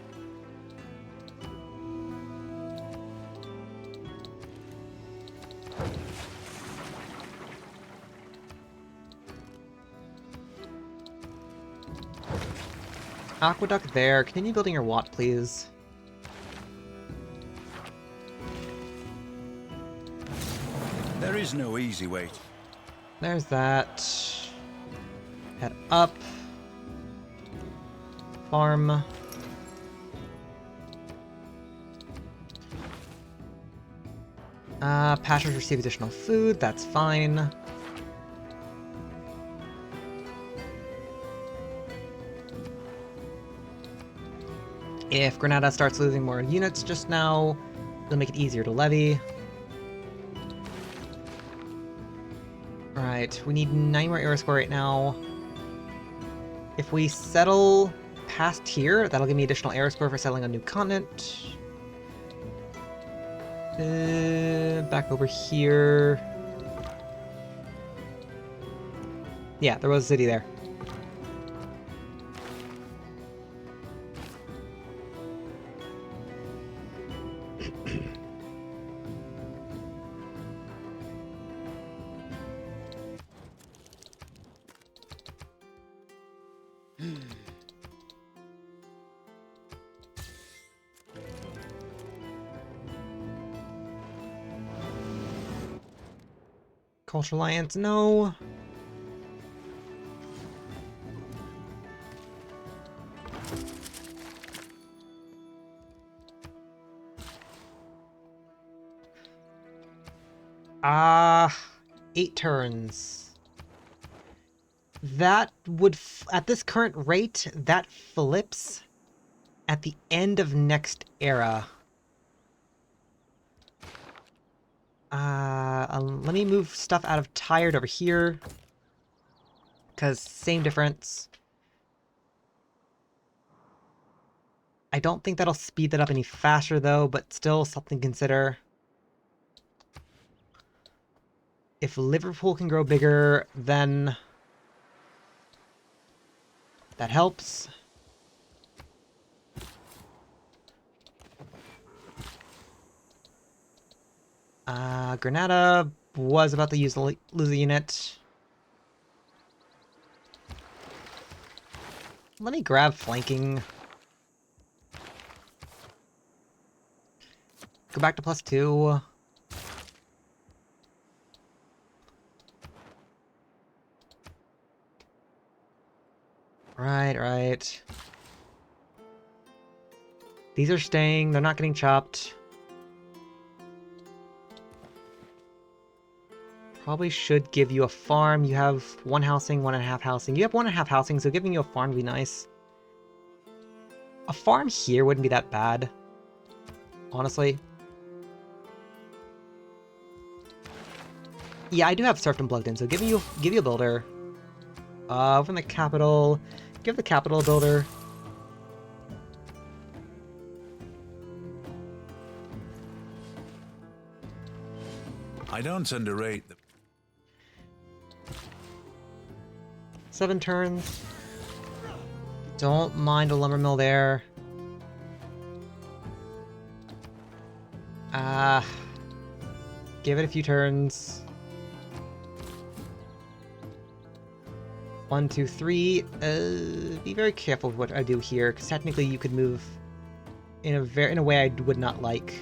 Aqueduct there. Continue building your Watt, please. There is no easy way. There's that. Head up. Farm. Pastures receive additional food. That's fine. If Granada starts losing more units just now, it'll make it easier to levy. Alright, we need 9 more era score right now. If we settle past here, that'll give me additional era score for settling a new continent. Back over here. Yeah, there was a city there. Cultural Alliance, no. Ah, 8 turns. That would, at this current rate, that flips at the end of next era. Let me move stuff out of Tired over here. Because same difference. I don't think that'll speed that up any faster though, but still something to consider. If Liverpool can grow bigger, then that helps. Granada was about to lose a unit. Let me grab flanking. Go back to +2. Right. These are staying, they're not getting chopped. Probably should give you a farm. You have 1 housing, 1.5 housing. You have 1.5 housing, so giving you a farm would be nice. A farm here wouldn't be that bad, honestly. Yeah, I do have serfdom plugged in, so give you a builder. From the capital, give the capital a builder. I don't underrate the... 7 turns. Don't mind a lumber mill there. Give it a few turns. 1, 2, 3. Be very careful with what I do here, because technically you could move in a way I would not like.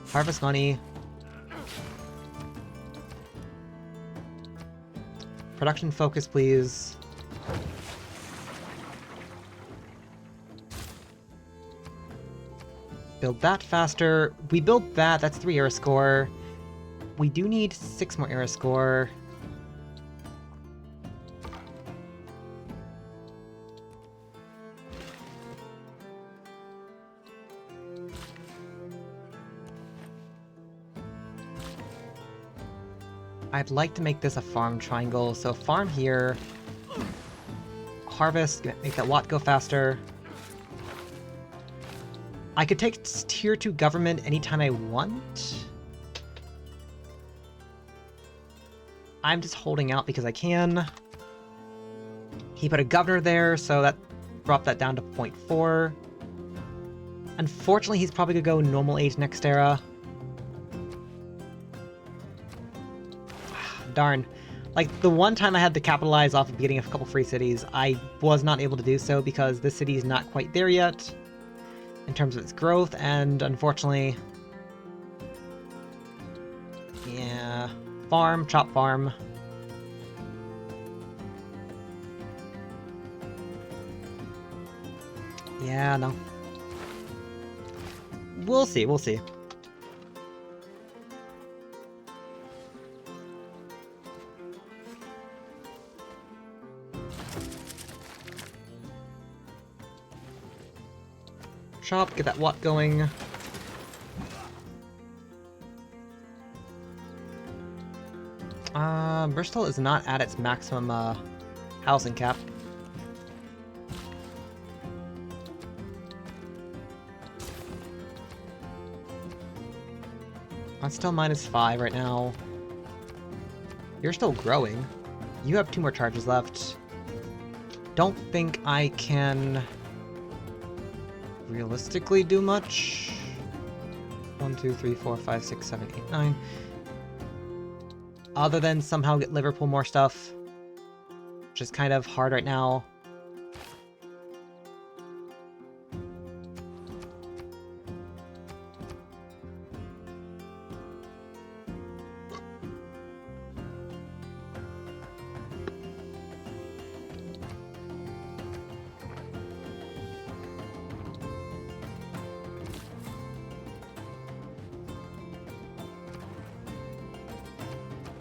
Harvest money. Production focus, please. Build that faster. We built that. That's 3 era score. We do need 6 more era score. I'd like to make this a farm triangle, so farm here. Harvest, make that watt go faster. I could take tier 2 government anytime I want. I'm just holding out because I can. He put a governor there, so that dropped that down to 0.4. Unfortunately, he's probably gonna go normal age next era. Darn. Like, the one time I had to capitalize off of getting a couple free cities, I was not able to do so because this city is not quite there yet in terms of its growth, and unfortunately... Yeah... Farm, chop farm. Yeah, no. We'll see, we'll see. Chop, get that watt going. Bristol is not at its maximum housing cap. That's still -5 right now. You're still growing. You have 2 more charges left. Don't think I can realistically do much. 1, 2, 3, 4, 5, 6, 7, 8, 9. Other than somehow get Liverpool more stuff, which is kind of hard right now.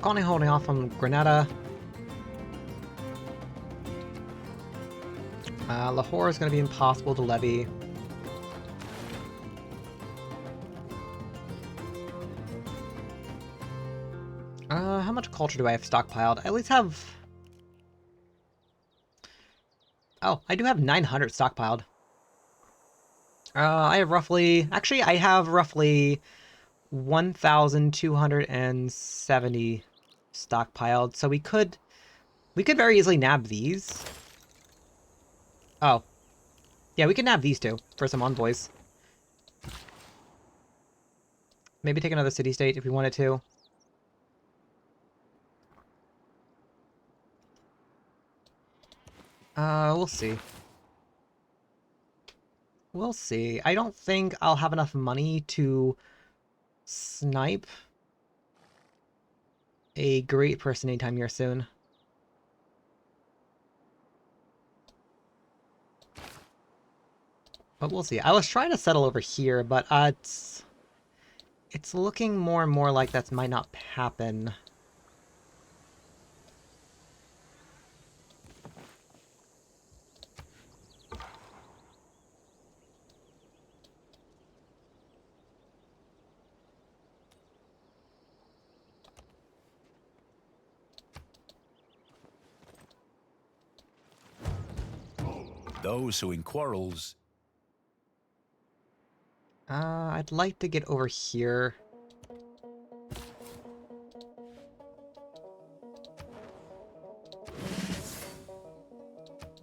Colony holding off from Granada. Lahore is going to be impossible to levy. How much culture do I have stockpiled? I at least have... Oh, I do have 900 stockpiled. I have roughly... Actually, I have roughly 1,270 stockpiled, so we could very easily nab these. Oh. Yeah, we can nab these two for some envoys. Maybe take another city-state if we wanted to. We'll see. We'll see. I don't think I'll have enough money to snipe a great person anytime here soon. But we'll see. I was trying to settle over here, but it's looking more and more like that might not happen. Those who in quarrels... I'd like to get over here.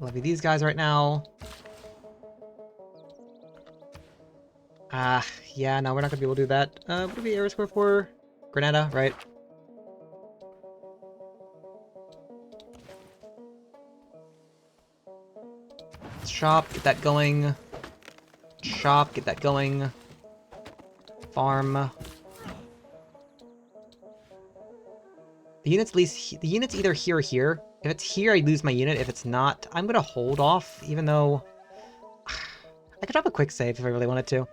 Levy these guys right now. Yeah, no, we're not gonna be able to do that. What do we air score for? Granada, right? Shop, get that going. Shop, get that going. Farm. The unit's the unit's either here or here. If it's here, I lose my unit. If it's not, I'm gonna hold off, even though I could drop a quick save if I really wanted to.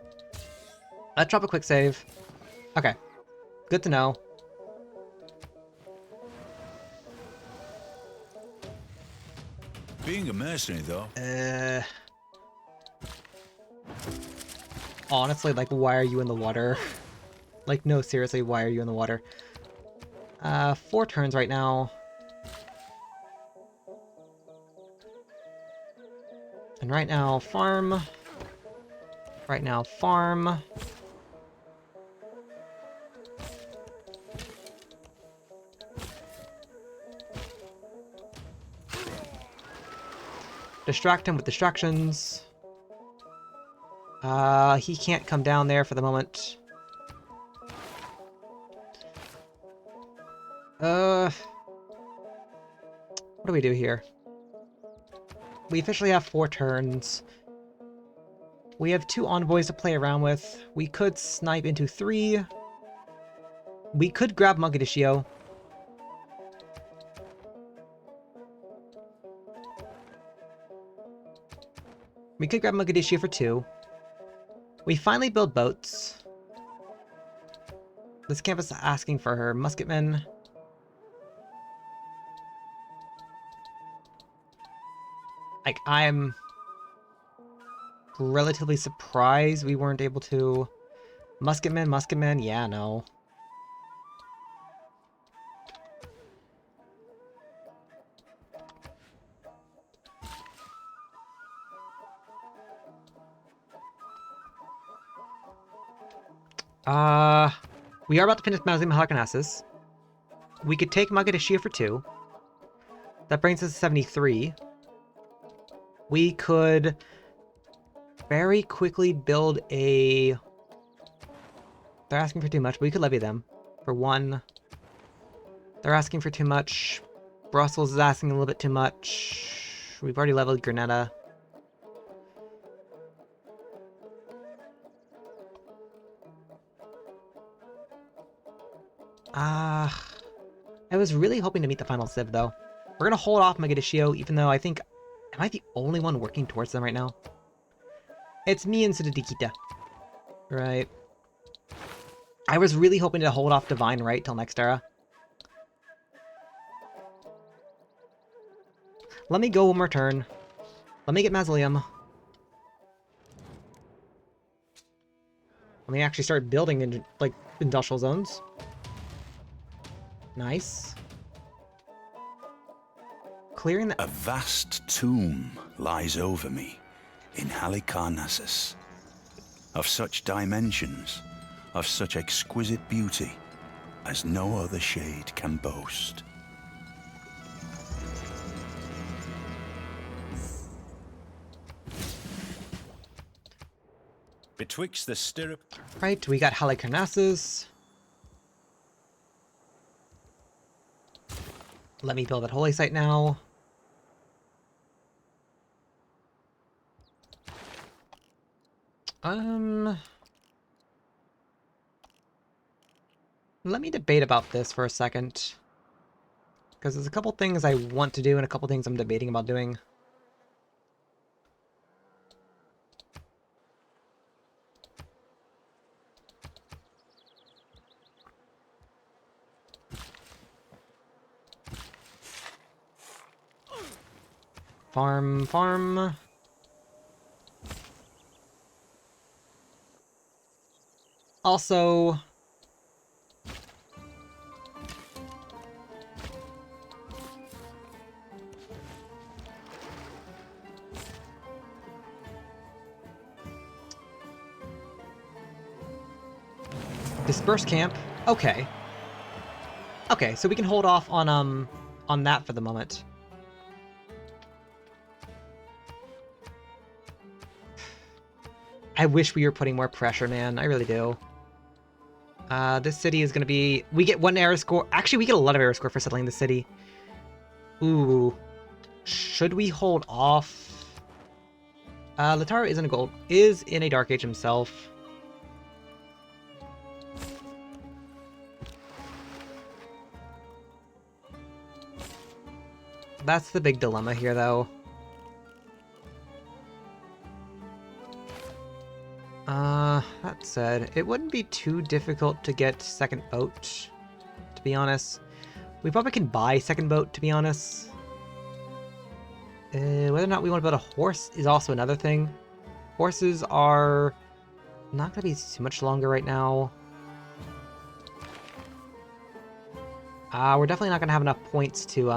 Let's drop a quick save. Okay. Good to know. Being a mercenary, though... Honestly, like, why are you in the water? Like, no, seriously, why are you in the water? 4 turns right now. And right now, farm. Right now, farm. Distract him with distractions. He can't come down there for the moment. What do we do here? We officially have 4 turns. We have 2 envoys to play around with. We could snipe into 3. We could grab Mogadiscio. We could grab Mogadiscio for 2. We finally build boats. This campus is asking for her musketmen. Like, I'm relatively surprised we weren't able to... Musketmen, yeah, no. We are about to finish Mausoleum of Harkonassus. We could take Mogadiscio for 2. That brings us to 73. We could very quickly build a... They're asking for too much, but we could levy them for 1. They're asking for too much. Brussels is asking a little bit too much. We've already leveled Granada. I was really hoping to meet the final civ, though. We're gonna hold off Mogadiscio, even though I think... Am I the only one working towards them right now? It's me and Sudadikita. Right. I was really hoping to hold off Divine Right till next era. Let me go one more turn. Let me get Mausoleum. Let me actually start building in, like, industrial zones. Nice. Clearing the... A vast tomb lies over me in Halicarnassus, of such dimensions, of such exquisite beauty, as no other shade can boast. Betwixt the stirrup. Right, we got Halicarnassus. Let me build that holy site now. Let me debate about this for a second. Because there's a couple things I want to do and a couple things I'm debating about doing. Farm. Also... Disperse camp. Okay. Okay, so we can hold off on that for the moment. I wish we were putting more pressure, man. I really do. This city is gonna be... We get 1 error score. Actually, we get a lot of error score for settling the city. Ooh. Should we hold off? Lataro is in a Dark Age himself. That's the big dilemma here, though. That said, it wouldn't be too difficult to get second boat, to be honest. We probably can buy second boat, to be honest. Whether or not we want to build a horse is also another thing. Horses are not going to be too much longer right now. We're definitely not going to have enough points to,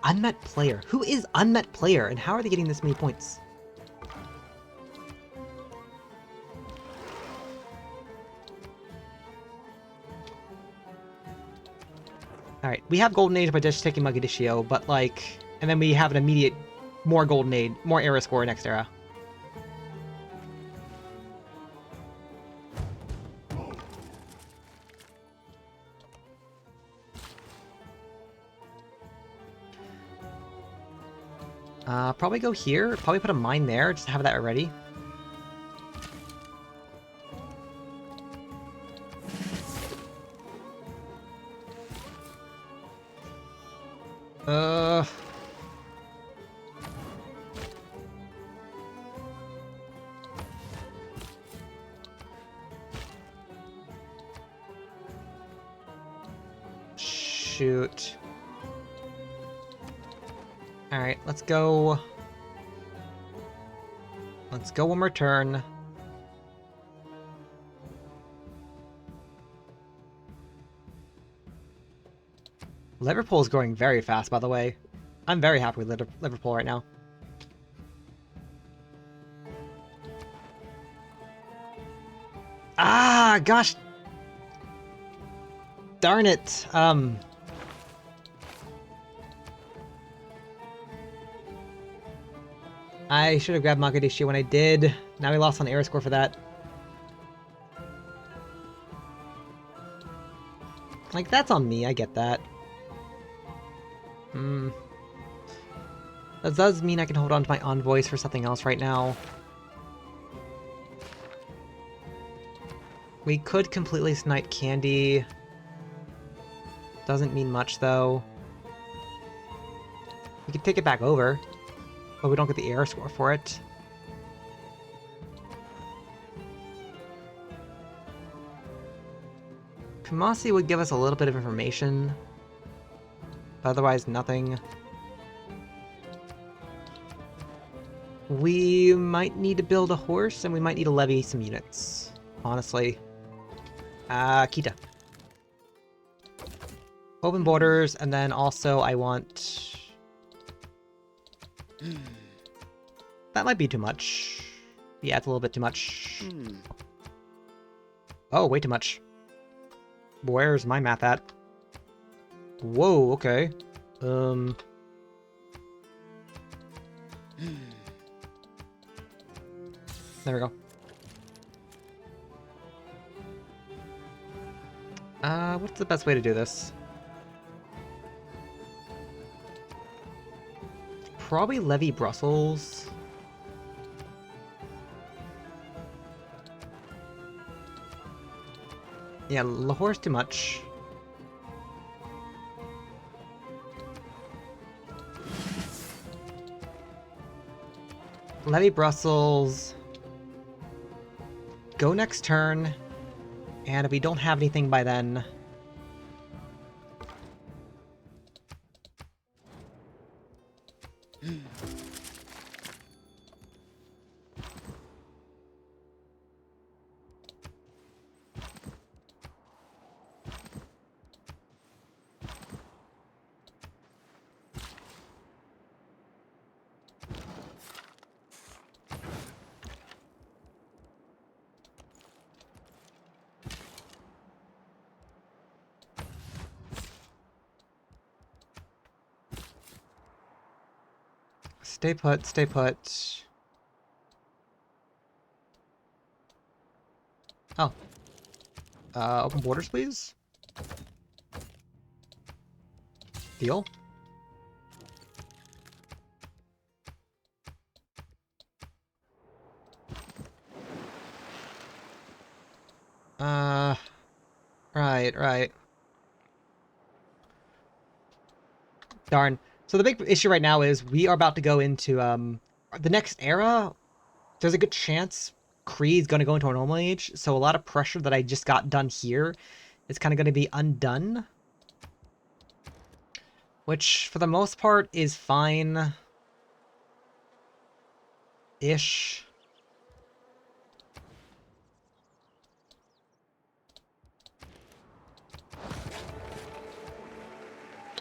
Unmet Player. Who is Unmet Player, and how are they getting this many points? Alright, we have Golden Age by just taking Mogadiscio, but like... And then we have an immediate more Golden Age, more era score next era. Probably go here. Probably put a mine there, just to have that ready. Shoot. Alright, let's go. Let's go one more turn. Liverpool is growing very fast, by the way. I'm very happy with Liverpool right now. Ah, gosh. Darn it. I should have grabbed Mogadiscio when I did. Now we lost on air score for that. Like, that's on me, I get that. That does mean I can hold on to my envoys for something else right now. We could completely snipe Candy. Doesn't mean much, though. We could take it back over, but we don't get the air score for it. Kumasi would give us a little bit of information, but otherwise nothing. We might need to build a horse, and we might need to levy some units, honestly. Kita. Open borders, and then also I want... That might be too much. Yeah, it's a little bit too much. Oh, way too much. Where's my math at? Whoa, okay. There we go. What's the best way to do this? Probably levy Brussels. Yeah, Lahore's too much. Levy Brussels. Go next turn. And if we don't have anything by then... Stay put, stay put. Oh. Open borders, please? Deal? Right. Darn. So the big issue right now is we are about to go into, the next era. There's a good chance Kree's going to go into a normal age, so a lot of pressure that I just got done here is kind of going to be undone. Which, for the most part, is fine. Ish.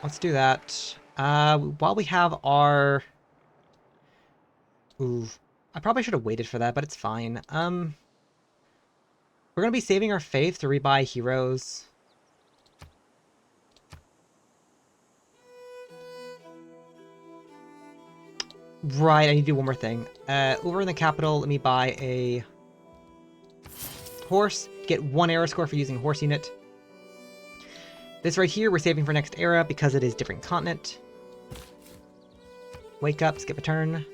Let's do that. While we have our... Ooh. I probably should have waited for that, but it's fine. We're gonna be saving our faith to rebuy heroes. Right, I need to do one more thing. Over in the capital, let me buy a horse. Get 1 era score for using a horse unit. This right here, we're saving for next era because it is different continent. Wake up, skip a turn.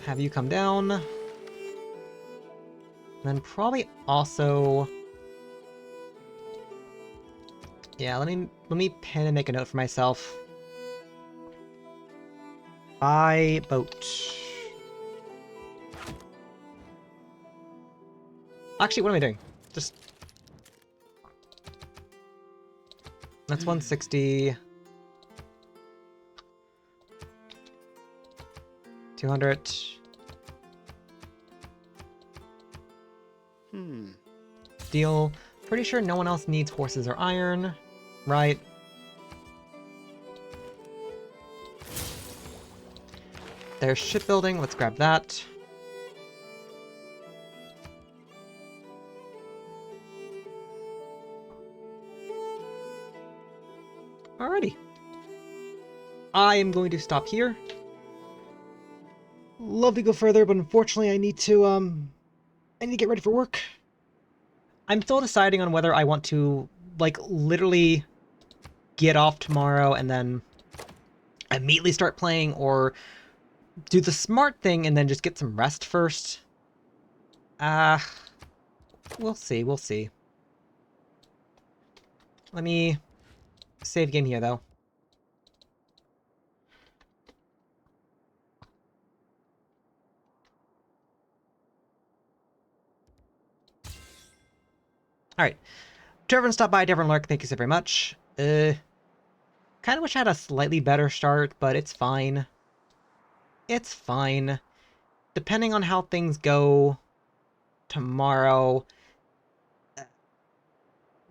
Have you come down. And then probably also... Yeah, let me pen and make a note for myself. Buy boat. Actually, what am I doing? Just... That's 160. 200. Deal. Pretty sure no one else needs horses or iron, right? There's shipbuilding. Let's grab that. Alrighty. I am going to stop here. Love to go further, but unfortunately I need to get ready for work. I'm still deciding on whether I want to, like, literally get off tomorrow and then immediately start playing, or do the smart thing and then just get some rest first. We'll see. Let me save game here, though. Alright. To everyone stop by, to everyone lurk, thank you so very much. Kind of wish I had a slightly better start, but it's fine. It's fine. Depending on how things go tomorrow,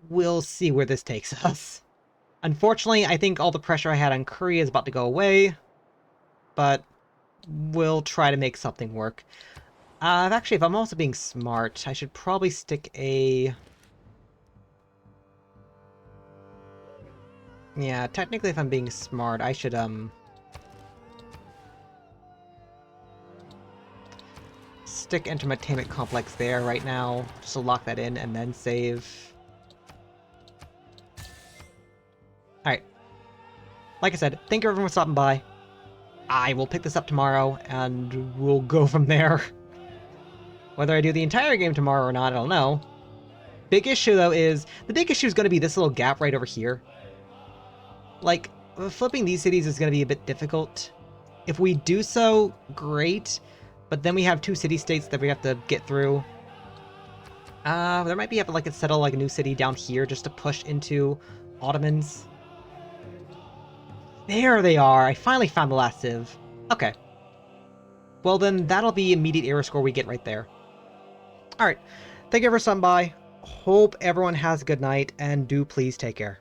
we'll see where this takes us. Unfortunately, I think all the pressure I had on Curry is about to go away, but we'll try to make something work. Actually, if I'm also being smart, I should probably stick a... Yeah, technically if I'm being smart, I should, stick entertainment complex there right now, just to lock that in and then save. Alright. Like I said, thank you everyone for stopping by. I will pick this up tomorrow, and we'll go from there. Whether I do the entire game tomorrow or not, I don't know. Big issue, though, is... The big issue is going to be this little gap right over here. Like, flipping these cities is going to be a bit difficult. If we do so, great. But then we have 2 city-states that we have to get through. There might be like, settle like a new city down here just to push into Ottomans. There they are! I finally found the last civ. Okay. Well then, that'll be immediate era score we get right there. Alright. Thank you for stopping by. Hope everyone has a good night, and do please take care.